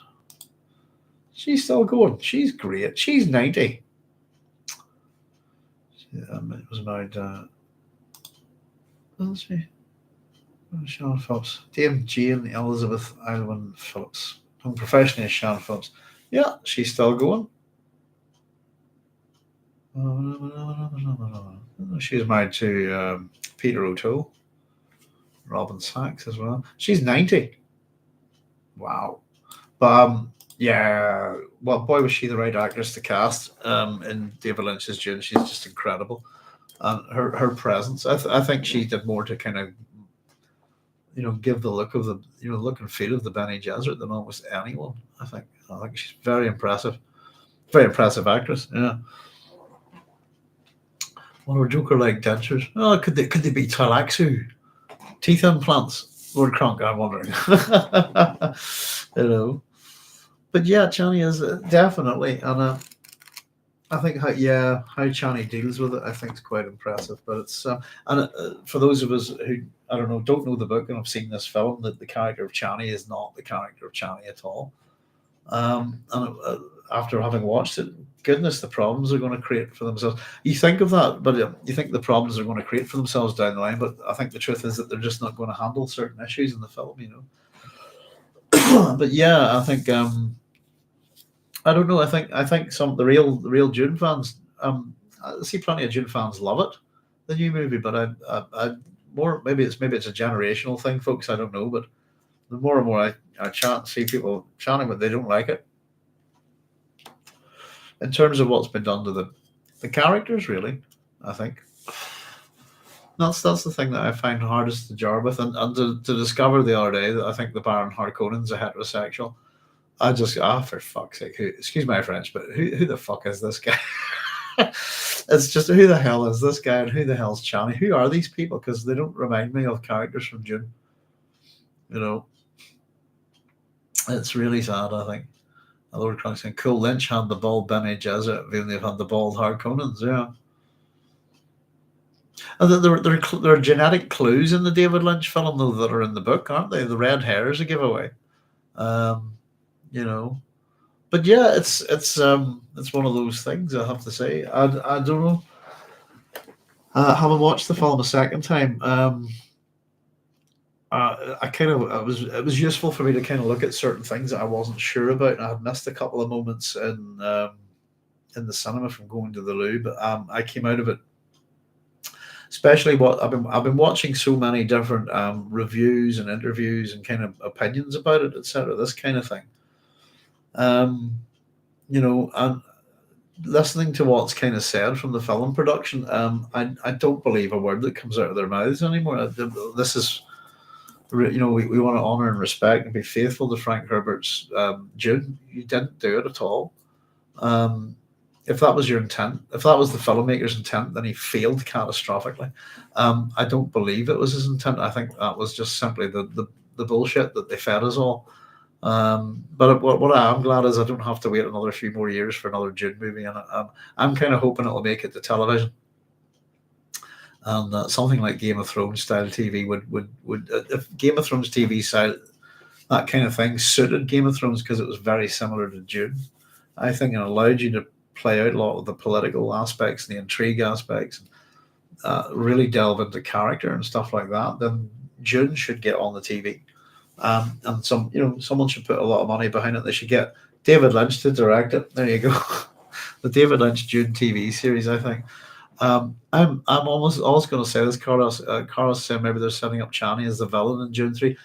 She's still going. She's great. She's 90. It was married. Let's see. Shan Phillips. Dame Jane Elizabeth Alwyn Phillips. I'm professionally as Shan Phillips. Yeah, she's still going. She was married to Peter O'Toole. Robin Sachs as well. She's 90. Wow. But yeah, well, boy, was she the right actress to cast in David Lynch's Dune. She's just incredible. And her presence, I think she did more to kind of, give the look of the, look and feel of the Bene Gesserit than almost anyone. I think she's very impressive actress. Yeah. What were Joker-like dentures? Oh, could they be Talaxu teeth implants? Lord Crunk, I'm wondering. But yeah, Chani is definitely, and I think how Chani deals with it, I think is quite impressive. But it's for those of us who don't know the book and have seen this film, that the character of Chani is not the character of Chani at all. And after having watched it, goodness, the problems they're going to create for themselves. You think of that, but you think the problems they're going to create for themselves down the line. But I think the truth is that they're just not going to handle certain issues in the film, But yeah, I think I don't know. I think some the real Dune fans. I see plenty of Dune fans love it, the new movie. But I more maybe it's a generational thing, folks. I don't know. But the more and more I see people chanting, but they don't like it. In terms of what's been done to the characters, really. I think that's the thing that I find hardest to jar with, and to discover the other day that I think the Baron Harkonnen's a heterosexual. I just for fuck's sake, excuse my French, but who the fuck is this guy? It's just who the hell is this guy and who the hell's Chani? Who are these people? Because they don't remind me of characters from Dune. You know, it's really sad. I think. Lord Crunch saying, "Cool, Lynch had the bald Bene Gesserit, even they've had the bald Harkonnens." Yeah, and there are genetic clues in the David Lynch film though that are in the book, aren't they? The red hair is a giveaway. Um, you know, but yeah, it's one of those things. I have to say, I don't know. Having watched the film a second time, I kind of it was useful for me to kind of look at certain things that I wasn't sure about, and I had missed a couple of moments in the cinema from going to the loo. But I came out of it, especially what I've been watching so many different reviews and interviews and kind of opinions about it, etc. This kind of thing. And listening to what's kind of said from the film production, I don't believe a word that comes out of their mouths anymore. This is, we want to honor and respect and be faithful to Frank Herbert's Dune. You didn't do it at all. If that was your intent, if that was the filmmaker's intent, then he failed catastrophically. I don't believe it was his intent. I think that was just simply the bullshit that they fed us all. But what I am glad is I don't have to wait another few more years for another Dune movie, and I'm kind of hoping it'll make it to television. And something like Game of Thrones style TV would if Game of Thrones TV style, that kind of thing suited Game of Thrones because it was very similar to Dune. I think it allowed you to play out a lot of the political aspects and the intrigue aspects, really delve into character and stuff like that. Then Dune should get on the TV. And someone should put a lot of money behind it. They should get David Lynch to direct it. There you go, the David Lynch Dune TV series. I think. I'm almost going to say this. Carlos said maybe they're setting up Chani as the villain in Dune 3.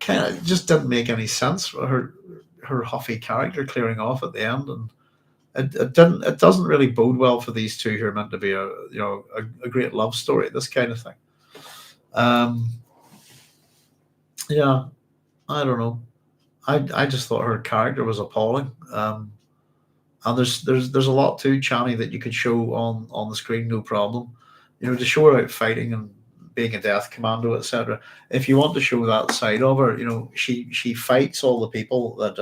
Kind of just didn't make any sense. Her huffy character clearing off at the end, and it doesn't really bode well for these two who are meant to be a great love story. This kind of thing. Yeah, I don't know. I just thought her character was appalling. And there's a lot to Chani that you could show on the screen, no problem. To show her out fighting and being a death commando, etc. If you want to show that side of her, she fights all the people that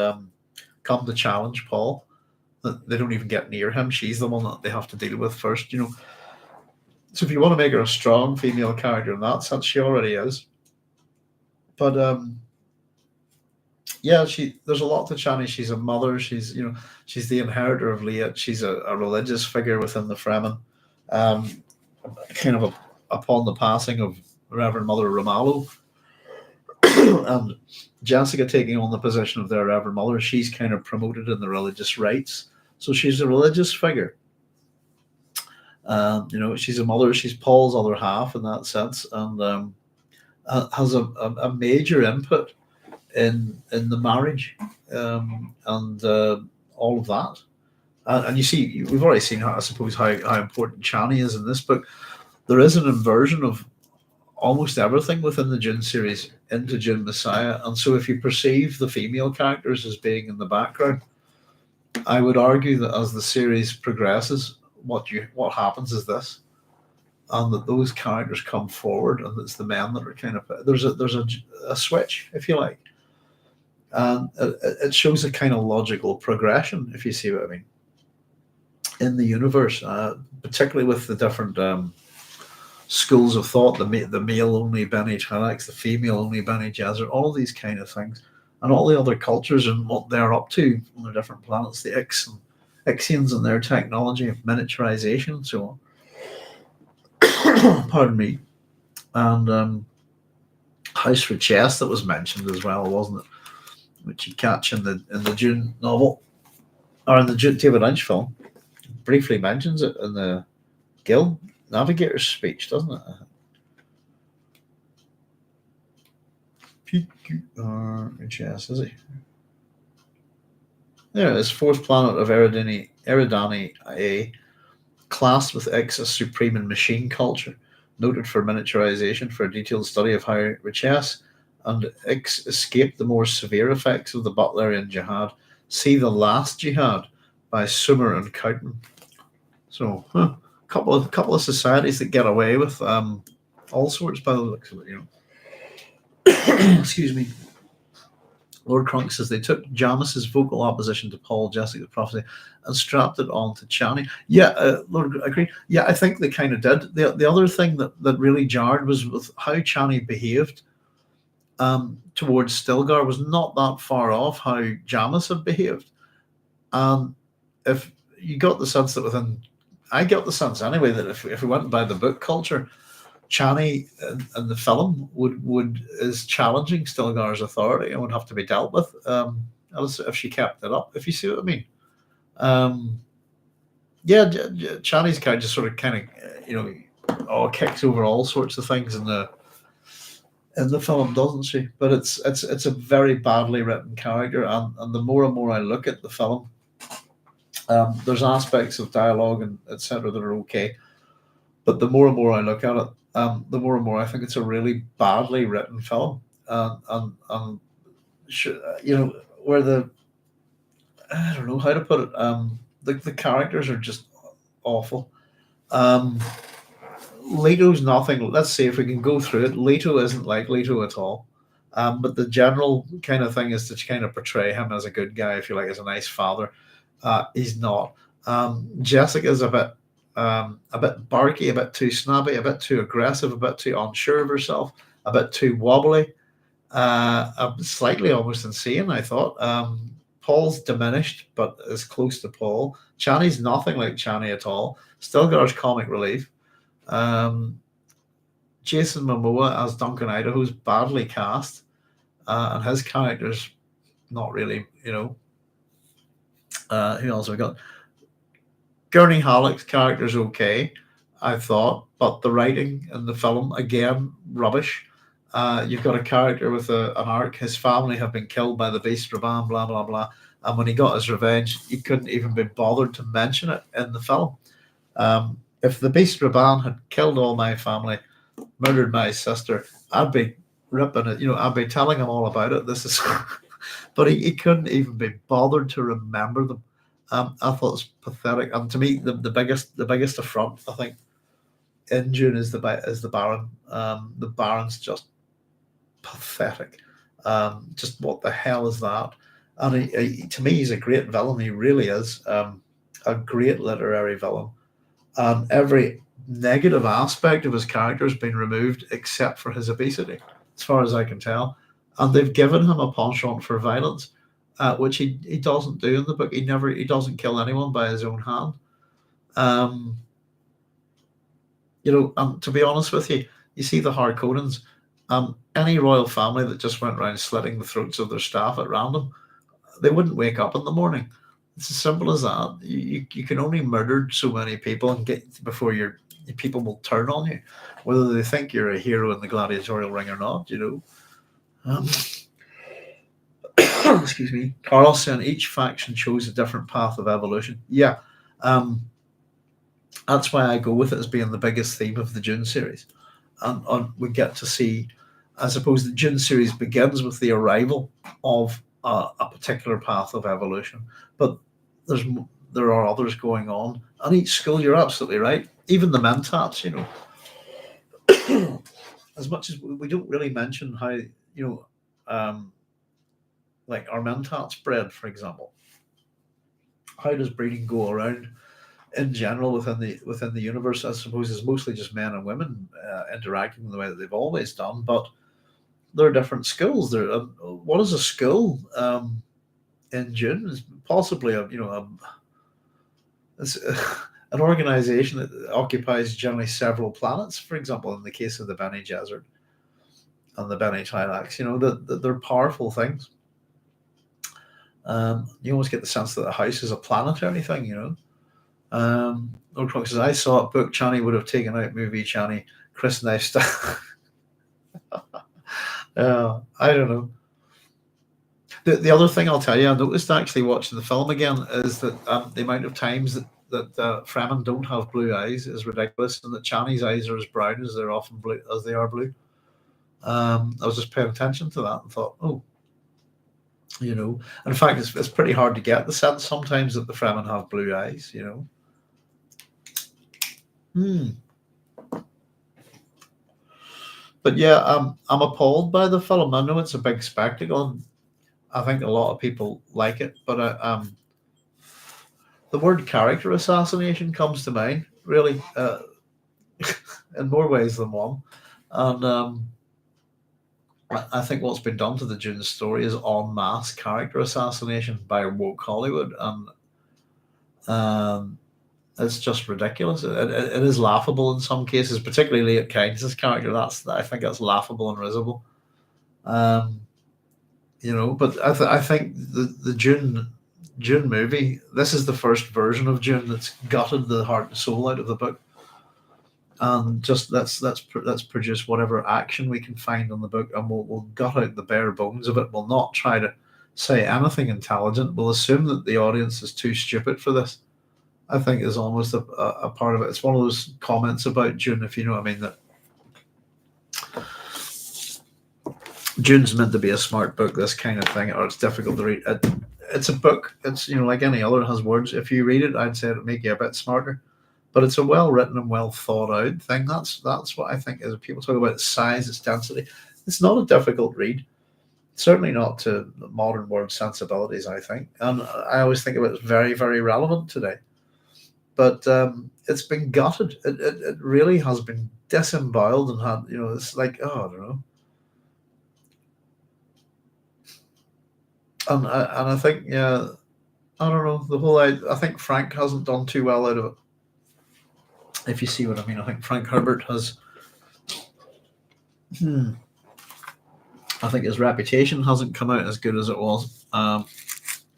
come to challenge Paul. That they don't even get near him. She's the one that they have to deal with first. So if you want to make her a strong female character in that sense, she already is. But yeah, there's a lot to Chani. She's a mother. She's the inheritor of Leah. She's a religious figure within the Fremen. Kind of upon the passing of Reverend Mother Ramallo and Jessica taking on the position of their Reverend Mother, she's kind of promoted in the religious rites. So she's a religious figure. She's a mother. She's Paul's other half in that sense, and has a major input in the marriage, and all of that. And you see, we've already seen how important Chani is in this book. There is an inversion of almost everything within the Dune series into Dune Messiah, and so if you perceive the female characters as being in the background, I would argue that as the series progresses, what happens is this, and that those characters come forward, and it's the men that are kind of there's a switch, if you like, and it shows a kind of logical progression, if you see what I mean, in the universe, particularly with the different schools of thought, the male only Bene Gesserit, the female only Bene Gesserit, all of these kind of things, and all the other cultures and what they're up to on the different planets, the Ixians and their technology of miniaturization and so on. Pardon me. And House for Chess that was mentioned as well, wasn't it? Which you catch in the Dune novel, or in the David Lynch film. Briefly mentions it in the Guild Navigator's speech, doesn't it? PQR chess, is he? There it is, fourth planet of Eridani A, classed with X as supreme in machine culture, noted for miniaturization for a detailed study of how Riches and X escaped the more severe effects of the Butlerian Jihad. See The Last Jihad by Sumer and Cowton. So, couple of societies that get away with all sorts by the looks of it. Excuse me. Lord Crunk says they took Jamas's vocal opposition to Paul Jessica's prophecy and strapped it on to Chani. Yeah, Lord, I agree. Yeah, I think they kind of did. The other thing that really jarred was with how Chani behaved towards Stilgar was not that far off how Jamas had behaved. If you got the sense that I got the sense anyway that if we went by the book culture, Chani in the film would is challenging Stilgar's authority and would have to be dealt with if she kept it up. If you see what I mean. Yeah, Chani's character just sort of kind of kicks over all sorts of things in the film, doesn't she? But it's a very badly written character, and the more and more I look at the film, there's aspects of dialogue and etc. that are okay, but the more and more I look at it, the more and more I think it's a really badly written film, and where I don't know how to put it. The characters are just awful. Leto's nothing. Let's see if we can go through it. Leto isn't like Leto at all. But the general kind of thing is to kind of portray him as a good guy, if you like, as a nice father. He's not. Jessica's a bit barky, a bit too snobby, a bit too aggressive, a bit too unsure of herself, a bit too wobbly, slightly almost insane, I thought. Paul's diminished, but is close to Paul. Chani's nothing like Chani at all. Stilgar's comic relief. Jason Momoa as Duncan Idaho's badly cast, and his character's not really, who else have we got? Gurney Halleck's character's okay, I thought, but the writing in the film, again, rubbish. You've got a character with an arc. His family have been killed by the Beast Raban, blah, blah, blah. And when he got his revenge, he couldn't even be bothered to mention it in the film. If the Beast Raban had killed all my family, murdered my sister, I'd be ripping it. I'd be telling him all about it. This is, but he couldn't even be bothered to remember them. I thought it was pathetic. And to me, the biggest affront, I think, in Dune is the Baron. The Baron's just pathetic. Just what the hell is that? And to me, he's a great villain. He really is a great literary villain. Every negative aspect of his character has been removed except for his obesity, as far as I can tell. And they've given him a penchant for violence, which he doesn't do in the book. He doesn't kill anyone by his own hand. And to be honest with you, you see the Harkonnens, any royal family that just went around slitting the throats of their staff at random, they wouldn't wake up in the morning. It's as simple as that. You can only murder so many people and get before your people will turn on you, whether they think you're a hero in the gladiatorial ring or not. Excuse me. Carlos saying each faction chose a different path of evolution. Yeah, that's why I go with it as being the biggest theme of the Dune series, and we get to see. I suppose the Dune series begins with the arrival of a particular path of evolution, but there are others going on. And each school, you're absolutely right. Even the Mentats, as much as we don't really mention how, like our Mentats bred, for example. How does breeding go around in general within the universe? I suppose it's mostly just men and women interacting the way that they've always done, but there are different schools. What is a school in Dune? Is possibly it's an organization that occupies generally several planets. For example, in the case of the Bene Gesserit and the Bene Twi'leks, that they're powerful things. You almost get the sense that the house is a planetary thing. Lord Crux says, I saw it. Book Chani would have taken out movie Chani. Chris Knife. I don't know. The other thing I'll tell you, I noticed actually watching the film again, is that the amount of times that Fremen don't have blue eyes is ridiculous, and that Chani's eyes are as brown as they're often blue as they are blue. I was just paying attention to that and thought, oh, in fact, it's pretty hard to get the sense sometimes that the Fremen have blue eyes. Hmm. But yeah, I'm appalled by the film. I know it's a big spectacle, and I think a lot of people like it, but the word character assassination comes to mind, really, in more ways than one. And I think what's been done to the Dune story is en masse character assassination by woke Hollywood, and it's just ridiculous. It is laughable in some cases, particularly at Keynes' character. I think that's laughable and risible. Um, but I think the Dune movie. This is the first version of Dune that's gutted the heart and soul out of the book, and just let's produce whatever action we can find on the book, and we'll gut out the bare bones of it. We'll not try to say anything intelligent. We'll assume that the audience is too stupid for this. I think is almost a part of it. It's one of those comments about Dune, if you know what I mean, that Dune's meant to be a smart book, this kind of thing, or it's difficult to read. It's a book. It's like any other, it has words. If you read it, I'd say it'll make you a bit smarter. But it's a well written and well thought out thing. That's what I think is. People talk about its size, its density. It's not a difficult read. Certainly not to modern world sensibilities, I think. And I always think of it as very, very relevant today. But it's been gutted. It really has been disemboweled and had, it's like, I don't know. And I think, yeah, I don't know, the whole, I think Frank hasn't done too well out of it. If you see what I mean, I think Frank Herbert has, I think his reputation hasn't come out as good as it was. And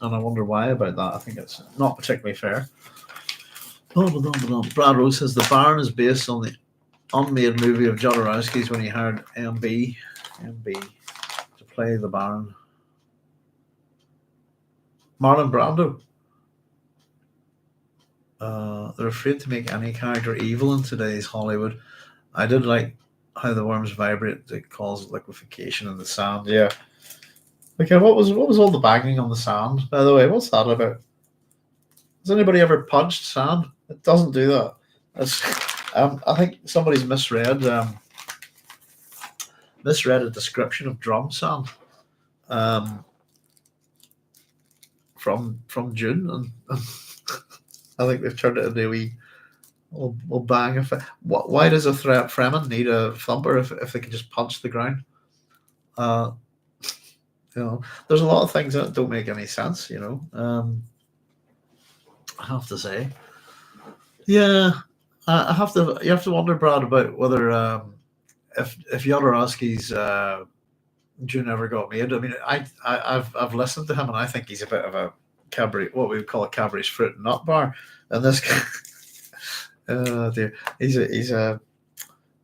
I wonder why about that. I think it's not particularly fair. Brad Rose says the Baron is based on the unmade movie of Jodorowsky's when he hired MB to play the Baron. Marlon Brando. They're afraid to make any character evil in today's Hollywood. I did like how the worms vibrate. It causes liquefaction in the sand. Yeah. Okay, what was all the banging on the sand? By the way, what's that about? Has anybody ever punched sand? It doesn't do that. I think somebody's misread a description of drum sand from Dune, and I think they've turned it into a wee bang effect. Why does a Fremen need a thumper if they can just punch the ground? There's a lot of things that don't make any sense. I have to say. Yeah, I have to. You have to wonder, Brad, about whether if Jodorowsky's Dune ever got made. I mean, I've listened to him, and I think he's a bit of a cabaret, what we would call a cabaret fruit and nut bar. And this guy, oh dear, he's a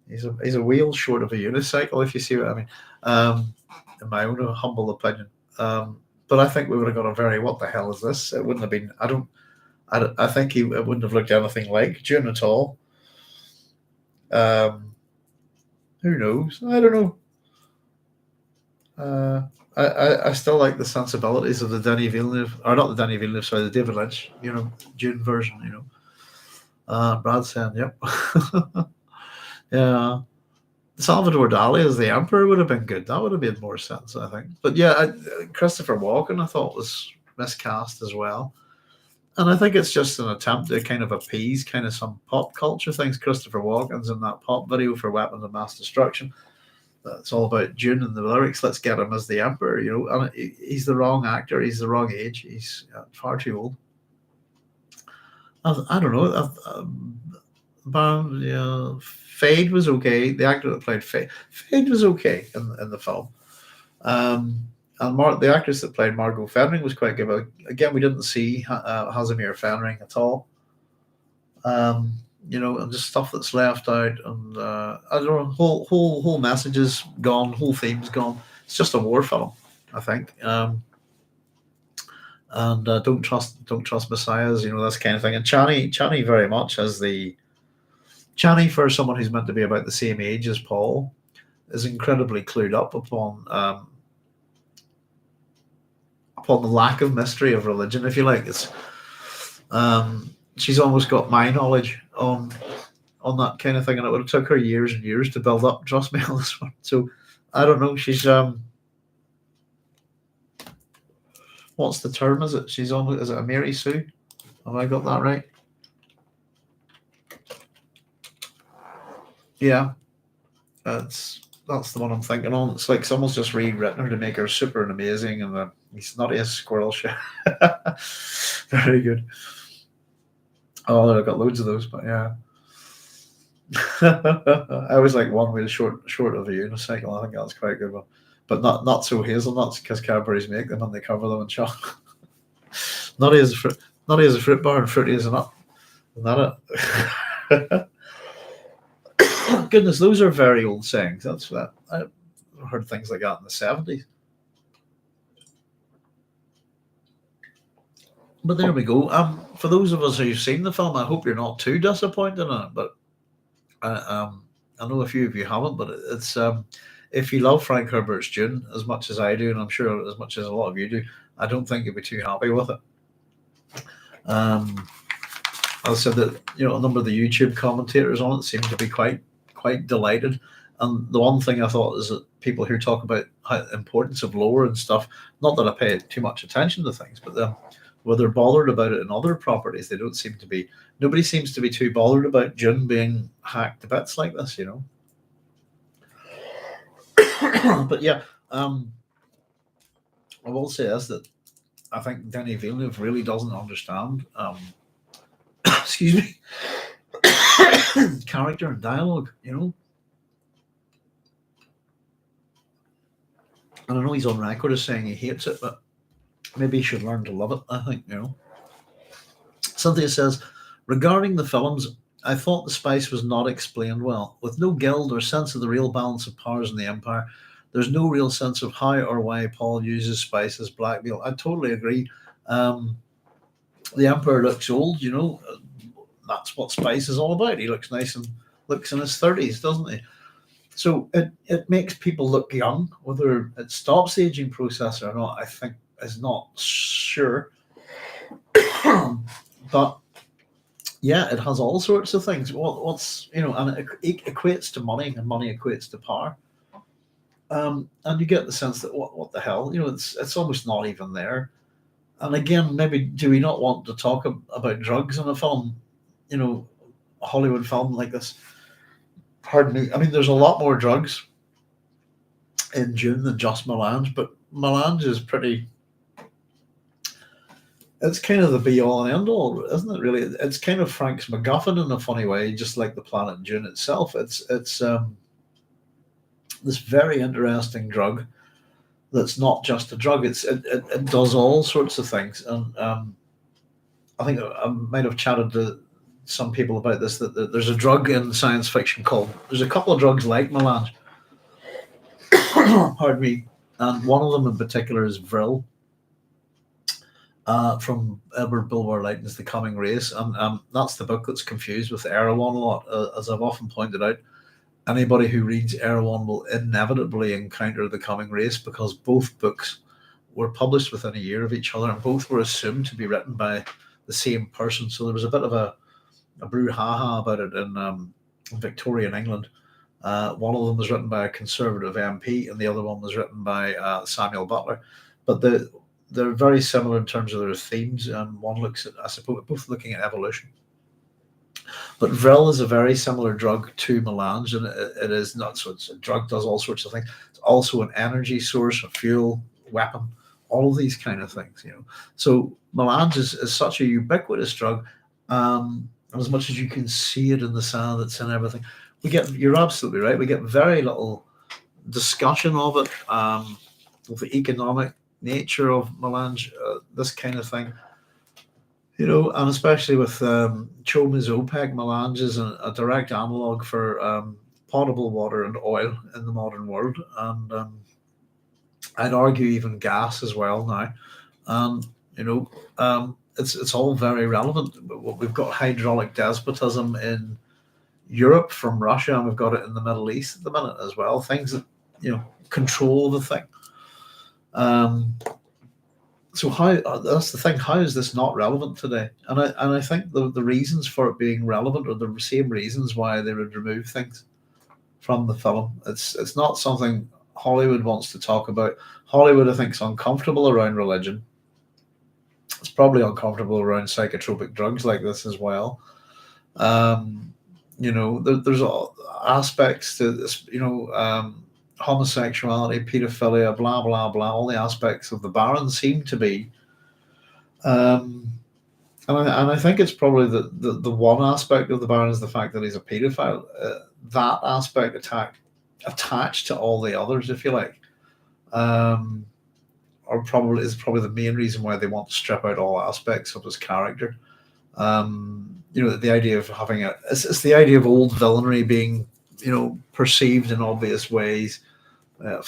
wheel short of a unicycle, if you see what I mean. In my own humble opinion, but I think we would have got a very what the hell is this? It wouldn't have been. I think it wouldn't have looked anything like Dune at all. Who knows? I don't know. I still like the sensibilities of the Denis Villeneuve, or not the Denis Villeneuve, sorry, the David Lynch, Dune version. Brad saying, yep, yeah. Salvador Dali as the Emperor would have been good. That would have made more sense, I think. But yeah, Christopher Walken I thought was miscast as well. And I think it's just an attempt to kind of appease kind of some pop culture things. Christopher Walken's in that pop video for Weapons of Mass Destruction. It's all about Dune and the lyrics. Let's get him as the Emperor, And he's the wrong actor. He's the wrong age. He's far too old. I don't know. Fade was okay. The actor that played Fade was okay in the film. And the actress that played Margot Fenring was quite good. But again, we didn't see Hazimir Fenring at all. And just stuff that's left out, and I don't know, whole message is gone, whole theme's gone. It's just a war film, I think. and don't trust messiahs, this kind of thing. And Chani very much as the Chani, for someone who's meant to be about the same age as Paul, is incredibly clued up upon the lack of mystery of religion, if you like. It's she's almost got my knowledge on that kind of thing, and it would have took her years and years to build up. Trust me on this one. So I don't know. She's what's the term? Is it she's on? Is it a Mary Sue? Have I got that right? Yeah, that's the one I'm thinking on. It's like someone's just rewritten her to make her super and amazing, and he's not a squirrel shit. Very good. Oh, I've got loads of those, but yeah. I was like one with short of a unicycle. I think that's quite a good one, but not so hazelnuts because Cadbury's make them and they cover them in chocolate. Nutty as a fruit bar and fruity as a nut. Isn't that it? Goodness, those are very old sayings. That's that. I heard things like that in the 70s. But there we go. For those of us who've seen the film, I hope you're not too disappointed in it. But I know a few of you haven't. But it's if you love Frank Herbert's Dune as much as I do, and I'm sure as much as a lot of you do, I don't think you'll be too happy with it. I said that a number of the YouTube commentators on it seem to be quite delighted. And the one thing I thought is that people who talk about the importance of lore and stuff, not that I pay too much attention to things, but where they're bothered about it in other properties, they don't seem to be. Nobody seems to be too bothered about Dune being hacked to bits like this, But yeah, I will say this, that I think Denis Villeneuve really doesn't understand. Excuse me. Character and dialogue, And I know he's on record as saying he hates it, but maybe he should learn to love it, I think, Cynthia says, regarding the films, I thought the spice was not explained well. With no guild or sense of the real balance of powers in the Empire, there's no real sense of how or why Paul uses spice as blackmail. I totally agree. The Emperor looks old, That's what spice is all about. He looks nice and looks in his 30s, doesn't he? So it makes people look young. Whether it stops the aging process or not, I think is not sure. But yeah, it has all sorts of things. What's and it equates to money, and money equates to power. And you get the sense that what the hell, it's almost not even there. And again, maybe do we not want to talk about drugs in a film, a Hollywood film like this? Pardon me. I mean, there's a lot more drugs in Dune than just melange, but melange is pretty. It's kind of the be all and end all, isn't it? Really, it's kind of Frank's MacGuffin in a funny way, just like the planet Dune itself. It's this very interesting drug that's not just a drug. It does all sorts of things, and I think I might have chatted to some people about this, that there's a drug in science fiction there's a couple of drugs like melange. Pardon me. And one of them in particular is Vril, from Edward Bulwer Lytton's The Coming Race, and that's the book that's confused with Erewhon a lot. As I've often pointed out, anybody who reads Erewhon will inevitably encounter The Coming Race, because both books were published within a year of each other, and both were assumed to be written by the same person. So there was a bit of a brouhaha about it in Victorian England. One of them was written by a Conservative MP, and the other one was written by Samuel Butler. But they're very similar in terms of their themes. One looks at, I suppose, both looking at evolution. But Vril is a very similar drug to melange, and it is not. So it's a drug, does all sorts of things. It's also an energy source, a fuel, weapon, all of these kind of things. So melange is such a ubiquitous drug. As much as you can see it in the sand, it's in everything. You're absolutely right. We get very little discussion of it, of the economic nature of melange, this kind of thing. And especially with Chome's OPEC, melange is a direct analog for potable water and oil in the modern world, and I'd argue even gas as well now. It's all very relevant. We've got hydraulic despotism in Europe from Russia, and we've got it in the Middle East at the minute as well. Things that control the thing. So that's the thing. How is this not relevant today? And I think the reasons for it being relevant are the same reasons why they would remove things from the film. It's not something Hollywood wants to talk about. Hollywood, I think, is uncomfortable around religion. It's probably uncomfortable around psychotropic drugs like this as well. There's aspects to this, homosexuality, pedophilia, blah blah blah. All the aspects of the Baron seem to be, and I think it's probably the one aspect of the Baron is the fact that he's a paedophile. That aspect attached to all the others, if you like, or probably the main reason why they want to strip out all aspects of his character. The idea of having it's the idea of old villainy being, perceived in obvious ways. A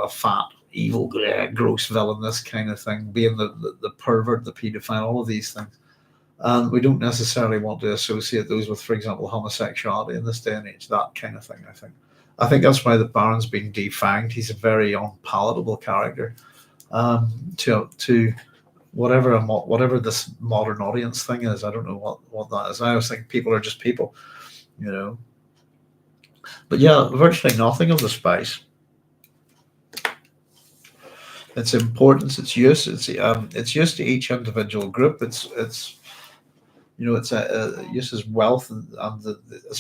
fat, evil, gross villain, this kind of thing, being the pervert, the paedophile, all of these things. And we don't necessarily want to associate those with, for example, homosexuality in this day and age, that kind of thing, I think that's why the Baron's being defanged. He's a very unpalatable character to whatever this modern audience thing is. I don't know what that is. I always think people are just people, But yeah, virtually nothing of the spice. Its importance, its use, its use to each individual group. Its use as wealth and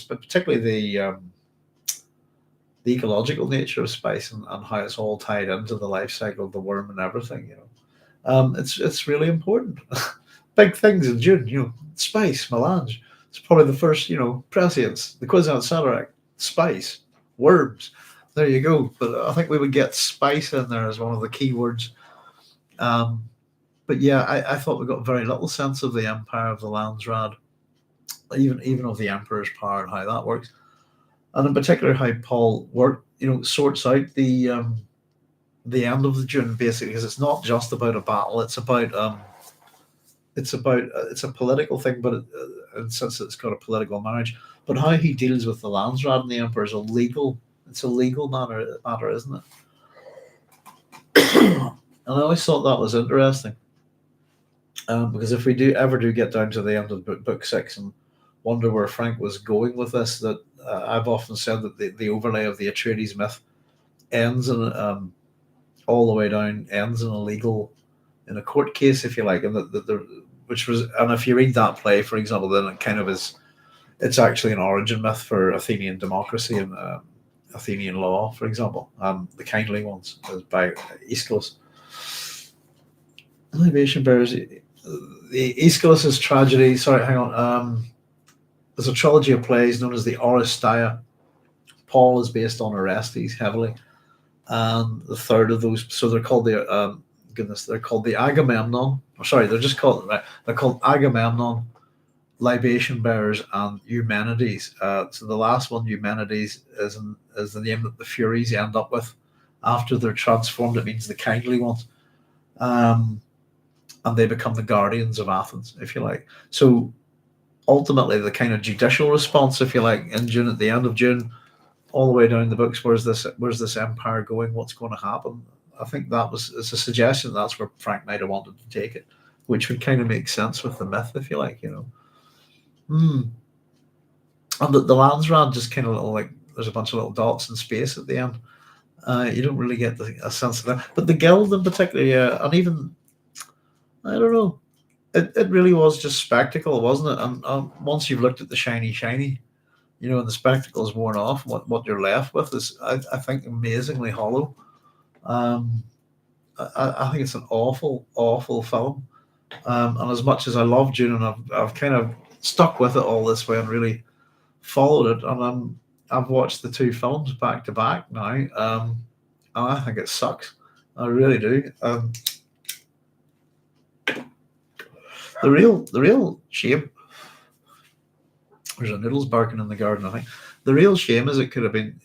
particularly the ecological nature of spice and how it's all tied into the life cycle of the worm and everything. It's really important. Big things in Dune, spice, melange. It's probably the first, prescience, the Kwisatz Haderach, spice, worms. There you go. But I think we would get spice in there as one of the key words. But yeah, I thought we got very little sense of the empire of the Landsraad, even of the Emperor's power and how that works, and in particular how Paul sorts out the end of the Dune, basically, because it's not just about a battle. It's about it's a political thing, but since it's got a political marriage, but how he deals with the Landsraad and the Emperor is a legal matter, isn't it? And I always thought that was interesting, because if we ever do get down to the end of book 6 and wonder where Frank was going with this, that I've often said that the overlay of the Atreides myth ends in all the way down, ends in a court case, if you like, and and if you read that play, for example, then it kind of is. It's actually an origin myth for Athenian democracy and Athenian law, for example. The kindly ones by Aeschylus. Libation bears the Aeschylus' tragedy. Sorry, hang on. There's a trilogy of plays known as the Oresteia. Paul is based on Orestes heavily, and the third of those. So they're called they're called the Agamemnon. Or sorry, they're called Agamemnon, Libation Bearers, and Eumenides. So the last one, Eumenides, is the name that the Furies end up with after they're transformed. It means the kindly ones, and they become the guardians of Athens, if you like. So ultimately, the kind of judicial response, if you like, in June, at the end of June, all the way down the books, where's this empire going? What's going to happen? I think it's a suggestion that's where Frank might have wanted to take it, which would kind of make sense with the myth, if you like, And the Landsraad just kind of there's a bunch of little dots in space at the end. You don't really get a sense of that. But the guild in particular, and even, I don't know, it really was just spectacle, wasn't it? And once you've looked at the shiny, and the spectacle is worn off, what you're left with is, I think, amazingly hollow. I think it's an awful, awful film. And as much as I love Dune, and I've kind of stuck with it all this way and really followed it, and I've watched the two films back to back now, and I think it sucks. I really do. The real shame. There's a noodles barking in the garden, I think. The real shame is it could have been,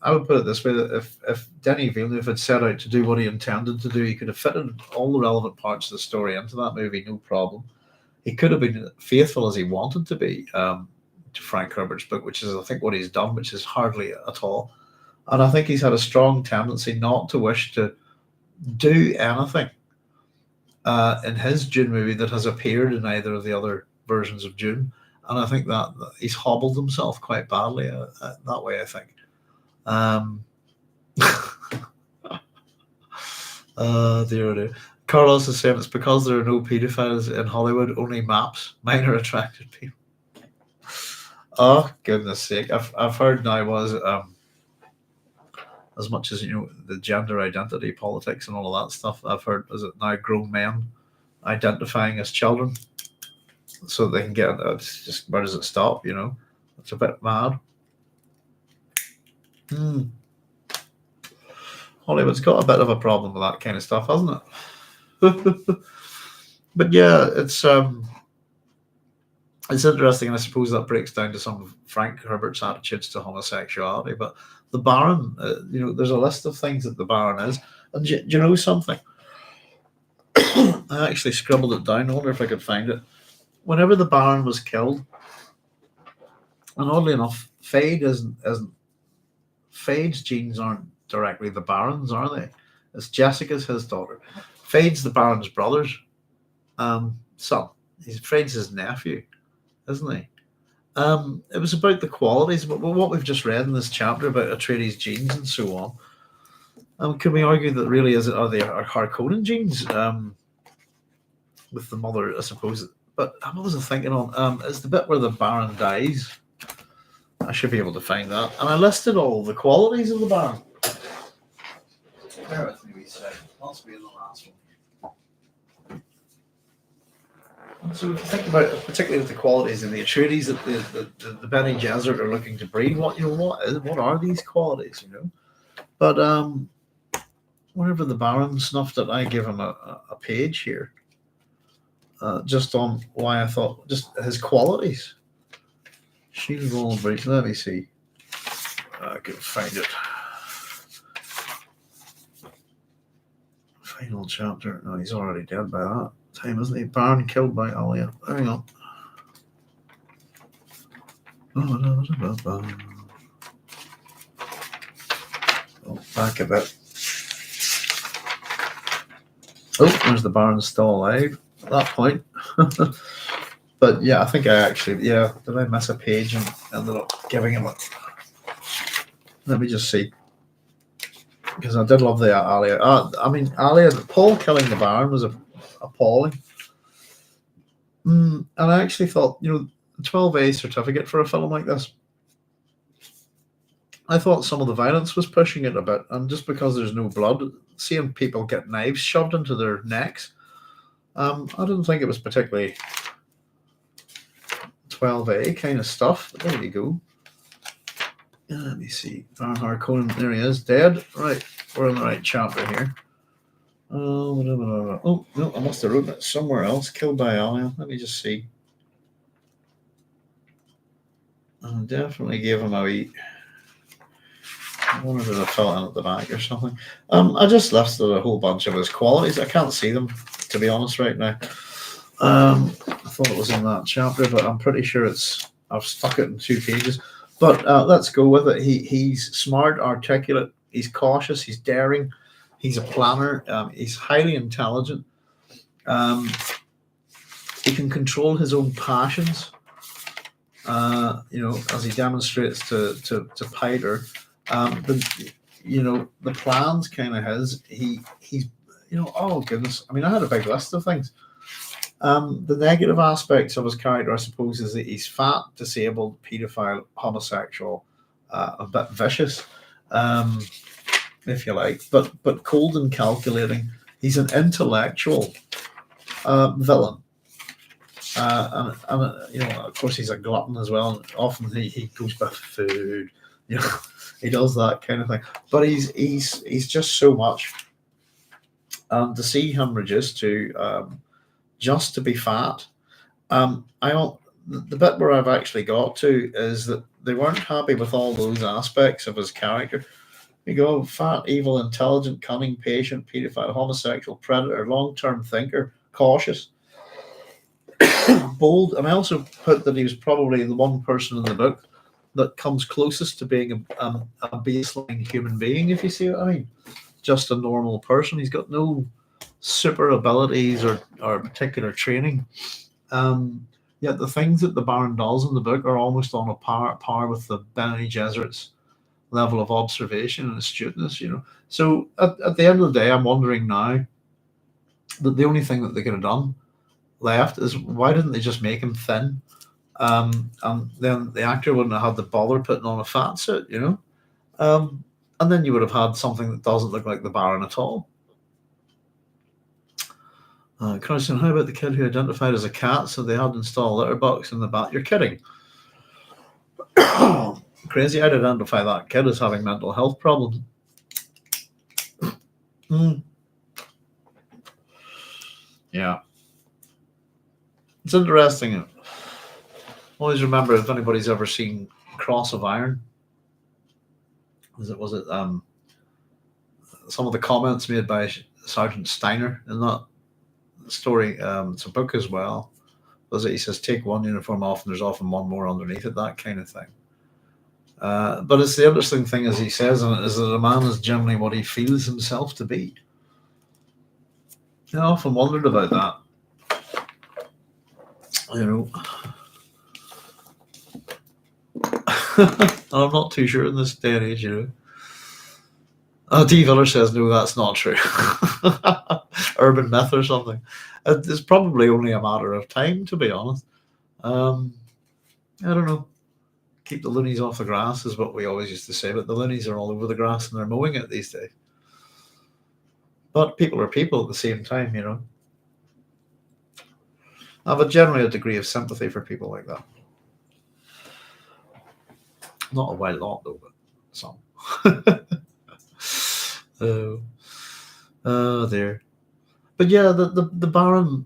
I would put it this way: that if Denis Villeneuve had set out to do what he intended to do, he could have fitted all the relevant parts of the story into that movie, no problem. He could have been faithful as he wanted to be to Frank Herbert's book, which is, I think, what he's done, which is hardly at all. And I think he's had a strong tendency not to wish to do anything in his Dune movie that has appeared in either of the other versions of Dune. And I think that he's hobbled himself quite badly that way, I think. Dear, oh dear. Carlos is saying it's because there are no pedophiles in Hollywood, only maps. Mine are attracted people. Oh, goodness sake. I've heard now was as much as, the gender identity politics and all of that stuff, I've heard, is it now grown men identifying as children so they can get, it's just, where does it stop, It's a bit mad. Hollywood's got a bit of a problem with that kind of stuff, hasn't it? But yeah, it's interesting, and I suppose that breaks down to some of Frank Herbert's attitudes to homosexuality. But the Baron, there's a list of things that the Baron is. And do you know something? I actually scribbled it down. I wonder if I could find it. Whenever the Baron was killed, and oddly enough, Fade's genes aren't directly the Baron's, are they? It's Jessica's his daughter. Fade's the Baron's brother's son. Fade's his nephew, isn't he? It was about the qualities, but what we've just read in this chapter about Atreides' genes and so on. Can we argue that really are they Harkonnen genes with the mother, I suppose? But I wasn't thinking on is the bit where the Baron dies. I should be able to find that, and I listed all the qualities of the Baron. Bear with me a second. Must be in the last one. So if you think about it, particularly with the qualities in the Atreides that the Bene Gesserit are looking to breed, what are these qualities, But whenever the Baron snuffed it, I give him a page here, just on why I thought just his qualities. Shield of all breeds. Let me see. I can find it. Final chapter. No, he's already dead by that time, isn't he? Baron killed by Alia. Hang on. Oh, back a bit. Oh, there's the Baron still alive at that point. But yeah, I think did I miss a page and ended up giving him a... Let me just see. Because I did love the Alia. Alia, Paul killing the Baron was appalling. And I actually thought, the 12A certificate for a film like this, I thought some of the violence was pushing it a bit. And just because there's no blood, seeing people get knives shoved into their necks, I didn't think it was particularly 12A kind of stuff. But there you go. Let me see. Baron Harkonnen, there he is, dead. Right, we're in the right chapter here. Oh no, I must have written it somewhere else. Killed by Alia. Let me just see. I definitely gave him a wee. I wonder if I fell in at the back or something. I just listed a whole bunch of his qualities. I can't see them, to be honest, right now. I thought it was in that chapter, but I'm pretty sure I've stuck it in 2 pages. But let's go with it. He's smart, articulate, he's cautious, he's daring, he's a planner, he's highly intelligent. He can control his own passions, as he demonstrates to Piter. The plan's kind of his. He's oh goodness. I had a big list of things. The negative aspects of his character, I suppose, is that he's fat, disabled, paedophile, homosexual, a bit vicious, if you like, but cold and calculating. He's an intellectual villain, and of course, he's a glutton as well. And often he goes by food, he does that kind of thing. But he's just so much, and to see him reduced to just to be fat. The bit where I've actually got to is that they weren't happy with all those aspects of his character. You go, fat, evil, intelligent, cunning, patient, pedophile, homosexual, predator, long-term thinker, cautious, bold. And I also put that he was probably the one person in the book that comes closest to being a baseline human being, if you see what I mean. Just a normal person. He's got no super abilities or particular training. Yet the things that the Baron does in the book are almost on a par with the Bene Gesserit's level of observation and astuteness, So at the end of the day, I'm wondering now that the only thing that they could have done left is, why didn't they just make him thin? And then the actor wouldn't have had to bother putting on a fat suit, and then you would have had something that doesn't look like the Baron at all. Question, how about the kid who identified as a cat, so they had to install a litter box in the back? You're kidding. Crazy. I'd identify that kid as having mental health problems. Yeah. It's interesting. Always remember, if anybody's ever seen Cross of Iron, was it some of the comments made by Sergeant Steiner in that story? It's a book as well. Was it? He says, take one uniform off and there's often one more underneath it, that kind of thing. But it's the interesting thing, as he says in it, is that a man is generally what he feels himself to be. I often wondered about that. I'm not too sure in this day and age, D. Viller says, no, that's not true. Urban myth or something. It's probably only a matter of time, to be honest. I don't know. Keep the loonies off the grass is what we always used to say, but the loonies are all over the grass and they're mowing it these days. But people are people at the same time, I have generally a degree of sympathy for people like that. Not a wide lot, though, but some. Oh dear. But yeah, the Baron.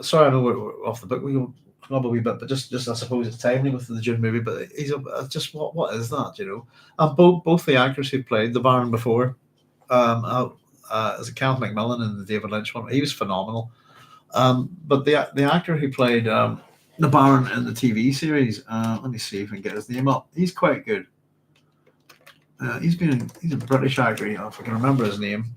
Sorry, I know we're off the book. We go a wee bit, but just I suppose it's timely with the Dune movie. But he's just what is that, And both the actors who played the Baron before, as a Kenneth McMillan and the David Lynch one, he was phenomenal. But the actor who played the Baron in the TV series, let me see if I can get his name up. He's quite good. He's a British actor, if I can remember his name.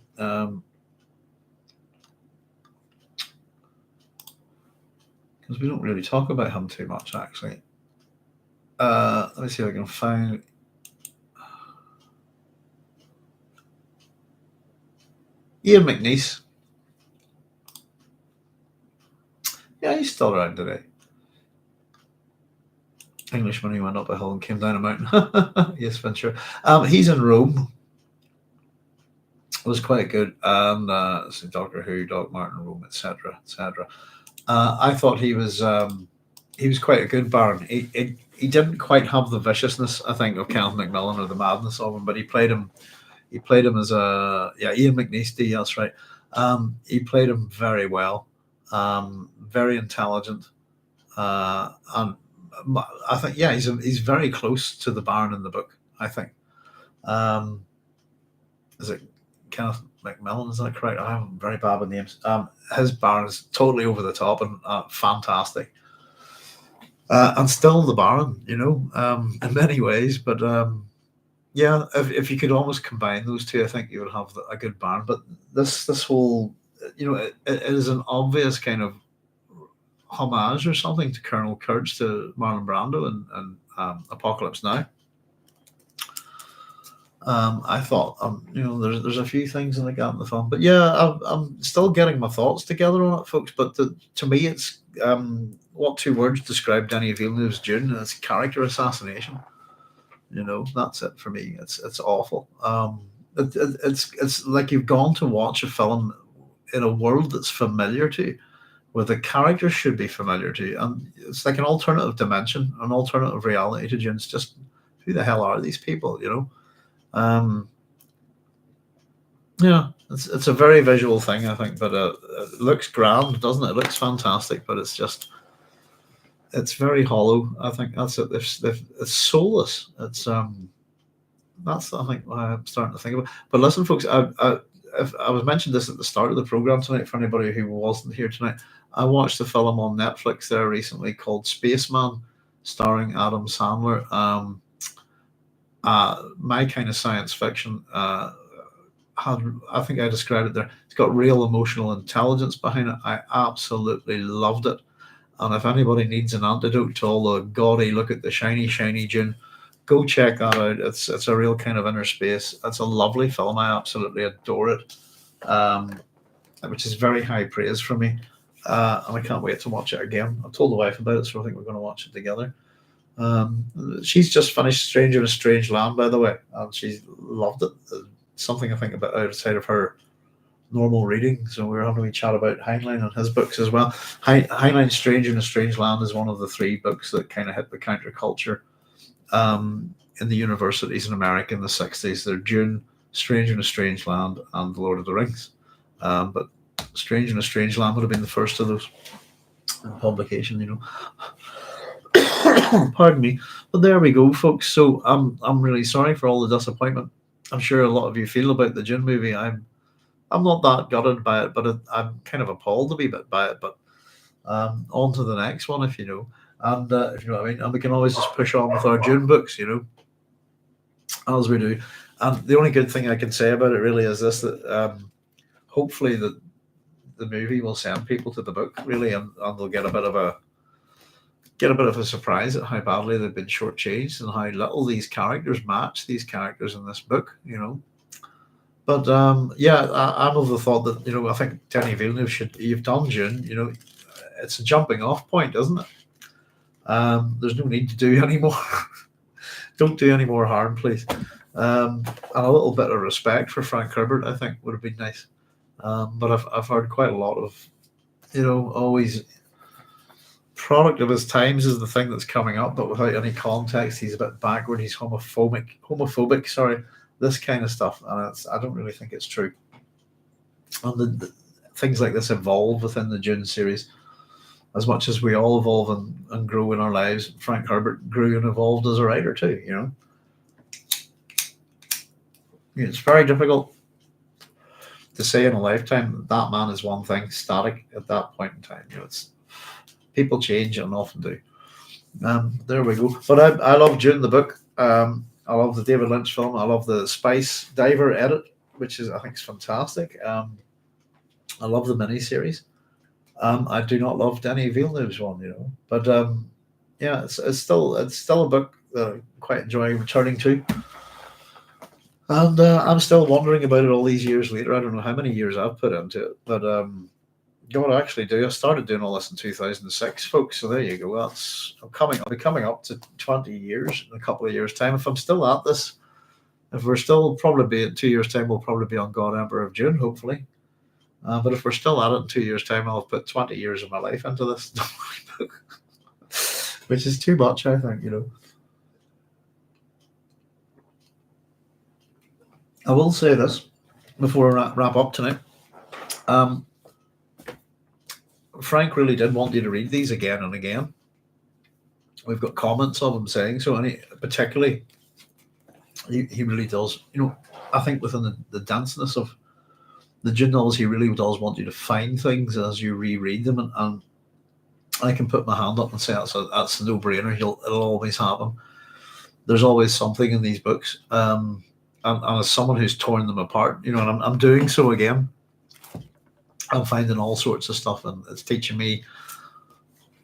Because we don't really talk about him too much, actually. Let me see if I can find. Ian McNeice. Yeah, he's still around today. Englishman who went up a hill and came down a mountain. Yes, Ventura. He's in Rome. It was quite good. And Doctor Who, Doc Martin, Rome, etc., etc. I thought he was quite a good Baron. He didn't quite have the viciousness, I think, of Kenneth McMillan or the madness of him, but he played him as Ian McNeice. That's right. He played him very well. Very intelligent, and I think he's very close to the Baron in the book. I think. Is it Kenneth McMillan? Is that correct? I'm very bad with names. His Baron is totally over the top and fantastic, and still the Baron, in many ways. But if you could almost combine those two, I think you would have a good Baron. But this whole, it is an obvious kind of homage or something to Colonel Kurtz, to Marlon Brando and Apocalypse Now. I thought, there's a few things in the film, but yeah, I'm still getting my thoughts together on it, folks. But to me, it's what two words describe Denis Villeneuve's Dune? It's character assassination. That's it for me. It's awful. It's like you've gone to watch a film in a world that's familiar to you, where the characters should be familiar to you, and it's like an alternative dimension, an alternative reality to Dune. It's just, who the hell are these people? It's a very visual thing, I think, but it looks grand, doesn't it? It looks fantastic, but it's very hollow. I think that's it. It's soulless. It's that's I think what I'm starting to think about. But listen, folks, if I was mentioned this at the start of the program tonight. For anybody who wasn't here tonight, I watched a film on Netflix there recently called Spaceman, starring Adam Sandler. My kind of science fiction. Had, I think I described it there. It's got real emotional intelligence behind it. I absolutely loved it. And if anybody needs an antidote to all the gaudy look at the shiny, shiny Dune, go check that out. It's a real kind of inner space. It's a lovely film. I absolutely adore it, um, which is very high praise from me. And I can't wait to watch it again. I've told the wife about it, so I think we're going to watch it together. She's just finished Stranger in a Strange Land, by the way, and she loved it. Something I think about outside of her normal reading. So we were having a wee chat about Heinlein and his books as well. Heinlein's Stranger in a Strange Land is one of the three books that kind of hit the counterculture in the universities in America in the 60s. They're Dune, Stranger in a Strange Land, and The Lord of the Rings. But Stranger in a Strange Land would have been the first of those in publication, you know. Pardon me. But there we go, folks. So I'm really sorry for all the disappointment. I'm sure a lot of you feel about the Dune movie. I'm not that gutted by it, but I'm kind of appalled a wee bit by it. But on to the next one, if you know. And if you know what I mean. And we can always just push on with our Dune books, you know, as we do. And the only good thing I can say about it really is this, that hopefully the movie will send people to the book, really, and they'll get a bit of a surprise at how badly they've been shortchanged and how little these characters match these characters in this book, you know. But yeah, I'm of the thought that, you know, I think Denis Villeneuve you've done Dune, you know, it's a jumping off point, isn't it? There's no need to do any more. Don't do any more harm, please. And a little bit of respect for Frank Herbert, I think, would have been nice. But I've heard quite a lot of, you know, always product of his times is the thing that's coming up, but without any context, he's a bit backward. He's homophobic. Sorry, this kind of stuff, and I don't really think it's true. And the things like this evolve within the Dune series. As much as we all evolve and grow in our lives, Frank Herbert grew and evolved as a writer too. You know, it's very difficult to say in a lifetime that man is one thing, static at that point in time. You know, it's people change and often do. There we go. But I love Dune the book. I love the David Lynch film. I love the Spice Diver edit, which is I think is fantastic. I love the miniseries. I do not love Denis Villeneuve's one, you know, but yeah, it's still a book that I quite enjoy returning to, and I'm still wondering about it all these years later. I don't know how many years I've put into it, but God, I actually do. I started doing all this in 2006, folks. So there you go. I'll be coming up to 20 years in a couple of years' time. If I'm still at this, if we're still probably be in 2 years' time, we'll probably be on God Emperor of Dune, hopefully. But if we're still at it in 2 years' time, I'll have put 20 years of my life into this book, which is too much, I think, you know. I will say this before I wrap up tonight. Frank really did want you to read these again and again. We've got comments of him saying so, and particularly, he really does. You know, I think within the denseness of the Dune novels, he really does want you to find things as you reread them, and I can put my hand up and say that's a no-brainer. It'll always happen. There's always something in these books, and as someone who's torn them apart, you know, and I'm doing so again. I'm finding all sorts of stuff, and it's teaching me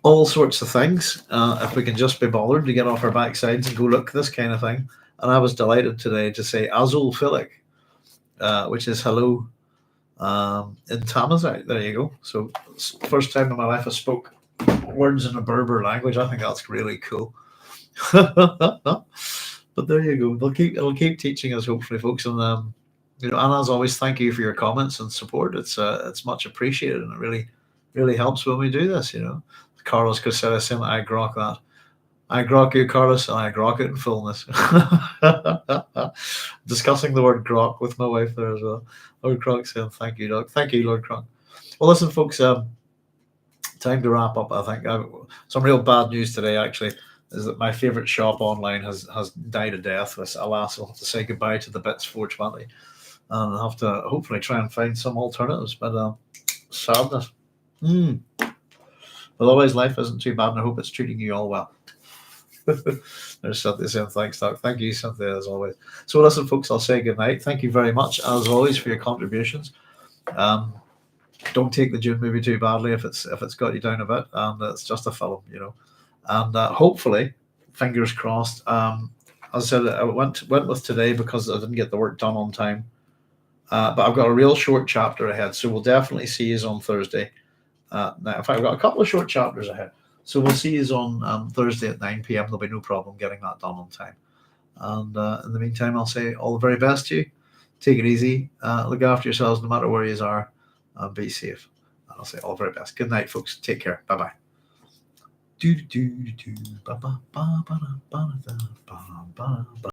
all sorts of things. If we can just be bothered to get off our backsides and go look this kind of thing. And I was delighted today to say Azul Philic, which is hello in Tamazight. There you go. So first time in my life I spoke words in a Berber language. I think that's really cool. But there you go. It'll keep teaching us, hopefully, folks. And you know, and as always, thank you for your comments and support. It's much appreciated, and it really helps when we do this. You know, Carlos Casella saying I grok that. I grok you, Carlos, and I grok it in fullness. Discussing the word grok with my wife there as well. Lord Croc saying thank you, Doug. Thank you, Lord Croc. Well, listen, folks. Time to wrap up. I think some real bad news today. Actually, is that my favourite shop online has died a death. Alas, I'll have to say goodbye to the Bits 420, and I'll have to hopefully try and find some alternatives. But sadness. But otherwise, life isn't too bad, and I hope it's treating you all well. There's Cynthia saying thanks, Doc. Thank you, Cynthia, as always. So listen, folks, I'll say good night. Thank you very much, as always, for your contributions. Don't take the Dune movie too badly if it's got you down a bit, and it's just a film, And hopefully, fingers crossed. As I said, I went with today because I didn't get the work done on time. But I've got a real short chapter ahead, so we'll definitely see you on Thursday. Now, in fact, I've got a couple of short chapters ahead. So we'll see you on Thursday at 9 p.m. There'll be no problem getting that done on time. And in the meantime, I'll say all the very best to you. Take it easy. Look after yourselves no matter where you are. And be safe. And I'll say all the very best. Good night, folks. Take care. Bye-bye. Do do do do ba ba ba ba ba ba ba ba.